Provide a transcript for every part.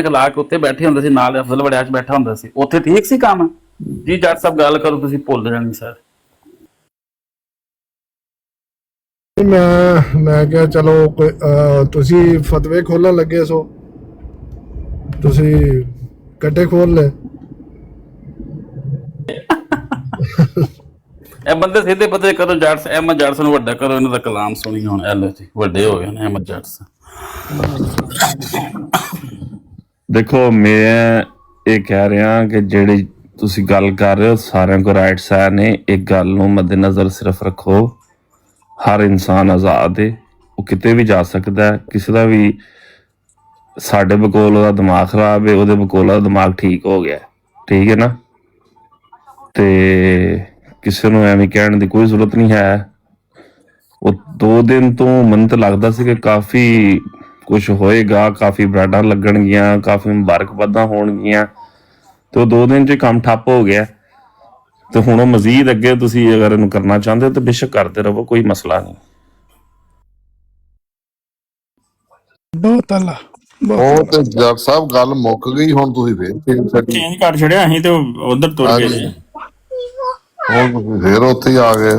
ਲਾ ਕੇ ਉੱਥੇ ਬੈਠੇ ਹੁੰਦੇ ਸੀ, ਨਾਲ ਅਫਜ਼ਲ ਵੜਿਆ 'ਚ ਬੈਠਾ ਹੁੰਦਾ ਸੀ। ਉੱਥੇ ਠੀਕ ਸੀ ਕੰਮ ਜੀ। ਜੱਟ ਸਾਹਿਬ ਗੱਲ ਕਰੋ, ਤੁਸੀਂ ਭੁੱਲ ਜਾਣੀ ਸਰ। ਮੈਂ ਕਿਹਾ ਚਲੋ ਤੁਸੀਂ ਫਤਵੇ ਖੋਲਣ ਲੱਗੇ ਸੋ ਤੁਸੀਂ ਕੱਟੇ ਖੋਲ ਲੈ। ਇਹ ਬੰਦੇ ਸਿੱਧੇ ਪਤੇ ਕਰੋ। ਜੱਟ ਅਹਿਮਦ ਜੱਟ ਨੂੰ ਵੱਡਾ ਕਰੋ, ਇਹਨਾਂ ਦਾ ਕਲਾਮ ਸੁਣੀ ਹੁਣ। ਐਲੋ ਜੀ ਵੱਡੇ ਹੋ ਗਏ ਨੇ ਅਹਿਮਦ ਜੱਟ। ਦੇਖੋ ਮੈਂ ਇਹ ਕਹਿ ਰਿਹਾ ਕਿ ਜਿਹੜੀ ਤੁਸੀਂ ਗੱਲ ਕਰ ਰਹੇ ਹੋ ਸਾਰਿਆਂ ਕੋਲ ਰਾਈਟਸ ਹੈ ਨੇ। ਇੱਕ ਗੱਲ ਨੂੰ ਮੱਦੇਨਜ਼ਰ ਸਿਰਫ ਰੱਖੋ, ਹਰ ਇਨਸਾਨ ਆਜ਼ਾਦ ਹੈ, ਉਹ ਕਿਤੇ ਵੀ ਜਾ ਸਕਦਾ ਹੈ। ਕਿਸੇ ਦਾ ਵੀ ਸਾਡੇ ਬਕੋਲ ਉਹਦਾ ਦਿਮਾਗ ਖਰਾਬ ਹੈ, ਉਹਦੇ ਬਕੋਲ ਦਾ ਦਿਮਾਗ ਠੀਕ ਹੋ ਗਿਆ, ਠੀਕ ਹੈ ਨਾ। ਤੇ ਕਿਸੇ ਨੂੰ ਐਵੇਂ ਕਹਿਣ ਦੀ ਕੋਈ ਜ਼ਰੂਰਤ ਨਹੀਂ ਹੈ। ਉਹ 2 ਦਿਨ ਤੋਂ ਮੈਨੂੰ ਤਾਂ ਲੱਗਦਾ ਸੀ ਕਿ ਕਾਫੀ ਕੁਛ ਹੋਏਗਾ, ਕਾਫੀ ਬਰਾਡਾਂ ਲੱਗਣਗੀਆਂ, ਕਾਫੀ ਮੁਬਾਰਕਬਾਦਾਂ ਹੋਣਗੀਆਂ, ਤੇ ਉਹ 2 ਦਿਨ 'ਚ ਕੰਮ ਠੱਪ ਹੋ ਗਿਆ। ਤੇ ਹੁਣ ਉਹ ਮਜ਼ੀਦ ਅੱਗੇ ਤੁਸੀਂ ਅਗਰ ਇਹਨੂੰ ਕਰਨਾ ਚਾਹੁੰਦੇ ਹੋ ਤਾਂ ਬੇਸ਼ੱਕ ਕਰਦੇ ਰਹੋ, ਕੋਈ ਮਸਲਾ ਨਹੀਂ। ਬਹੁਤ ਅੱਲਾ ਉਹ ਤੇ ਜੱਟ ਸਾਹਿਬ ਗੱਲ ਮੁੱਕ ਗਈ, ਹੁਣ ਤੁਸੀਂ ਫੇਰ ਚੇਂਜ ਕਰ ਛੜਿਆ ਅਸੀਂ ਤੇ ਉਧਰ ਤੁਰ ਗਏ ਜੀ। ਹੁਣ ਤੁਸੀਂ ਫੇਰ ਉੱਥੇ ਹੀ ਆ ਗਏ।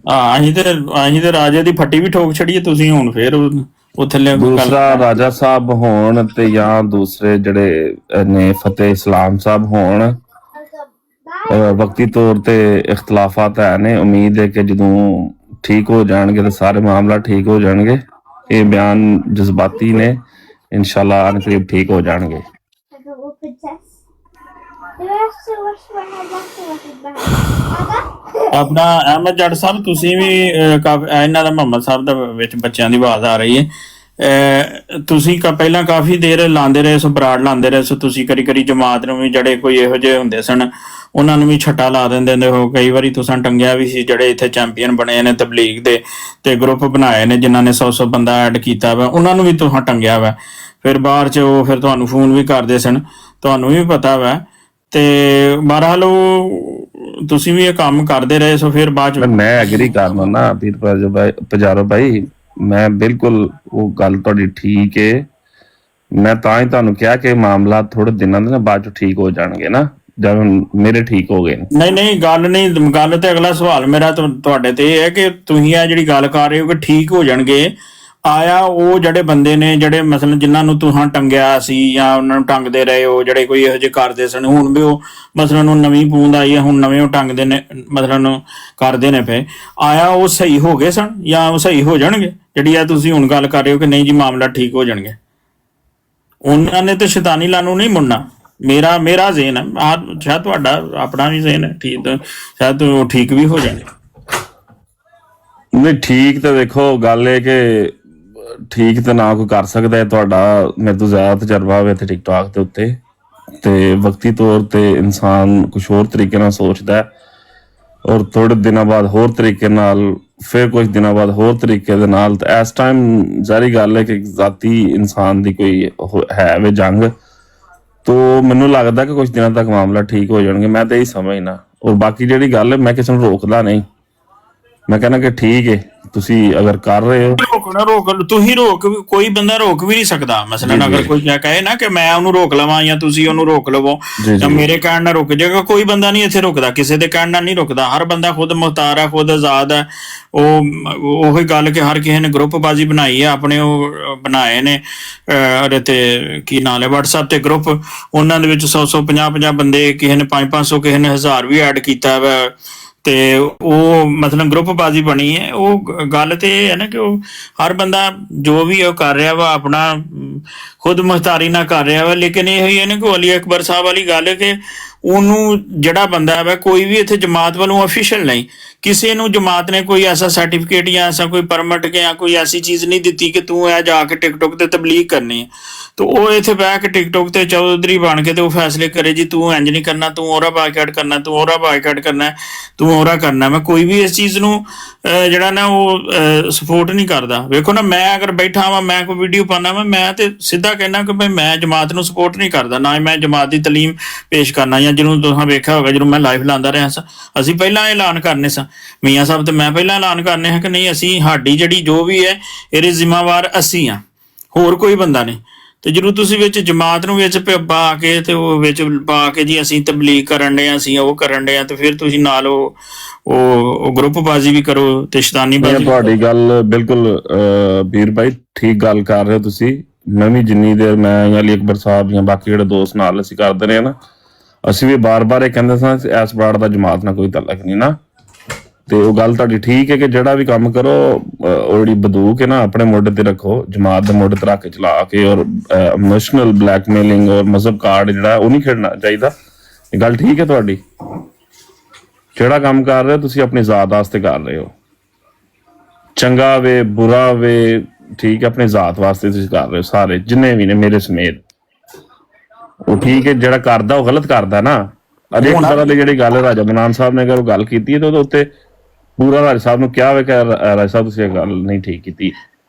ਹਾਂ ਅਸੀਂ ਤੇ ਰਾਜੇ ਦੀ ਫੱਟੀ ਵੀ ਠੋਕ ਛੜੀਏ, ਤੁਸੀਂ ਹੁਣ ਫੇਰ ਉਹ ਥੱਲੇ ਦੂਸਰਾ ਰਾਜਾ ਸਾਹਿਬ ਹੋਣ ਤੇ ਜਾਂ ਦੂਸਰੇ ਜਿਹੜੇ ਨੇ ਫਤਿਹ ਇਸਲਾਮ ਸਾਹਿਬ ਹੋਣ, ਵਕਤੀ ਤੌਰ ਤੇ ਇਖਤਲਾਫਾਤ ਹੈ ਨੇ। ਉਮੀਦ ਹੈ ਕਿ ਜਦੋਂ ਠੀਕ ਹੋ ਜਾਣਗੇ ਤਾਂ ਸਾਰੇ ਮਾਮਲਾ ਠੀਕ ਹੋ ਜਾਣਗੇ। ਇਹ ਬਿਆਨ ਜਜ਼ਬਾਤੀ ਨੇ, ਇਨਸ਼ਾਅੱਲਾ ਅਨਕਰੀਬ ਠੀਕ ਹੋ ਜਾਣਗੇ। ਆਪਣਾ ਅਹਿਮਦ ਜੱਟ ਸਾਹਿਬ ਤੁਸੀਂ ਵੀ ਇਹਨਾਂ ਦਾ ਮੁਹੰਮਦ ਸਾਹਿਬ ਦਾ ਵਿੱਚ ਬੱਚਿਆਂ ਦੀ ਆਵਾਜ਼ ਆ ਰਹੀ ਹੈ। ਤੁਸੀਂ ਪਹਿਲਾਂ ਕਾਫੀ ਦੇਰ ਲਾਉਂਦੇ ਰਹੇ ਸੋ, ਬਰਾੜ ਲਾਉਂਦੇ ਰਹੇ ਸੋ ਤੁਸੀਂ। ਕਰੀ ਜਮਾਤ ਨੂੰ ਵੀ ਜਿਹੜੇ ਕੋਈ ਇਹੋ ਜਿਹੇ ਹੁੰਦੇ ਸਨ ਉਹਨਾਂ ਨੂੰ ਵੀ ਛੱਟਾ ਲਾ ਦਿੰਦੇ ਹੋ। ਕਈ ਵਾਰੀ ਤੁਸੀਂ ਟੰਗਿਆ ਵੀ ਸੀ, ਜਿਹੜੇ ਇੱਥੇ ਚੈਂਪੀਅਨ ਬਣੇ ਨੇ ਤਬਲੀਗ ਦੇ ਤੇ ਗਰੁੱਪ ਬਣਾਏ ਨੇ ਜਿਨ੍ਹਾਂ ਨੇ 100 ਬੰਦਾ ਐਡ ਕੀਤਾ ਵਾ, ਉਹਨਾਂ ਨੂੰ ਵੀ ਤੁਸੀਂ ਟੰਗਿਆ ਵਾ। ਫਿਰ ਬਾਹਰ 'ਚ ਉਹ ਫਿਰ ਤੁਹਾਨੂੰ ਫੋਨ ਵੀ ਕਰਦੇ ਸਨ, ਤੁਹਾਨੂੰ ਵੀ ਪਤਾ ਵਾ। ਤੇ ਬਹਰਹਾਲ ਉਹ ਤੁਸੀਂ ਵੀ ਇਹ ਕੰਮ ਕਰਦੇ ਰਹੇ ਸੋ। ਫਿਰ ਬਾਅਦ 'ਚ ਮੈਂ ਐਗਰੀ ਕਰਨਾ ਨਾ ਪੀਰ ਪਜਾਰੋ ਭਾਈ, ਮੈਂ ਬਿਲਕੁਲ ਉਹ ਗੱਲ ਤੁਹਾਡੀ ਠੀਕ ਹੈ। ਮੈਂ ਤਾਂ ਹੀ ਤੁਹਾਨੂੰ ਕਿਹਾ ਕਿ ਮਾਮਲਾ ਥੋੜੇ ਦਿਨਾਂ ਦੇ ਨਾ ਬਾਅਦ 'ਚ ਠੀਕ ਹੋ ਜਾਣਗੇ ਨਾ, ਜਦ ਮੇਰੇ ਠੀਕ ਹੋ ਗਏ ਨੇ। ਨਹੀਂ ਗੱਲ ਤੇ ਅਗਲਾ ਸਵਾਲ ਮੇਰਾ ਤੁਹਾਡੇ ਤੇ ਇਹ ਹੈ ਕਿ ਤੁਸੀਂ ਇਹ ਜਿਹੜੀ ਗੱਲ ਕਰ ਰਹੇ ਹੋ ਕਿ ਠੀਕ ਹੋ ਜਾਣਗੇ, ਆਇਆ ਉਹ ਜਿਹੜੇ ਬੰਦੇ ਨੇ ਜਿਹੜੇ ਮਸਲਨ ਜਿਨ੍ਹਾਂ ਨੂੰ ਤੁਸੀਂ ਟੰਗਿਆ ਸੀ ਜਾਂ ਉਹਨਾਂ ਨੂੰ ਟੰਗਦੇ ਰਹੇ ਹੋ, ਜਿਹੜੇ ਕੋਈ ਇਹੋ ਜਿਹੇ ਕਰਦੇ ਸਨ, ਹੁਣ ਵੀ ਉਹ ਮਸਲਨ ਉਹ ਨਵੀਂ ਪੂੰਦ ਆਈ ਹੈ, ਹੁਣ ਨਵੇਂ ਉਹ ਟੰਗਦੇ ਨੇ, ਮਸਲਨ ਕਰਦੇ ਨੇ ਪਏ, ਆਇਆ ਉਹ ਸਹੀ ਹੋ ਗਏ ਸਨ ਜਾਂ ਉਹ ਸਹੀ ਹੋ ਜਾਣਗੇ? ਜਿਹੜੀ ਆ ਤੁਸੀਂ ਹੁਣ ਗੱਲ ਕਰ ਰਹੇ ਹੋ ਕਿ ਨਹੀਂ ਜੀ ਮਾਮਲਾ ਠੀਕ ਹੋ ਜਾਣਗੇ, ਉਹਨਾਂ ਨੇ ਤੇ ਸ਼ੈਤਾਨੀ ਲਾਨੂੰ ਨਹੀਂ ਮੁੜਨਾ। ਮੇਰਾ ਜ਼ੇਨ ਹੈ, ਸ਼ਾਇਦ ਤੁਹਾਡਾ ਆਪਣਾ ਵੀ ਜ਼ੇਨ ਹੈ ਠੀਕ, ਸ਼ਾਇਦ ਉਹ ਠੀਕ ਵੀ ਹੋ ਜਾਣੇ। ਨਹੀਂ ਠੀਕ ਤਾਂ ਦੇਖੋ ਗੱਲ ਇਹ ਕਿ ਠੀਕ ਤਾਂ ਨਾ ਕੋਈ ਕਰ ਸਕਦਾ ਹੈ। ਤੁਹਾਡਾ ਮੇਰੇ ਤੋਂ ਜ਼ਿਆਦਾ ਤਜਰਬਾ ਹੋਵੇ ਇੱਥੇ ਟਿਕਟੌਕ ਦੇ ਉੱਤੇ, ਤੇ ਵਕਤੀ ਤੌਰ ਤੇ ਇਨਸਾਨ ਕੁਛ ਹੋਰ ਤਰੀਕੇ ਨਾਲ ਸੋਚਦਾ ਔਰ ਥੋੜੇ ਦਿਨਾਂ ਬਾਅਦ ਹੋਰ ਤਰੀਕੇ ਨਾਲ, ਫਿਰ ਕੁਝ ਦਿਨਾਂ ਬਾਅਦ ਹੋਰ ਤਰੀਕੇ ਦੇ ਨਾਲ। ਤੇ ਇਸ ਟਾਈਮ ਜ਼ਾਰੀ ਗੱਲ ਹੈ ਕਿ ਜ਼ਾਤੀ ਇਨਸਾਨ ਦੀ ਕੋਈ ਹੈ ਵੇ ਜੰਗ। ਤੋ ਮੈਨੂੰ ਲੱਗਦਾ ਕਿ ਕੁਝ ਦਿਨਾਂ ਤੱਕ ਮਾਮਲਾ ਠੀਕ ਹੋ ਜਾਣਗੇ, ਮੈਂ ਤਾਂ ਇਹੀ ਸਮਝਣਾ। ਔਰ ਬਾਕੀ ਜਿਹੜੀ ਗੱਲ ਹੈ, ਮੈਂ ਕਿਸੇ ਨੂੰ ਰੋਕਦਾ ਨਹੀਂ, ਮੈਂ ਕਹਿੰਦਾ ਕਿ ਠੀਕ ਹੈ ਤੁਸੀਂ ਅਗਰ ਕਰ ਰਹੇ ਹੋ। ਤੁਸੀਂ ਕੋਈ ਬੰਦਾ ਰੋਕ ਵੀ ਨਹੀਂ ਸਕਦਾ। ਮਸਲਨ ਅਗਰ ਕੋਈ ਕਹੇ ਨਾ ਕਿ ਮੈਂ ਉਹਨੂੰ ਰੋਕ ਲਵਾਂ ਜਾਂ ਤੁਸੀਂ ਉਹਨੂੰ ਰੋਕ ਲਵੋ ਜਾਂ ਮੇਰੇ ਕਹਿਣ ਨਾਲ ਰੁਕ ਜਾਏਗਾ, ਕੋਈ ਬੰਦਾ ਨਹੀਂ ਇੱਥੇ ਰੁਕਦਾ, ਕਿਸੇ ਦੇ ਕਹਿਣ ਨਾਲ ਨਹੀਂ ਰੁਕਦਾ। ਹਰ ਬੰਦਾ ਖੁਦ ਮੁਖਤਾਰ ਹੈ, ਖੁਦ ਆਜ਼ਾਦ ਹੈ। ਉਹੀ ਗੱਲ ਕਿ ਹਰ ਕਿਸੇ ਨੇ ਗਰੁੱਪਬਾਜ਼ੀ ਬਣਾਈ ਹੈ, ਆਪਣੇ ਉਹ ਬਣਾਏ ਨੇ ਉਹਦੇ ਤੇ ਕੀ ਨਾਂ ਹੈ WhatsApp ਤੇ ਗਰੁੱਪ, ਉਹਨਾਂ ਦੇ ਵਿੱਚ 100 50 ਬੰਦੇ, ਕਿਸੇ ਨੇ 500 ਕਿਸੇ ਨੇ 1000 ਵੀ ਐਡ ਕੀਤਾ ਵਾ। ਤੇ ਉਹ ਮਤਲਬ ਗਰੁੱਪਬਾਜ਼ੀ ਬਣੀ ਹੈ। ਉਹ ਗੱਲ ਤੇ ਇਹ ਹੈ ਨਾ ਕਿ ਉਹ ਹਰ ਬੰਦਾ ਜੋ ਵੀ ਉਹ ਕਰ ਰਿਹਾ ਵਾ ਆਪਣਾ ਖੁਦ ਮੁਖਤਾਰੀ ਨਾਲ ਕਰ ਰਿਹਾ ਵਾ। ਲੇਕਿਨ ਇਹ ਹੀ ਹੈ ਨਾ ਕਿ ਅਲੀ ਅਕਬਰ ਸਾਹਿਬ ਵਾਲੀ ਗੱਲ ਹੈ ਕਿ ਉਹਨੂੰ ਜਿਹੜਾ ਬੰਦਾ ਵਾ, ਕੋਈ ਵੀ ਇੱਥੇ ਜਮਾਤ ਵੱਲੋਂ ਅਫੀਸ਼ੀਅਲ ਨਹੀਂ, ਕਿਸੇ ਨੂੰ ਜਮਾਤ ਨੇ ਕੋਈ ਐਸਾ ਸਰਟੀਫਿਕੇਟ ਜਾਂ ਐਸਾ ਕੋਈ ਪਰਮਿਟ ਜਾਂ ਕੋਈ ਐਸੀ ਚੀਜ਼ ਨਹੀਂ ਦਿੱਤੀ ਕਿ ਤੂੰ ਇਹ ਜਾ ਕੇ ਟਿਕਟੋਕ ਤੇ ਤਬਲੀਗ ਕਰਨੀ ਹੈ। ਤੇ ਉਹ ਇੱਥੇ ਬਹਿ ਕੇ ਟਿਕਟੋਕ ਤੇ ਚੌਧਰੀ ਬਣ ਕੇ ਤੇ ਉਹ ਫੈਸਲੇ ਕਰੇ ਜੀ ਤੂੰ ਇੰਜ ਨਹੀਂ ਕਰਨਾ, ਤੂੰ ਉਹਦਾ ਬਾਈਕਾਟ ਕਰਨਾ, ਤੂੰ ਉਹਦਾ ਬਾਈਕਾਟ ਕਰਨਾ, ਤੂੰ ਉਹਦਾ ਕਰਨਾ। ਮੈਂ ਕੋਈ ਵੀ ਇਸ ਚੀਜ਼ ਨੂੰ ਜਿਹੜਾ ਨਾ ਉਹ ਸਪੋਰਟ ਨਹੀਂ ਕਰਦਾ। ਵੇਖੋ ਨਾ, ਮੈਂ ਅਗਰ ਬੈਠਾ ਵਾਂ, ਮੈਂ ਕੋਈ ਵੀਡੀਓ ਪਾਉਂਦਾ ਵਾ, ਮੈਂ ਤੇ ਸਿੱਧਾ ਕਹਿਣਾ ਕਿ ਭਾਈ ਮੈਂ ਜਮਾਤ ਨੂੰ ਸਪੋਰਟ ਨਹੀਂ ਕਰਦਾ, ਨਾ ਮੈਂ ਜਮਾਤ ਦੀ ਤਾਲੀਮ ਪੇਸ਼ ਕਰਨਾ। ਜਾਂ ਜਿਹਨੂੰ ਤੁਸੀਂ ਵੇਖਿਆ ਹੋਗਾ ਜਦੋਂ ਮੈਂ ਲਾਈਵ ਲਾਉਂਦਾ ਰਿਹਾ ਸਾਂ, ਅਸੀਂ ਪਹਿਲਾਂ ਐਲਾਨ ਕਰਨੇ ਸਾਂ, ਮੀਆਂ ਸਾਹਿਬ ਤੇ ਮੈਂ ਪਹਿਲਾਂ ਐਲਾਨ ਕਰਨੇ ਹਾਂ ਕਿ ਨਹੀਂ, ਅਸੀਂ ਸਾਡੀ ਜਿਹੜੀ ਜੋ ਵੀ ਹੈ ਇਹਦੇ ਜ਼ਿੰਮੇਵਾਰ ਅਸੀਂ ਹਾਂ, ਹੋਰ ਕੋਈ ਬੰਦਾ ਨਹੀਂ। ਤੇ ਜਦੋਂ ਤੁਸੀਂ ਵਿੱਚ ਜਮਾਤ ਨੂੰ ਵਿੱਚ ਪਾ ਕੇ ਤੇ ਉਹ ਵਿੱਚ ਪਾ ਕੇ ਜੀ ਅਸੀਂ ਤਬਲੀਗ ਕਰਨ ਡਏ ਹਾਂ, ਅਸੀਂ ਉਹ ਕਰਨ ਡਏ ਹਾਂ, ਤੇ ਫਿਰ ਤੁਸੀਂ ਨਾਲ ਉਹ ਗਰੁੱਪਬਾਜ਼ੀ ਵੀ ਕਰੋ ਤੇ ਸ਼ੈਤਾਨੀਬਾਜ਼ੀ। ਤੁਹਾਡੀ ਗੱਲ ਬਿਲਕੁਲ ਵੀਰ ਭਾਈ ਠੀਕ ਗੱਲ ਕਰ ਰਹੇ ਹੋ ਤੁਸੀਂ। ਮੈਂ ਵੀ ਜਿੰਨੀ ਦੇਰ ਮੈਂ ਅਲੀ ਅਕਬਰ ਸਾਹਿਬ ਜਾਂ ਬਾਕੀ ਜਿਹੜੇ ਦੋਸਤ ਨਾਲ ਅਸੀਂ ਕਰਦੇ ਰਹੇ ਨਾ, ਅਸੀਂ ਵੀ ਬਾਰ-ਬਾਰ ਇਹ ਕਹਿੰਦੇ ਸਾਂ ਇਸ ਬਰਾੜ ਦਾ ਜਮਾਤ ਨਾਲ ਕੋਈ ਤਾਲੁਕ ਨਹੀਂ ਨਾ। ਤੇ ਉਹ ਗੱਲ ਤੁਹਾਡੀ ਠੀਕ ਹੈ ਕਿ ਜਿਹੜਾ ਵੀ ਕੰਮ ਕਰੋ ਉਹ ਜਿਹੜੀ ਬੰਦੂਕ ਹੈ ਨਾ ਆਪਣੇ ਮੋਢੇ ਤੇ ਰੱਖੋ, ਜਮਾਤ ਦੇ ਮੋਢੇ ਤੇ ਰੱਖ ਕੇ ਚਲਾ ਕੇ, ਔਰ ਇਮੋਸ਼ਨਲ ਬਲੈਕਮੇਲਿੰਗ ਔਰ ਮਜ਼ਹਬ ਕਾਰਡ ਜਿਹੜਾ ਉਹ ਨਹੀਂ ਖੇਡਣਾ ਚਾਹੀਦਾ। ਇਹ ਗੱਲ ਠੀਕ ਹੈ ਤੁਹਾਡੀ। ਜਿਹੜਾ ਕੰਮ ਕਰ ਰਹੇ ਹੋ ਤੁਸੀਂ ਆਪਣੀ ਜ਼ਾਤ ਵਾਸਤੇ ਕਰ ਰਹੇ ਹੋ, ਚੰਗਾ ਵੇ ਬੁਰਾ ਵੇ, ਠੀਕ ਹੈ, ਆਪਣੀ ਜ਼ਾਤ ਵਾਸਤੇ ਤੁਸੀਂ ਕਰ ਰਹੇ ਹੋ, ਸਾਰੇ ਜਿੰਨੇ ਵੀ ਨੇ ਮੇਰੇ ਸਮੇਤ। ਉਹ ਠੀਕ ਹੈ, ਜਿਹੜਾ ਕਰਦਾ ਉਹ ਗਲਤ ਕਰਦਾ ਨਾ। ਅਜੇ ਇੱਕ ਤਰ੍ਹਾਂ ਦੀ ਜਿਹੜੀ ਗੱਲ ਰਾਜਾ ਮਨਾਨ ਸਾਹਿਬ ਨੇ ਅਗਰ ਉਹ ਗੱਲ ਕੀਤੀ ਹੈ ਤੇ ਉਹਦੇ ਉੱਤੇ ਪੂਰਾ ਰਾਜ ਸਾਹਿਬ ਨੂੰ ਕਿਹਾ ਵੇ ਕਿ ਰਾਜ ਸਾਹਿਬ ਤੁਸੀਂ ਇਹ ਗੱਲ ਨਹੀਂ ਠੀਕ ਕੀਤੀ।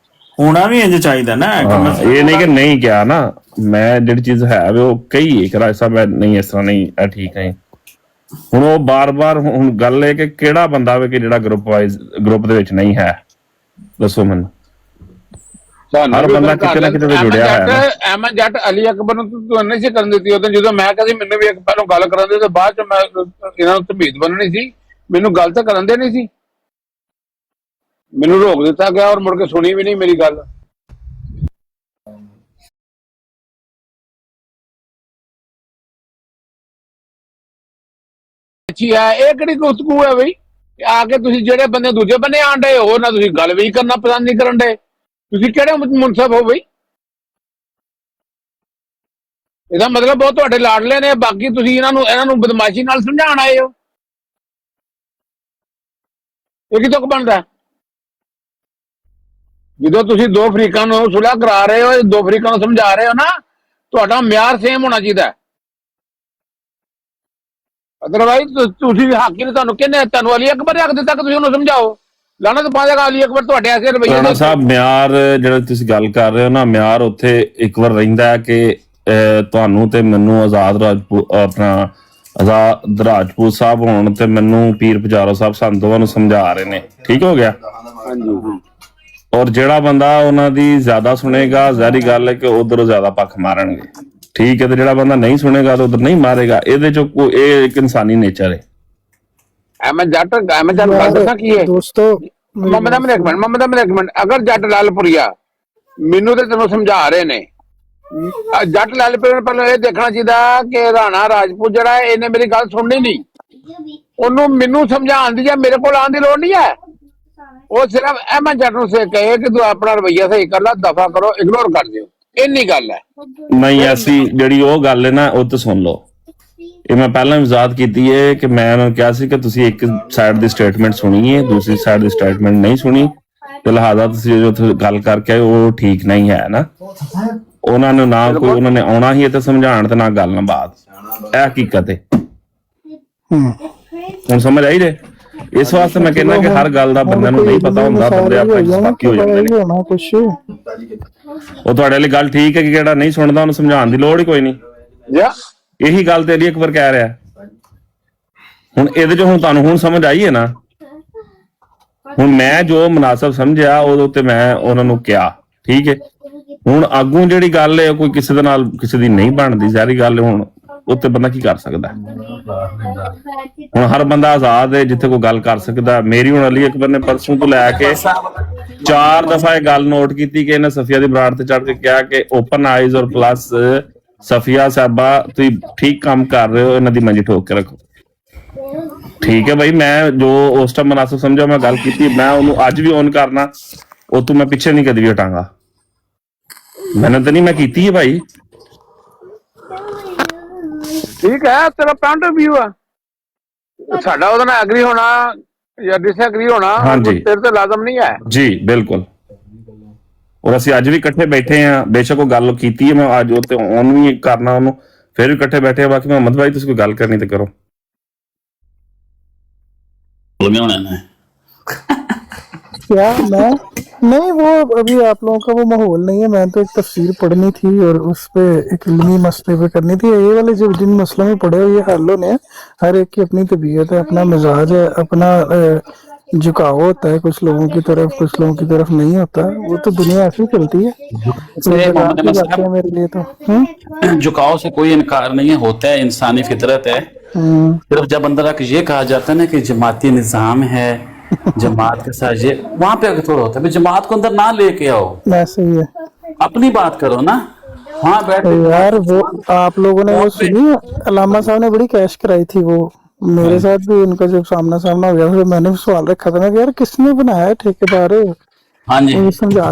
ਹੋਣਾ ਵੀ ਇੰਜ ਚਾਹੀਦਾ ਨਾ, ਇਹ ਨਹੀਂ ਕਿ ਨਹੀਂ ਕਿਹਾ ਨਾ। ਮੈਂ ਜਿਹੜੀ ਚੀਜ਼ ਹੈ ਵੇ ਉਹ ਕਹੀ ਕਿ ਰਾਜ ਸਾਹਿਬ ਨਹੀਂ ਇਸ ਤਰ੍ਹਾਂ ਨਹੀਂ, ਇਹ ਠੀਕ ਨਹੀਂ। ਹੁਣ ਉਹ ਬਾਰ-ਬਾਰ ਹੁਣ ਗੱਲ ਹੈ ਕਿ ਕਿਹੜਾ ਬੰਦਾ ਵੇ ਕਿ ਜਿਹੜਾ ਗਰੁੱਪ ਦੇ ਵਿੱਚ ਨਹੀਂ ਹੈ, ਦੱਸੋ ਮੈਨੂੰ। ਹਰ ਬੰਦਾ ਕਿਤੇ ਨਾ ਕਿਤੇ ਜੁੜਿਆ ਹੈ। ਅਹਿਮਦ ਜੱਟ ਅਲੀ ਅਕਬਰ ਨੂੰ ਤੂੰ ਨਹੀਂ ਸੀ ਕਰਨ ਦਿੱਤੀ ਉਦੋਂ, ਜਦੋਂ ਮੈਂ ਕਹਿੰਦੀ ਮੈਨੂੰ ਵੀ ਇੱਕ ਪਹਿਲਾਂ ਗੱਲ ਕਰਾਂ ਦੇ ਤੇ ਬਾਅਦ ਚ ਮੈਂ ਇਹਨਾਂ ਨੂੰ ਤਮੀਦ ਬਣਨੀ ਸੀ, ਮੈਨੂੰ ਗੱਲ ਤਾਂ ਕਰਨ ਦੇ ਨਹੀਂ ਸੀ, ਮੈਨੂੰ ਰੋਕ ਦਿੱਤਾ ਗਿਆ ਔਰ ਮੁੜ ਕੇ ਸੁਣੀ ਵੀ ਨਹੀਂ ਮੇਰੀ ਗੱਲ। ਅੱਛੀ ਹੈ, ਇਹ ਕਿਹੜੀ ਗੁਫ਼ਤਗੂ ਹੈ ਬਈ? ਆ ਕੇ ਤੁਸੀਂ ਜਿਹੜੇ ਬੰਦੇ ਦੂਜੇ ਬੰਨੇ ਆਣ ਡਏ ਹੋ ਨਾ, ਤੁਸੀਂ ਗੱਲ ਵੀ ਕਰਨਾ ਪਸੰਦ ਨਹੀਂ ਕਰਨ ਡਏ। ਤੁਸੀਂ ਕਿਹੜੇ ਮੁਨਸਬ ਹੋ ਬਈ? ਇਹਦਾ ਮਤਲਬ ਬਹੁਤ ਤੁਹਾਡੇ ਲਾਡਲੇ ਨੇ, ਬਾਕੀ ਤੁਸੀਂ ਇਹਨਾਂ ਨੂੰ ਬਦਮਾਸ਼ੀ ਨਾਲ ਸਮਝਾਉਣ ਆਏ ਹੋ। ਇਹ ਕਿਦੋਂ ਬਣਦਾ? ਜਦੋਂ ਤੁਸੀਂ ਦੋ ਫਰੀਕਾਂ ਨੂੰ ਸੁਲ੍ਹਾ ਕਰਾ ਰਹੇ ਹੋ, ਦੋ ਫਰੀਕਾਂ ਨੂੰ ਸਮਝਾ ਰਹੇ ਹੋ ਨਾ, ਤੁਹਾਡਾ ਮਿਆਰ ਸੇਮ ਹੋਣਾ ਚਾਹੀਦਾ। ਅਦਰਵਾਈਜ਼ ਤੁਸੀਂ ਵੀ ਹੱਕ ਹੀ ਨਹੀਂ। ਤੁਹਾਨੂੰ ਅਲੀ ਅਕਬਰ ਨੇ ਹੱਕ ਦਿੱਤਾ ਕਿ ਤੁਸੀਂ ਉਹਨੂੰ ਸਮਝਾਓ? ਲਾਣਾ ਤਾਂ ਪਾਏਗਾ ਅਲੀ ਅਕਬਰ ਤੁਹਾਡੇ ਐਸੇ ਰਵੱਈਏ ਰਾਣਾ ਸਾਹਿਬ। ਮਿਆਰ ਜਿਹੜਾ ਤੁਸੀਂ ਗੱਲ ਕਰ ਰਹੇ ਹੋ ਨਾ, ਮਿਆਰ ਉੱਥੇ ਇੱਕ ਵਾਰ ਰਹਿੰਦਾ ਹੈ ਕਿ ਤੁਹਾਨੂੰ ਤੇ ਮੈਨੂੰ ਆਜ਼ਾਦ ਰਾਜਪੂਤ ਸਾਹਿਬ ਹੋਣ ਤੇ ਮੈਨੂੰ ਪੀਰ ਪੁਜਾਰਾ ਸਾਹਿਬ ਸਾਨੂੰ ਦੋਵਾਂ ਨੂੰ ਸਮਝਾ ਰਹੇ ਨੇ, ਠੀਕ ਹੋ ਗਿਆ। ਔਰ ਜਿਹੜਾ ਬੰਦਾ ਉਹਨਾਂ ਦੀ ਜ਼ਿਆਦਾ ਸੁਣੇਗਾ, ਜ਼ਾਹਰੀ ਗੱਲ ਹੈ ਕਿ ਉਧਰੋਂ ਜ਼ਿਆਦਾ ਪੱਖ ਮਾਰਨਗੇ, ਠੀਕ ਹੈ। ਤੇ ਜਿਹੜਾ ਬੰਦਾ ਨਹੀਂ ਸੁਣੇਗਾ ਤਾਂ ਉਧਰ ਨਹੀਂ ਮਾਰੇਗਾ। ਇਹਦੇ ਚੋਂ ਇਹ ਇੱਕ ਇਨਸਾਨੀ ਨੇਚਰ ਹੈ। ਅਹਿਮਦ ਜੱਟ ਗੱਲ ਦੱਸਾਂ ਕੀ ਹੈ ਦੋਸਤੋ। ਮੁਹੰਮਦ ਅਹਿਮਦ ਇੱਕ ਮਿੰਟ ਅਗਰ ਜੱਟ ਲਾਲਪੁਰੀਆ ਮੈਨੂੰ ਤੇ ਤੈਨੂੰ ਸਮਝਾ ਰਹੇ ਨੇ, ਜੱਟ ਲਾਲਪੁਰੀਆ ਨੂੰ ਪਹਿਲਾਂ ਇਹ ਦੇਖਣਾ ਚਾਹੀਦਾ ਕਿ ਰਾਣਾ ਰਾਜਪੂਤ ਜਿਹੜਾ ਇਹਨੇ ਮੇਰੀ ਗੱਲ ਸੁਣਨੀ ਨਹੀਂ, ਉਹਨੂੰ ਮੈਨੂੰ ਸਮਝਾਉਣ ਦੀ ਜਾਂ ਮੇਰੇ ਕੋਲ ਆਉਣ ਦੀ ਲੋੜ ਨਹੀਂ ਹੈ। ਉਹ ਸਿਰਫ ਅਹਿਮਦ ਜੱਟ ਨੂੰ ਕਹੇ ਕਿ ਤੂੰ ਆਪਣਾ ਰਵੱਈਆ ਸਹੀ ਕਰ ਲੈ, ਦਫਾ ਕਰੋ, ਇਗਨੋਰ ਕਰ ਦਿਓ, ਇੰਨੀ ਗੱਲ ਹੈ। ਨਹੀਂ, ਅਸੀਂ ਜਿਹੜੀ ਉਹ ਗੱਲ ਹੈ ਨਾ ਉਹ ਤਾਂ ਸੁਣ ਲਓ। ਇਹ ਮੈਂ ਪਹਿਲਾਂ ਵੀ ਵਜ਼ਾਹਤ ਕੀਤੀ ਹੈ ਕਿ ਮੈਂ ਉਹਨਾਂ ਨੂੰ ਕਿਹਾ ਸੀ ਕਿ ਤੁਸੀਂ ਇੱਕ ਸਾਈਡ ਦੀ ਸਟੇਟਮੈਂਟ ਸੁਣੀ ਹੈ, ਦੂਸਰੀ ਸਾਈਡ ਦੀ ਸਟੇਟਮੈਂਟ ਨਹੀਂ ਸੁਣੀ, ਤੇ ਲਿਹਾਜ਼ਾ ਤੁਸੀਂ ਜੋ ਗੱਲ ਕਰਕੇ ਉਹ ਠੀਕ ਨਹੀਂ ਹੈ ਨਾ। ਉਹਨਾਂ ਨੂੰ ਨਾ ਕੋਈ ਉਹਨਾਂ ਨੇ ਆਉਣਾ ਹੀ ਤੇ ਸਮਝਾਉਣ ਤੇ ਨਾ ਗੱਲ ਨਾ ਬਾਤ, ਇਹ ਹਕੀਕਤ ਹੈ। ਹੁਣ ਸਮਝ ਆਈ ਜੇ? ਇਸ ਵਾਸਤੇ ਮੈਂ ਕਹਿੰਦਾ ਕਿ ਹਰ ਗੱਲ ਦਾ ਬੰਦੇ ਨੂੰ ਨਹੀਂ ਪਤਾ ਹੁੰਦਾ, ਬੰਦੇ ਆਪਣੇ ਬਾਕੀ ਹੋ ਜਾਂਦੇ ਨੇ। ਉਹ ਤੁਹਾਡੇ ਲਈ ਗੱਲ ਠੀਕ ਹੈ ਕਿ ਜਿਹੜਾ ਨਹੀਂ ਸੁਣਦਾ ਉਹਨੂੰ ਸਮਝਾਉਣ ਦੀ ਲੋੜ ਹੀ ਕੋਈ ਨਹੀਂ। ਇਹੀ ਗੱਲ ਤੇ ਅਲੀ ਅਕਬਰ ਕਹਿ ਰਿਹਾ। ਹੁਣ ਇਹਦੇ ਚ ਹੁਣ ਤੁਹਾਨੂੰ ਹੁਣ ਸਮਝ ਆਈ ਹੈ ਨਾ। ਹੁਣ ਮੈਂ ਜੋ ਮੁਨਾਸਬ ਸਮਝਿਆ ਉਹਦੇ ਉੱਤੇ ਮੈਂ ਉਹਨਾਂ ਨੂੰ ਕਿਹਾ, ਠੀਕ ਹੈ। ਹੁਣ ਅੱਗੋਂ ਜਿਹੜੀ ਗੱਲ ਹੈ ਕੋਈ ਕਿਸੇ ਦੇ ਨਾਲ ਕਿਸੇ ਦੀ ਨਹੀਂ ਬਣਦੀ, ਸਾਰੀ ਗੱਲ ਹੁਣ ਉੱਤੇ ਬੰਦਾ ਕੀ ਕਰ ਸਕਦਾ? ਹੁਣ ਹਰ ਬੰਦਾ ਆਜ਼ਾਦ ਹੈ, ਜਿੱਥੇ ਕੋਈ ਗੱਲ ਕਰ ਸਕਦਾ। ਮੇਰੀ ਹੁਣ ਅਲੀ ਅਕਬਰ ਨੇ ਪਰਸੋਂ ਤੋਂ ਲੈ ਕੇ 4 ਦਫਾ ਇਹ ਗੱਲ ਨੋਟ ਕੀਤੀ ਕਿ ਇਹਨੇ ਸਫੀਆ ਦੀ ਬਰਾੜ ਤੇ ਚੜ ਕੇ ਕਿਹਾ ਕਿ ਓਪਨ ਆਈਜ਼ ਔਰ ਪਲੱਸ ਸਫੀਆ ਸਾਹਿਬਾ ਤੁਸੀਂ ਠੀਕ ਕੰਮ ਕਰ ਰਹੇ ਹੋ, ਇਹਨਾਂ ਦੀ ਮੰਜੀ ਠੋਕ ਕੇ ਰੱਖੋ, ਠੀਕ ਹੈ ਭਾਈ। ਮੈਂ ਜੋ ਉਸ ਟਾਈਮ ਮੁਨਾਸਿਬ ਸਮਝਿਆ ਮੈਂ ਗੱਲ ਕੀਤੀ, ਮੈਂ ਉਹਨੂੰ ਅੱਜ ਵੀ ਔਨ ਕਰਨਾ, ਉਹ ਤੋਂ ਮੈਂ ਪਿੱਛੇ ਨਹੀਂ ਕਦੀ ਵੀ ਹਟਾਂਗਾ। ਮਿਹਨਤ ਨਹੀਂ ਮੈਂ ਕੀਤੀ ਹੈ ਭਾਈ, ਠੀਕ ਹੈ, ਤੇਰਾ ਪੁਆਇੰਟ ਆਫ ਵਿਊ ਆ, ਸਾਡਾ ਉਹਦੇ ਨਾਲ ਐਗਰੀ ਹੋਣਾ ਜਾਂ ਡਿਸਐਗਰੀ ਹੋਣਾ ਤੇਰੇ ਤੇ ਲਾਜ਼ਮ ਨਹੀਂ ਹੈ ਜੀ। ਬਿਲਕੁਲ। ਔਰ ਅਸੀਂ ਅੱਜ ਵੀ ਇਕੱਠੇ ਬੈਠੇ ਆ, ਬੇਸ਼ੱਕ ਉਹ ਗੱਲ ਕੀਤੀ ਹੈ, ਮੈਂ ਅੱਜ ਉਹ ਤੇ ਔਨ ਵੀ ਕਰਨਾ ਉਹਨੂੰ, ਫਿਰ ਵੀ ਇਕੱਠੇ बैठे हैं। बाकी मोहम्मद भाई ਤੁਸੀਂ ਕੋਈ ਗੱਲ ਕਰਨੀ ਤੇ ਕਰੋ। क्या मैं नहीं, वो अभी आप लोगों का वो माहौल नहीं है। मैं तो एक तफसीर पढ़नी थी और उस पे एक इल्मी मसले पे करनी थी। ये वाले जो जिन मसलों में पढ़े हुए ये हल होने हैं, हर एक की अपनी तबीयत है, अपना मिजाज है, अपना झुकाव होता है कुछ लोगों की तरफ, कुछ लोगों की तरफ नहीं होता। वो तो दुनिया ऐसी चलती है, तो से मजाक मोहम्मद की अहमद बातें हैं मेरे लिए तो। झुकाव से कोई इनकार नहीं है, होता है, इंसानी फितरत है। हम्म, सिर्फ जब अंदर आके ये कहा जाता है ना कि जमाती निजाम है, जमात के साथ ये, वहां पे आगे थोड़ा होता है भाई जमात को अंदर ना लेके आओ, ऐसे ही है अपनी बात करो ना। हाँ बैठ तो के यार। वो आप लोगों ने वो सुनी, अलामा साहब ने बड़ी कैश कराई थी वो, मेरे साथ भी उनका जब सामना सामना हो गया तो मैंने भी सवाल रखा था, मैं कि यार किसने बनाया है ठेकेदार, हाँ जी मुझे समझा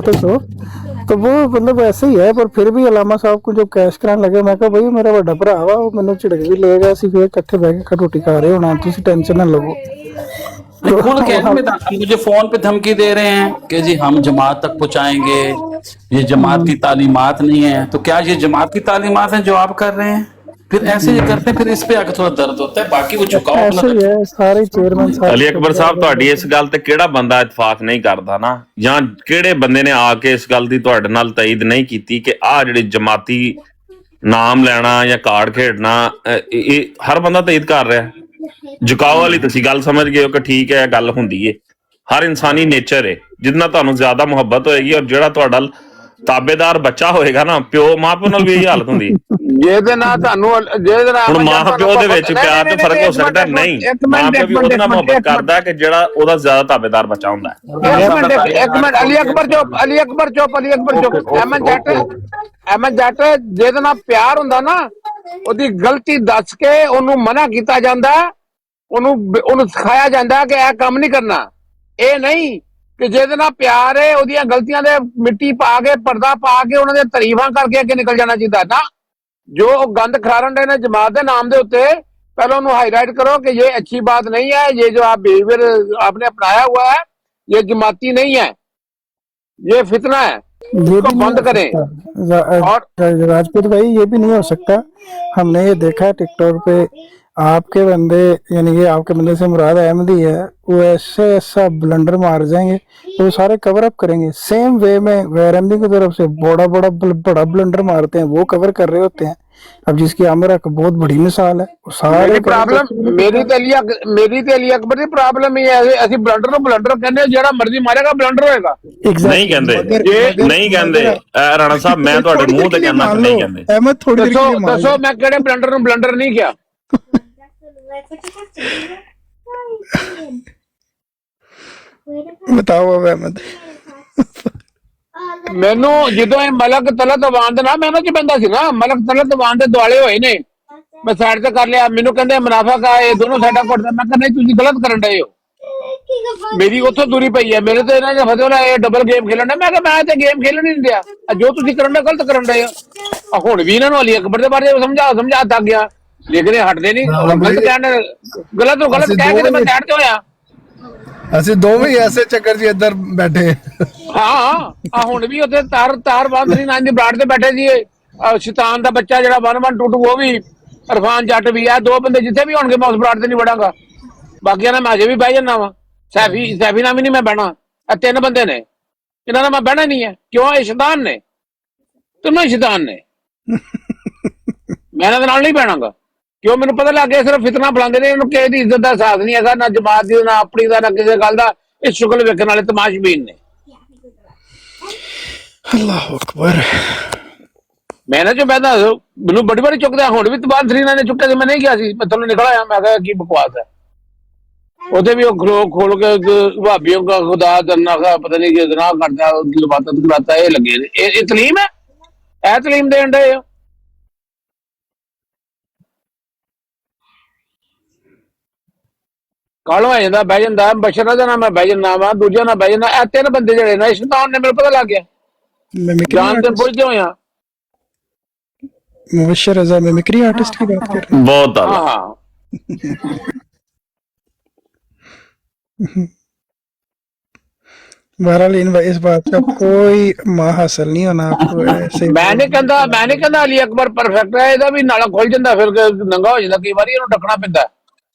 तो वो मतलब ऐसे ही है। पर फिर भी अलामा साहब को जब कैश कराने लगे, मैं कहा भाई मेरा बड़ा भरा वा, वो मैंने झिड़क भी लेगा, ਅਸੀਂ फिर इकट्ठे बैठ के रोटी खा रहे होना, तुम टेंशन ना लो। नहीं, खुल के ना मुझे फोन पे धमकी दे रहे हैं कि जी हम जमात तक पहुंचाएंगे, ये जमात की तालीमात नहीं है। तो क्या ये जमात की तालीमात है जो आप कर रहे हैं? फिर ऐसे ये करते हैं, फिर इस पे आके थोड़ा दर्द होता है। बाकी वो झुकाव अपना ऐसे ही है सारे चेयरमैन साहब। ਅਲੀ ਅਕਬਰ ਸਾਹਿਬ, ਤੁਹਾਡੀ ਇਸ ਗੱਲ ਤੇ ਕਿਹੜਾ ਬੰਦਾ ਇਤਫਾਕ ਨਹੀਂ ਕਰਦਾ ਨਾ, ਜਾਂ ਕਿਹੜੇ ਬੰਦੇ ਨੇ ਆ ਕੇ ਇਸ ਗੱਲ ਦੀ ਤੁਹਾਡੇ ਨਾਲ ਤਾਇਦ ਨਹੀਂ ਕੀਤੀ ਕਿ ਆਹ ਜਿਹੜੀ ਜਮਾਤੀ ਨਾਮ ਲੈਣਾ ਜਾਂ ਕਾਰਡ ਖੇਡਣਾ, ਇਹ ਹਰ ਬੰਦਾ ਤਾਇਦ ਕਰ ਰਿਹਾ। ਝੁਕਾਓ ਵਾਲੀ ਤੁਸੀਂ ਗੱਲ ਸਮਝ ਗਏ ਹੋ ਕਿ ਠੀਕ ਹੈ, ਗੱਲ ਹੁੰਦੀ ਏ, ਹਰ ਇਨਸਾਨੀ ਨੇਚਰ ਏ। ਜਿੰਨਾ ਤੁਹਾਨੂੰ ਜ਼ਿਆਦਾ ਮੁਹੱਬਤ ਹੋਏਗੀ ਔਰ ਜਿਹੜਾ ਤੁਹਾਡਾ ਤਾਬੇਦਾਰ ਬੱਚਾ ਹੋਏਗਾ ਨਾ, ਪਿਓ ਮਾਂ ਪਿਓ ਨਾਲ ਵੀ ਇਹੀ ਹਾਲਤ ਹੁੰਦੀ ਹੈ। ਜਿਹਦੇ ਨਾਲ ਤੁਹਾਨੂੰ ਜਿਹਦੇ ਨਾਲ ਹੁਣ ਮਾਂ ਪਿਓ ਦੇ ਵਿੱਚ ਪਿਆਰ ਤੇ ਫਰਕ ਹੋ ਸਕਦਾ ਨਹੀਂ, ਮਾਂ ਪਿਓ ਵੀ ਉਹਦੇ ਨਾਲ ਮੁਹੱਬਤ ਕਰਦਾ ਕਿ ਜਿਹੜਾ ਉਹਦਾ ਜ਼ਿਆਦਾ ਤਾਬੇਦਾਰ ਬੱਚਾ ਹੁੰਦਾ ਹੈ। ਇੱਕ ਮਿੰਟ ਅਲੀ ਅਕਬਰ ਚੁੱਪ, ਅਲੀ ਅਕਬਰ ਚੁੱਪ, ਅਲੀ ਅਕਬਰ ਚੁੱਪ। ਅਹਿਮਦ ਜੱਟ ਜਿਹਦੇ ਨਾਲ ਪਿਆਰ ਹੁੰਦਾ ਨਾ, ਉਹਦੀ ਗਲਤੀ ਦੱਸ ਕੇ ਉਹਨੂੰ ਮਨਾ ਕੀਤਾ ਜਾਂਦਾ, ਉਹਨੂੰ ਸਿਖਾਇਆ ਜਾਂਦਾ ਕਿ ਇਹ ਕੰਮ ਨਹੀਂ ਕਰਨਾ। ਇਹ ਨਹੀਂ ਕਿ ਜਿਹਦੇ ਨਾਲ ਪਿਆਰ ਹੈ ਉਹਦੀਆਂ ਗਲਤੀਆਂ ਦੇ ਮਿੱਟੀ ਪਾ ਕੇ, ਪਰਦਾ ਪਾ ਕੇ, ਉਹਨਾਂ ਦੇ ਤਾਰੀਫਾਂ ਕਰਕੇ ਅੱਗੇ ਨਿਕਲ ਜਾਣਾ ਚਾਹੀਦਾ ਨਾ। जो गंद खिलारन रहे हैं जमात के नाम के उत्ते, पहले उन्हें हाईलाइट करो कि ये अच्छी बात नहीं है, ये जो आप बिहेवियर आपने अपनाया हुआ है ये जमाती नहीं है, ये फितना है, इसको बंद करें। और राजपूत भाई ये भी नहीं हो सकता। हमने ये देखा है टिकटॉक पे, आपके बंदे यानी कि आपके बंदे से मुराद अहमदी है, वो ऐसा ब्लंडर मार जाएंगे तो वो सारे कवर अप करेंगे। सेम वे में गैर अहमदी की तरफ से बड़ा ब्लंडर मारते हैं, वो कवर कर रहे होते हैं। अब जिसकी आमिर एक बहुत बड़ी मिसाल है, वो सारे प्रॉब्लम मेरी ते अली अकबर दी प्रॉब्लम ही है, ਅਸੀਂ ਬਲੰਡਰ ਨੂੰ ਬਲੰਡਰ ਕਹਿੰਦੇ, ਜਿਹੜਾ ਮਰਜ਼ੀ ਮਾਰੇਗਾ ਬਲੰਡਰ ਹੋਏਗਾ। ਨਹੀਂ ਕਹਿੰਦੇ, ਨਹੀਂ ਕਹਿੰਦੇ ਰਾਣਾ ਸਾਹਿਬ, ਮੈਂ ਤੁਹਾਡੇ ਮੂੰਹ ਤੇ ਕਹਿੰਦਾ ਨਹੀਂ ਕਹਿੰਦੇ। अहमद थोड़ी देर के लिए मान लो। ਦੱਸੋ ਮੈਂ ਕਿਹੜੇ ਬਲੰਡਰ ਨੂੰ ਬਲੰਡਰ ਨਹੀਂ ਕਿਹਾ। बताओ अब अहमद। ਮੈਨੂੰ ਜਦੋਂ ਇਹ ਮਲਕ ਤਲਤਵਾਨ ਦੇ ਨਾ, ਮੈਂ ਉਹਨਾਂ ਚ ਬੰਦਾ ਸੀ ਨਾ, ਮਲਕ ਤਲਤਵਾਨ ਦੇ ਦੁਆਲੇ ਹੋਏ ਨੇ, ਮੈਂ ਸਾਈਡ ਤੇ ਕਰ ਲਿਆ, ਮੈਨੂੰ ਕਹਿੰਦੇ ਮੁਨਾਫਿਕ ਆ, ਇਹ ਦੋਨੋਂ ਸਾਈਡਾਂ ਘੁੱਟਦੇ। ਮੈਂ ਕਹਿੰਦਾ ਨਹੀਂ, ਤੁਸੀਂ ਗਲਤ ਕਰਨ ਡਏ ਹੋ। ਮੇਰੀ ਉੱਥੋਂ ਦੂਰੀ ਪਈ ਹੈ, ਮੇਰੇ ਤੇ ਇਹਨਾਂ ਨੇ ਫਤਿਹਲਾ ਇਹ ਡਬਲ ਗੇਮ ਖੇਲਣ। ਮੈਂ ਕਿਹਾ ਮੈਂ ਤੇ ਗੇਮ ਖੇਲਣ ਹੀ ਨਹੀਂ ਦਿਆ, ਜੋ ਤੁਸੀਂ ਕਰਨ ਦੇ ਗਲਤ ਕਰਨ ਡਏ ਹੋ। ਹੁਣ ਵੀ ਇਹਨਾਂ ਨੂੰ ਅਲੀ ਅਕਬਰ ਦੇ ਬਾਰੇ ਸਮਝਾ ਤੱਕ ਗਿਆ, ਲੇਕਿਨ ਇਹ ਹਟਦੇ ਨਹੀਂ। ਗਲਤ ਕਹਿਣ, ਗਲਤ ਤੋਂ ਗਲਤ ਕਹਿ ਕੇ ਮੈਂ ਸਾਈਡ ਤੇ ਹੋਇਆ। ਅਸੀਂ ਦੋਵੇਂ ਐਸੇ ਚੱਕਰ 'ਚ ਇੱਧਰ ਬੈਠੇ। ਹਾਂ ਹੁਣ ਵੀ ਉੱਥੇ ਤਾਰ ਬੰਦ ਨਹੀਂ ਨਾਂ ਦੀ ਬਰਾੜ ਤੇ ਬੈਠੇ ਸੀ। ਸ਼ੈਤਾਨ ਦਾ ਬੱਚਾ ਜਿਹੜਾ 1122 ਉਹ ਵੀ, ਇਰਫਾਨ ਜੱਟ ਵੀ ਆ, ਦੋ ਬੰਦੇ ਜਿੱਥੇ ਵੀ ਹੋਣਗੇ ਮੈਂ ਉਸ ਬਰਾੜ ਤੇ ਨਹੀਂ ਵੜਾਂਗਾ। ਬਾਕੀਆਂ ਨਾਲ ਮੈਂ ਅਜੇ ਵੀ ਬਹਿ ਜਾਣਾ ਵਾ। ਸੈਫੀ ਨਾਲ ਵੀ ਨਹੀਂ ਮੈਂ ਬਹਿਣਾ। ਇਹ ਤਿੰਨ ਬੰਦੇ ਨੇ, ਇਹਨਾਂ ਨਾਲ ਮੈਂ ਬਹਿਣਾ ਨਹੀਂ ਹੈ। ਕਿਉਂ? ਇਹ ਸ਼ੈਤਾਨ ਨੇ, ਤਿੰਨੋਂ ਸ਼ੈਤਾਨ ਨੇ। ਮੈਂ ਇਹਨਾਂ ਦੇ ਨਾਲ ਨਹੀਂ ਬਹਿਣਾਗਾ। ਕਿਉਂ? ਮੈਨੂੰ ਪਤਾ ਲੱਗ ਗਿਆ ਸਿਰਫ ਫਿਤਨਾ ਫਲਾਉਂਦੇ ਨੇ, ਇਹਨੂੰ ਕਿਸੇ ਦੀ ਇੱਜ਼ਤ ਦਾ ਸਾਥ ਨਹੀਂ ਹੈਗਾ, ਨਾ ਜਮਾਤ ਦੀ, ਨਾ ਆਪਣੀ ਦਾ, ਨਾ ਕਿਸੇ ਗੱਲ ਦਾ। ਇਹ ਸ਼ੁਕਲ ਵੇਖਣ ਵਾਲੇ ਤਮਾਸ਼ਬੀਨ ਨੇ। अल्लाह अकबर। ਮੈਂ ਨਾ ਜੋ ਬਹਿਦਾ ਮੈਨੂੰ ਬੜੀ ਵਾਰੀ ਚੁੱਕਦਾ। ਹੁਣ ਵੀ ਤਬਾਨ ਸਰੀਨਾ ਨੇ ਚੁੱਕਿਆ ਸੀ, ਮੈਂ ਨਹੀਂ ਗਿਆ ਸੀ, ਮੈਂ ਤੁਹਾਨੂੰ ਨਿਕਲ ਆਇਆ। ਮੈਂ ਕਿਹਾ ਕੀ ਬਕਵਾਸ ਹੈ। ਉਹਦੇ ਵੀ ਉਹ ਖੋਲ ਕੇ ਭਾਬੀਆਂ का खुदा दन्ना का पता नहीं कितना करता है, इबादत कराता है। ये लगे ये तलीम है, ਇਹ तलीम देन डे हो। ਕੱਲ ਹੋ ਜਾਂਦਾ, ਬਹਿ ਜਾਂਦਾ, ਬਸ਼ਰਾ ਦਾ ਨਾਮ ਮੈਂ ਬਹਿ ਜਾਂਦਾ ਵਾ, ਦੂਜਾ ਨਾ ਬਹਿ ਜਾਂਦਾ। ਇਹ ਤਿੰਨ ਬੰਦੇ ਜਿਹੜੇ ਨੇ ਸ਼ੈਤਾਨ ਨੇ, ਮੈਨੂੰ ਪਤਾ ਲੱਗ ਗਿਆ। ਜਾਨ ਤੇ ਪੁੱਛਦੇ ਹੋਇਆ। मुबशर रजा मिमिक्री आर्टिस्ट की बात कर रहे बहुत हाँ आला। हाँ बहरहाल इस बात का कोई मां हासिल नहीं होना आपको ऐसे। मैं नहीं कहता अली अकबर परफेक्ट है, ਇਹਦਾ ਵੀ ਨਾਲਾ ਖੁੱਲ ਜਾਂਦਾ, ਫਿਰ ਨੰਗਾ ਹੋ ਜਾਂਦਾ, ਕਈ ਵਾਰੀ ਇਹਨੂੰ ਢੱਕਣਾ ਪੈਂਦਾ।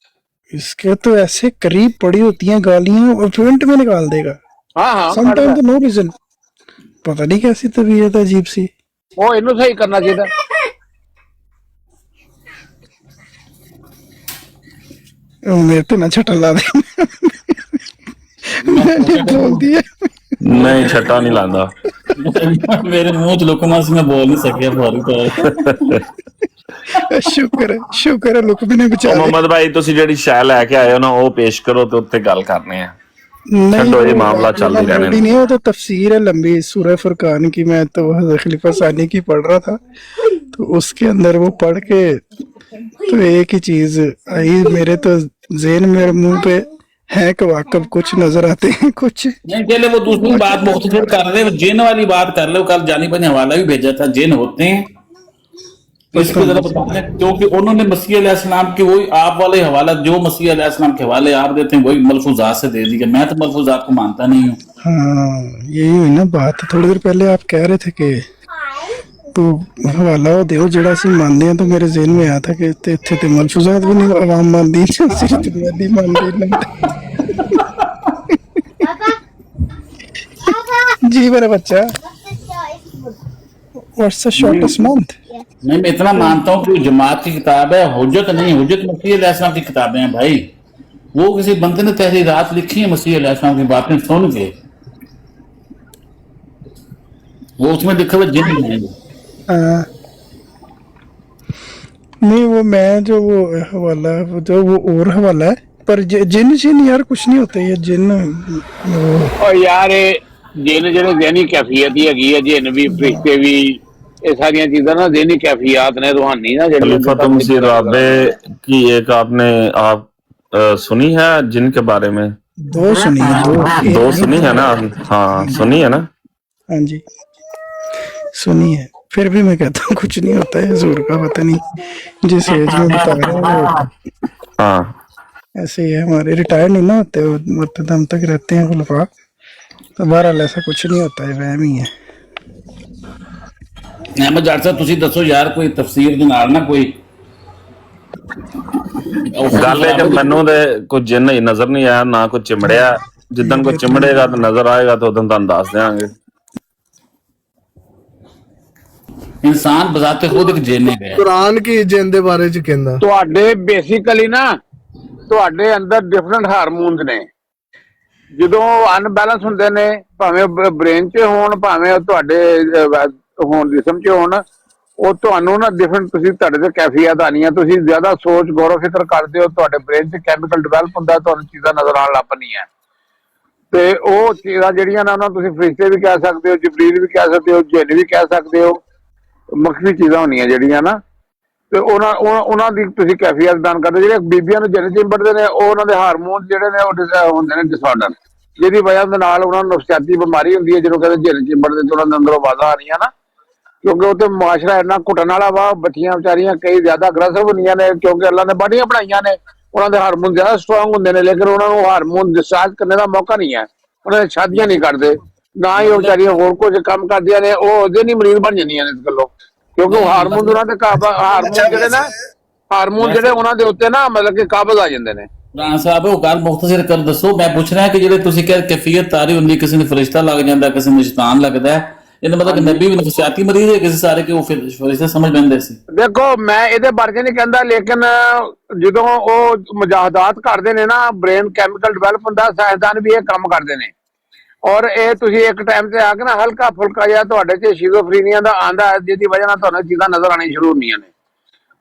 इसके तो ऐसे करीब पड़ी होती हैं गालियां और फ्रंट में निकाल देगा। हाँ समटाइम तो नो रीजन, पता नहीं कैसी तबीयत अजीब सी। ਉਹ ਇਹਨੂੰ ਸਹੀ ਕਰਨਾ ਚਾਹੀਦਾ। मेरे तो ना छटल ला दे। मैंने बोल दिया। नहीं छट्टा नहीं लांदा। मेरे मुंह च लुकमा सी मैं बोल नहीं सकिया फौरी तौर शुक्र है लुकमी ने ਉਹ बेचारे। ਮੁਹੰਮਦ ਭਾਈ ਤੁਸੀਂ ਜਿਹੜੀ ਸ਼ੈ ਲੈ ਕੇ ਆਏ ਹੋ ਨਾ ਉਹ ਪੇਸ਼ ਕਰੋ ਤੇ ਉੱਤੇ ਗੱਲ ਕਰਨੇ ਆ। नहीं छड्डो, ये वो मामला चल ही रहने बड़ी नहीं, वो तो तफसीर है लंबी सूरह फुरकान की। मैं तो हज़रत खलीफा सानी की पढ़ रहा था, तो उसके अंदर वो पढ़ के तो एक ही चीज आई मेरे तो ज़हन में, मुंह पे है कि वाकब कुछ नजर आते हैं कुछ। नहीं चले वो दूसरी बात मुख्तसर कर रहे हो, जिन वाली बात कर लो। कल जानी भाई ने हवाला भी भेजा था, जिन होते हैं इसको जरा बताने, क्योंकि उन्होंने मसीह अलैहिस्सलाम की वही आप वाले हवाला जो मसीह अलैहिस्सलाम के हवाले आप देते हैं वही मलफूजात से दे दिया। मैं तो मलफूजात को मानता नहीं हूँ। हाँ यही हुई ना बात। थोड़ी देर पहले आप कह रहे थे कि तो हवाला वो दो जड़ा सी मानते हैं, तो मेरे ज़हन में आया था कि इत्थे ते मलफूजात भी नहीं आवाम मानती, सिर्फ बुनियादी मानती। जी मेरा बच्चा, व्हाट्स द शॉर्टेस्ट मंथ? नहीं मैं इतना मानता हूँ कि जमात की किताब है, हुज्जत नहीं, हुज्जत मसीह अलैहिस्सलाम की किताबें हैं भाई। वो किसी बंदे ने तहरीरात लिखी है मसीह अलैहिस्सलाम की बातें सुन के, वो उसमें लिखा हुआ जिन है। नहीं वो मैं जो वो हवाला जो वो और हवाला है, पर जिन जिन यार कुछ नहीं होता ये जिन वो। और यार जिन ਜਿਹੜੇ ज़हनी कैफियत ही हैगी है, जिन भी फरिश्ते भी, ये सारियां चीज़ां ना ज़हनी कैफियत ने, रूहानी ना ਜਿਹੜੇ खलीफा तुमसी राबे की एक आपने आप सुनी है जिनके बारे में? दो सुनी है, दो सुनी है ना? हाँ सुनी है ना? हाँ जी सुनी है। फिर भी मैं कहता हूँ कुछ नहीं होता है हुजूर का, पता नहीं जिस एज में बता रहे हैं वो हाँ ऐसे ही है। हमारे रिटायर नहीं ना होते, वो मरते दम तक रहते हैं खुलफा। तो बहरहाल ऐसा कुछ नहीं होता है, वहम ही है। अहमद जाट साहब ਤੁਸੀਂ ਦੱਸੋ ਯਾਰ ਕੋਈ ਤਫਸੀਰ ਦੇ ਨਾਲ ਨਾ ਕੋਈ ਗੱਲ ਹੈ ਕਿ ਮੈਨੂੰ ਤੇ ਕੋਈ ਜਿੰਨ ਹੀ ਨਜ਼ਰ ਨਹੀਂ ਆਇਆ ਨਾ ਕੋਈ ਚਿਮੜਿਆ। ਜਿੱਦਣ ਕੋਈ ਚਿਮੜੇਗਾ ਤੇ ਨਜ਼ਰ ਆਏਗਾ ਤਾਂ ਉਦੋਂ ਤੁਹਾਨੂੰ ਦੱਸ ਦਿਆਂਗੇ। ਇਨਸਾਨ ਬਜ਼ਾਤੇ ਖੁਦ ਇੱਕ ਜਿੰਨ ਹੈ। ਕੁਰਾਨ ਕੀ ਜਿੰਨ ਦੇ ਬਾਰੇ ਚ ਕਹਿੰਦਾ? ਤੁਹਾਡੇ ਬੇਸਿਕਲੀ ਨਾ ਤੁਹਾਡੇ ਅੰਦਰ ਡਿਫਰੈਂਟ ਹਾਰਮੋਨਸ ਨੇ, ਜਦੋਂ ਅਨਬੈਲੈਂਸ ਹੁੰਦੇ ਨੇ, ਭਾਵੇਂ ਬ੍ਰੇਨ 'ਚ ਹੋਣ ਭਾਵੇਂ ਤੁਹਾਡੇ ਹੋਣ ਜਿਸਮ 'ਚ ਹੋਣ, ਉਹ ਤੁਹਾਨੂੰ ਨਾ ਡਿਫਰੈਂਟ ਤੁਸੀਂ ਤੁਹਾਡੇ ਤੇ ਕੈਫੀਅਤ ਆਉਣੀ ਆ। ਤੁਸੀਂ ਜ਼ਿਆਦਾ ਸੋਚ ਗੌਰ ਫਿਕਰ ਕਰਦੇ ਹੋ, ਤੁਹਾਡੇ ਬ੍ਰੇਨ 'ਚ ਕੈਮੀਕਲ ਡਿਵੈਲਪ ਹੁੰਦਾ, ਤੁਹਾਨੂੰ ਚੀਜ਼ਾਂ ਨਜ਼ਰ ਆਉਣ ਲੱਗ ਪੈਣੀਆਂ। ਤੇ ਉਹ ਚੀਜ਼ਾਂ ਜਿਹੜੀਆਂ ਨੇ ਉਹਨਾਂ ਨੂੰ ਤੁਸੀਂ ਫਰਿਸ਼ਤੇ ਵੀ ਕਹਿ ਸਕਦੇ ਹੋ, ਜਿਬਰੀਲ ਵੀ ਕਹਿ ਸਕਦੇ ਹੋ, ਜਿੰਨ ਵੀ ਕਹਿ ਸਕਦੇ ਹੋ, ਮਖਫੀ ਚੀਜ਼ਾਂ ਹੁੰਦੀਆਂ ਜਿਹੜੀਆਂ ਨਾ, ਤੇ ਉਹਨਾਂ ਦੀ ਤੁਸੀਂ ਕੈਫੀਅਤ ਦਾਨ ਕਰਦੇ। ਜਿਹੜੇ ਬੀਬੀਆਂ ਨੂੰ ਜਿੰਨ ਚਿੰਬੜਦੇ ਨੇ, ਉਹ ਉਹਨਾਂ ਦੇ ਹਾਰਮੋਨ ਜਿਹੜੇ ਨੇ ਉਹ ਹੁੰਦੇ ਨੇ ਡਿਸਆਰਡਰ, ਜਿਹਦੀ ਵਜ੍ਹਾ ਦੇ ਨਾਲ ਉਹਨਾਂ ਨੂੰ ਨਫਸਿਆਤੀ ਬਿਮਾਰੀ ਹੁੰਦੀ ਹੈ, ਜਿਹਨੂੰ ਕਹਿੰਦੇ ਜਿੰਨ ਚਿੰਬੜਦੇ ਤੇ ਉਹਨਾਂ ਦੇ ਅੰਦਰੋਂ ਆਵਾਜ਼ਾਂ ਆ ਰਹੀਆਂ ਨਾ, ਕਿਉਂਕਿ ਉਹ ਤੇ ਮੁਆਸ਼ਰਾ ਇੰਨਾ ਘੁੱਟਣ ਵਾਲਾ ਵਾ। ਬੱਚੀਆਂ ਵਿਚਾਰੀਆਂ ਕਈ ਜ਼ਿਆਦਾ ਅਗਰੈਸਿਵ ਹੁੰਦੀਆਂ ਨੇ, ਕਿਉਂਕਿ ਅੱਲਾ ਨੇ ਬਾਡੀਆਂ ਬਣਾਈਆਂ ਨੇ, ਉਹਨਾਂ ਦੇ ਹਾਰਮੋਨ ਜ਼ਿਆਦਾ ਸਟਰੋਂਗ ਹੁੰਦੇ ਨੇ, ਲੇਕਿਨ ਉਹਨਾਂ ਨੂੰ ਹਾਰਮੋਨ ਡਿਸਚਾਰਜ ਕਰਨ ਦਾ ਮੌਕਾ ਨਹੀਂ ਹੈ। ਉਹਨਾਂ ਨੇ ਸ਼ਾਦੀਆਂ ਨਹੀਂ ਕਰਦੇ, ਨਾ ਹੀ ਉਹ ਵਿਚਾਰੀਆਂ ਹੋਰ ਕੁਝ ਕੰਮ ਕਰਦੀਆਂ ਨੇ, ਉਹ ਉਹਦੇ ਨਹੀਂ ਮਰੀਜ਼ ਬਣ ਜਾਂਦੀਆਂ ਨੇ ਇਸ ਗੱਲੋਂ, ਕਿਉਂਕਿ ਉਹ ਹਾਰਮੋਨ ਉਹਨਾਂ ਦੇ ਹਾਰਮੋਨ ਜਿਹੜੇ ਨਾ ਹਾਰਮੋਨ ਜਿਹੜੇ ਉਹਨਾਂ ਦੇ ਉੱਤੇ ਨਾ ਮਤਲਬ ਕਿ ਕਾਬਜ਼ ਆ ਜਾਂਦੇ ਨੇ। ਰਾਣਾ ਸਾਹਿਬ ਉਹ ਗੱਲ ਮੁਖਤਸਰ ਕਰ ਦੱਸੋ। ਮੈਂ ਪੁੱਛ ਰਿਹਾ ਕਿ ਜਿਹੜੇ ਤੁਸੀਂ ਕਹਿ ਕੈਫੀਅਤ ਤਾਰੀ ਹੁੰਦੀ, ਕਿਸੇ ਨੂੰ ਫਰਿਸ਼ਤਾ ਲੱਗ ਜਾਂਦਾ, ਕਿਸੇ ਨੂੰ ਸ਼ੈਤਾਨ ਲੱਗਦਾ, ਇਹਦਾ ਮਤਲਬ ਕਿ ਨਬੀ ਵੀ ਨਫਸਿਆਤੀ ਮਰੀਜ਼ ਹੈ ਕਿਸੇ ਸਾਰੇ ਕਿ ਉਹ ਫਰਿਸ਼ਤਾ ਸਮਝ ਲੈਂਦੇ ਸੀ? ਦੇਖੋ ਮੈਂ ਇਹਦੇ ਬਾਰੇ ਨਹੀਂ ਕਹਿੰਦਾ, ਲੇਕਿਨ ਜਦੋਂ ਉਹ ਮੁਜਾਹਦਾਤ ਕਰਦੇ ਨੇ ਨਾ, ਬ੍ਰੇਨ ਕੈਮੀਕਲ ਡਿਵੈਲਪ ਹੁੰਦਾ, ਸਾਇੰਸਦਾਨ ਵੀ ਇਹ ਕੰਮ ਕਰਦੇ ਨੇ। ਔਰ ਇਹ ਤੁਸੀਂ ਇੱਕ ਟਾਈਮ ਤੇ ਆ ਕੇ ਨਾ ਹਲਕਾ ਫੁਲਕਾ ਜਿਹਾ ਤੁਹਾਡੇ 'ਚ ਸ਼ਿਜ਼ੋਫਰੀਨੀਆ ਦਾ ਆਂਦਾ, ਜਿਹਦੀ ਵਜ੍ਹਾ ਨਾਲ ਤੁਹਾਨੂੰ ਚੀਜ਼ਾਂ ਨਜ਼ਰ ਆਉਣੀਆਂ ਸ਼ੁਰੂ ਹੁੰਦੀਆਂ ਨੇ।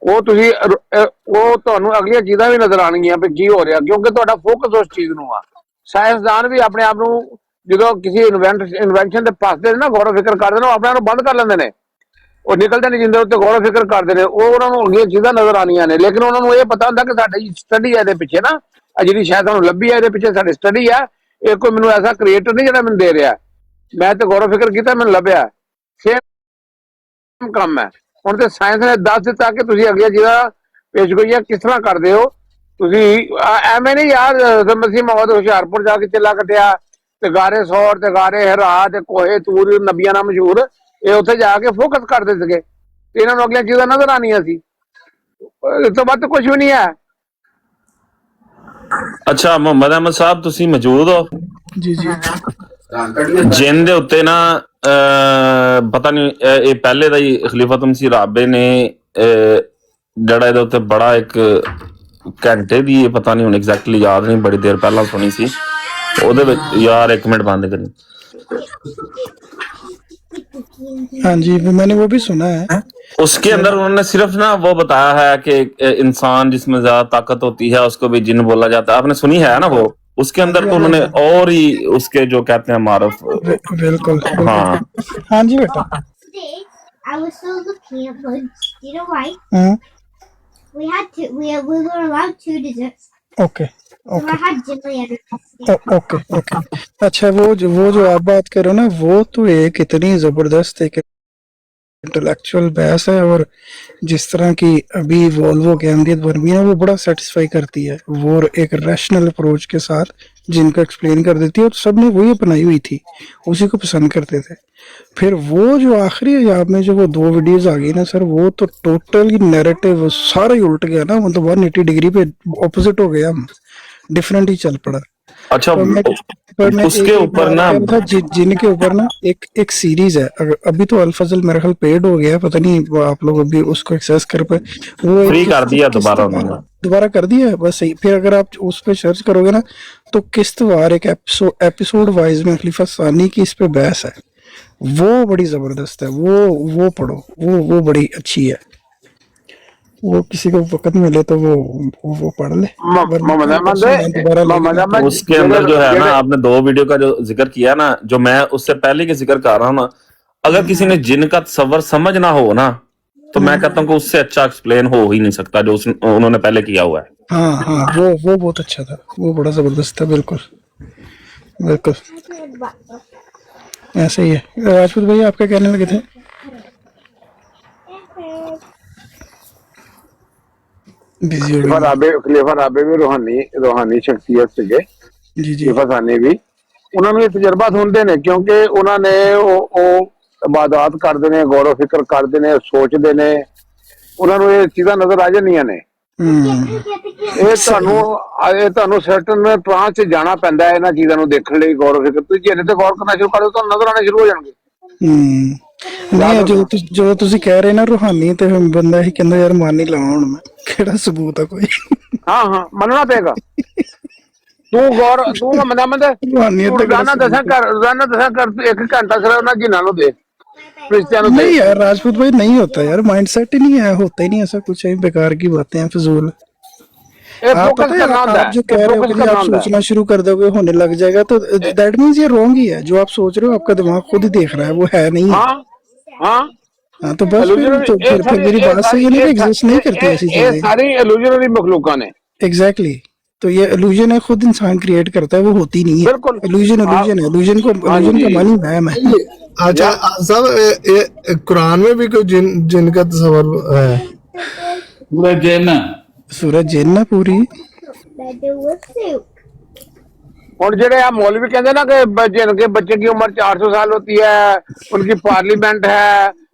ਉਹ ਤੁਹਾਨੂੰ ਅਗਲੀਆਂ ਚੀਜ਼ਾਂ ਵੀ ਨਜ਼ਰ ਆਉਣਗੀਆਂ ਵੀ ਕੀ ਹੋ ਰਿਹਾ, ਕਿਉਂਕਿ ਤੁਹਾਡਾ ਫੋਕਸ ਉਸ ਚੀਜ਼ ਨੂੰ ਆ। ਸਾਇੰਸਦਾਨ ਵੀ ਆਪਣੇ ਆਪ ਨੂੰ ਜਦੋਂ ਕਿਸੇ ਇਨਵੈਂਸ਼ਨ ਤੇ ਫਸਦੇ ਨੇ ਨਾ, ਗੌਰ ਫਿਕਰ ਕਰਦੇ ਨੇ, ਉਹ ਆਪਣੇ ਆਪ ਨੂੰ ਬੰਦ ਕਰ ਲੈਂਦੇ ਨੇ, ਉਹ ਨਿਕਲਦੇ ਨਹੀਂ ਜਿੰਦੇ ਉੱਤੇ ਗੌਰ ਫਿਕਰ ਕਰਦੇ ਨੇ, ਉਹ ਉਹਨਾਂ ਨੂੰ ਅਗਲੀਆਂ ਚੀਜ਼ਾਂ ਨਜ਼ਰ ਆਉਣੀਆਂ ਨੇ। ਲੇਕਿਨ ਉਹਨਾਂ ਨੂੰ ਇਹ ਪਤਾ ਹੁੰਦਾ ਕਿ ਸਾਡੀ ਸਟੱਡੀ ਹੈ ਇਹਦੇ ਪਿੱਛੇ ਨਾ, ਜਿਹੜੀ ਸ਼ਾਇਦ ਸਾਨੂੰ ਲੱਭੀ ਹੈ, ਇਹਦੇ ਪਿੱਛੇ ਸਾਡੀ ਸਟੱਡੀ ਆ। ਇਹ ਕੋਈ ਮੈਨੂੰ ਐਸਾ ਕ੍ਰੀਏਟਰ ਨਹੀਂ ਜਿਹੜਾ ਮੈਨੂੰ ਦੇ ਰਿਹਾ, ਮੈਂ ਤੇ ਗੌਰ ਫਿਕਰ ਕੀਤਾ, ਮੈਨੂੰ ਲੱਭਿਆ। ਸੇਮ ਕੰਮ ਹੈ। ਹੁਣ ਤੇ ਸਾਇੰਸ ਨੇ ਦੱਸ ਦਿੱਤਾ ਕਿ ਤੁਸੀਂ ਅਗਲੀਆਂ ਚੀਜ਼ਾਂ ਪੇਸ਼ਗੋਈਆਂ ਕਿਸ ਤਰ੍ਹਾਂ ਕਰਦੇ ਹੋ। ਤੁਸੀਂ ਐਵੇਂ ਨਹੀਂ ਯਾਰ ਮਸੀਹ ਮੌਦ ਹੁਸ਼ਿਆਰਪੁਰ ਜਾ ਕੇ ਚਿੱਲਾ ਕੱਟਿਆ ਤੇ ਗਾਰੇ ਸੌਰ ਤੇ ਗਾਰੇ ਹਰਾ ਤੇ ਕੋਹੇ ਤੂਰ ਨਬੀਆਂ ਨਾਲ ਮਸ਼ਹੂਰ, ਇਹ ਉੱਥੇ ਜਾ ਕੇ ਫੋਕਸ ਕਰਦੇ ਸੀਗੇ ਤੇ ਇਹਨਾਂ ਨੂੰ ਅਗਲੀਆਂ ਚੀਜ਼ਾਂ ਨਜ਼ਰ ਆਉਣੀਆਂ ਸੀ। ਇਸ ਤੋਂ ਵੱਧ ਕੁਝ ਵੀ ਨਹੀਂ ਹੈ। ਅੱਛਾ ਮੁਹੰਮਦ ਅਹਿਮਦ ਸਾਹਿਬ ਤੁਸੀਂ ਮੌਜੂਦ ਹੋ? जी जी ਜਿੰਨ ਦੇ ਉੱਤੇ ਨਾ ਪਤਾ ਨਹੀਂ ਇਹ ਪਹਿਲੇ ਦਾ ਹੀ ਖਲੀਫਾ ਤੁਮਸੀ ਰਾਬੇ ਨੇ ਜਿਹੜਾ ਇਹਦੇ ਉੱਤੇ ਬੜਾ ਇੱਕ ਘੰਟੇ ਦੀ, ਪਤਾ ਨਹੀਂ ਹੁਣ ਐਗਜ਼ੈਕਟਲੀ ਯਾਦ ਨਹੀਂ, ਬੜੀ ਦੇਰ ਪਹਿਲਾਂ ਸੁਣੀ ਸੀ, ਉਹਦੇ ਵਿੱਚ ਯਾਰ ਇੱਕ ਮਿੰਟ ਬੰਦ ਕਰੀ। हाँ जी, मैंने वो भी सुना है। उसके अंदर उन्होंने सिर्फ ना वो बताया है कि इंसान जिसमें ज्यादा ताकत होती है उसको भी जिन बोला जाता है, आपने सुनी है ना वो? उसके अंदर तो उन्होंने और ही उसके जो कहते हैं मारूफ। बिल्कुल। हाँ हाँ जी बेटा। Today, I was still looking at foods. You know why? हाँ, We had two. We were allowed 2 desserts. Okay So I had jelly and okay okay. अच्छा, वो जो आप बात कर रहे हो ना, वो तो एक इतनी जबरदस्त एक इंटेलेक्चुअल बहस है, और जिस तरह की अभी वोल्वो के अहमियत बन गई है वो बड़ा सेटिस्फाई करती है। वो एक रैशनल अप्रोच के साथ जिनका एक्सप्लेन कर देती है, और सब ने वही अपनाई हुई थी, उसी को पसंद करते थे। फिर वो जो आखिरी आप में जो वो 2 वीडियोस आ गई ना सर, वो तो टोटली नैरेटिव सारा ही उल्ट गया ना, मतलब 180 डिग्री पे ऑपोजिट हो गया, हम डिफरेंट ही चल पड़ा। अच्छा, पर मैं उसके ऊपर ना जिनके ऊपर ना एक सीरीज है, अभी तो अल-फजल मेरे ख्याल पेड हो गया है, पता नहीं वो आप लोग अभी उसको एक्सेस कर पाए, वो फ्री कर दिया दोबारा कर दिया है बस सही। फिर अगर आप उस पे सर्च करोगे ना तो किस्तवार एक एपिसोड वाइज में खलीफा सानी की इस पे बहस है, वो बड़ी जबरदस्त है। वो पढ़ो, वो बड़ी अच्छी है। वो किसी को वक्त मिले तो वो पढ़ ले। उसके अंदर जो है ना, आपने 2 वीडियो का जो जिक्र किया ना, जो मैं उससे पहले के जिक्र कर रहा हूँ ना, अगर किसी ने जिन का तस्वर समझ ना हो ना, तो मैं कहता हूँ कि उससे अच्छा एक्सप्लेन हो ही नहीं सकता जो उन्होंने पहले किया हुआ है। हाँ, वो बहुत अच्छा था, वो बड़ा जबरदस्त था। बिल्कुल बिल्कुल ऐसे ही है। राजपूत भाई आप क्या कहने लगे थे? बिजी हो गए। ਖਲੀਫਾ ਰਾਬੇ ਵੀ ਰੋਹਾਨੀ ਸ਼ਖਸੀਅਤ ਸੀਗੇ, जी जी। ਖਲੀਫਾ ਸਾਨੀ ਵੀ। ਉਹਨਾਂ ਨੂੰ ਇਹ ਤਜਰਬਾ ਹੁੰਦੇ ਨੇ, ਕਿਉਂਕਿ ਉਹਨਾਂ ਨੇ ਉਹ ਇਬਾਦਤ ਕਰਦੇ ਨੇ, ਗੌਰ ਫਿਕਰ ਕਰਦੇ ਨੇ, ਸੋਚਦੇ ਨੇ, ਉਹਨਾਂ ਨੂੰ ਇਹ ਚੀਜ਼ਾਂ ਨਜ਼ਰ ਆ ਜਾਂਦੀਆਂ ਨੇ। ਇਹ ਤੁਹਾਨੂੰ ਸਰਟਨ ਟ੍ਰਾਂਸ ਚ ਜਾਣਾ ਪੈਂਦਾ ਹੈ ਇਹਨਾਂ ਚੀਜ਼ਾਂ ਨੂੰ ਦੇਖਣ ਲਈ, ਗੌਰ ਫਿਕਰ। ਤੁਸੀਂ ਜਿਹਨੇ ਤੇ ਗੌਰ ਕਰਨਾ ਸ਼ੁਰੂ ਕਰ ਦਿਓ, ਤੁਹਾਨੂੰ ਨਜ਼ਰ ਆਉਣੇ ਸ਼ੁਰੂ ਹੋ ਜਾਣਗੇ। ਨਹੀਂ, ਜੋ ਤੁਸੀਂ ਕਹਿ ਰਹੇ ਨਾ ਰੂਹਾਨੀ, ਤੇ ਬੰਦਾ ਹੀ ਕਹਿੰਦਾ ਯਾਰ ਮੰਨ ਹੀ ਲਵਾਂ ਹੁਣ ਮੈਂ, ਕਿਹੜਾ ਸਬੂਤ ਆ ਕੋਈ? ਹਾਂ ਮੰਨਣਾ ਪਏਗਾ। ਤੂੰ ਰੋਜ਼ਾਨਾ ਦਸਾਂ ਕਰ 1 ਘੰਟਾ ਸਿਰ ਉਹਨਾਂ ਜਿਨ੍ਹਾਂ ਨੂੰ ਦੇ नहीं यार राजपूत भाई, नहीं होता यार, माइंडसेट ही नहीं है, होता ही नहीं ऐसा कुछ है, बेकार की बातें हैं, फिजूल। आप पता है, आप जो कह रहे हो कि आप सोचना शुरू कर दोगे होने लग जाएगा, तो दैट मींस ये रॉन्ग ही है। जो आप सोच रहे हो आपका दिमाग खुद ही देख रहा है, वो है नहीं। हाँ तो बस फिर मेरी बात सही है, एग्जिस्ट नहीं करती ऐसी चीजें। सारी इल्यूजनरी मखलूका ने। एग्जैक्टली, तो ये इल्यूजन है, खुद इंसान क्रिएट करता है, वो होती नहीं है। इल्यूजन है, इल्यूजन का मानी वहम है। अच्छा साहब, कुरान में भी कोई जिन का तस्वर है? पूरा जिन, सूरज जिन है पूरी। और जेडे आप मौलवी कहते ना कि जिनके बच्चे की उम्र 400 साल होती है, उनकी पार्लियामेंट है,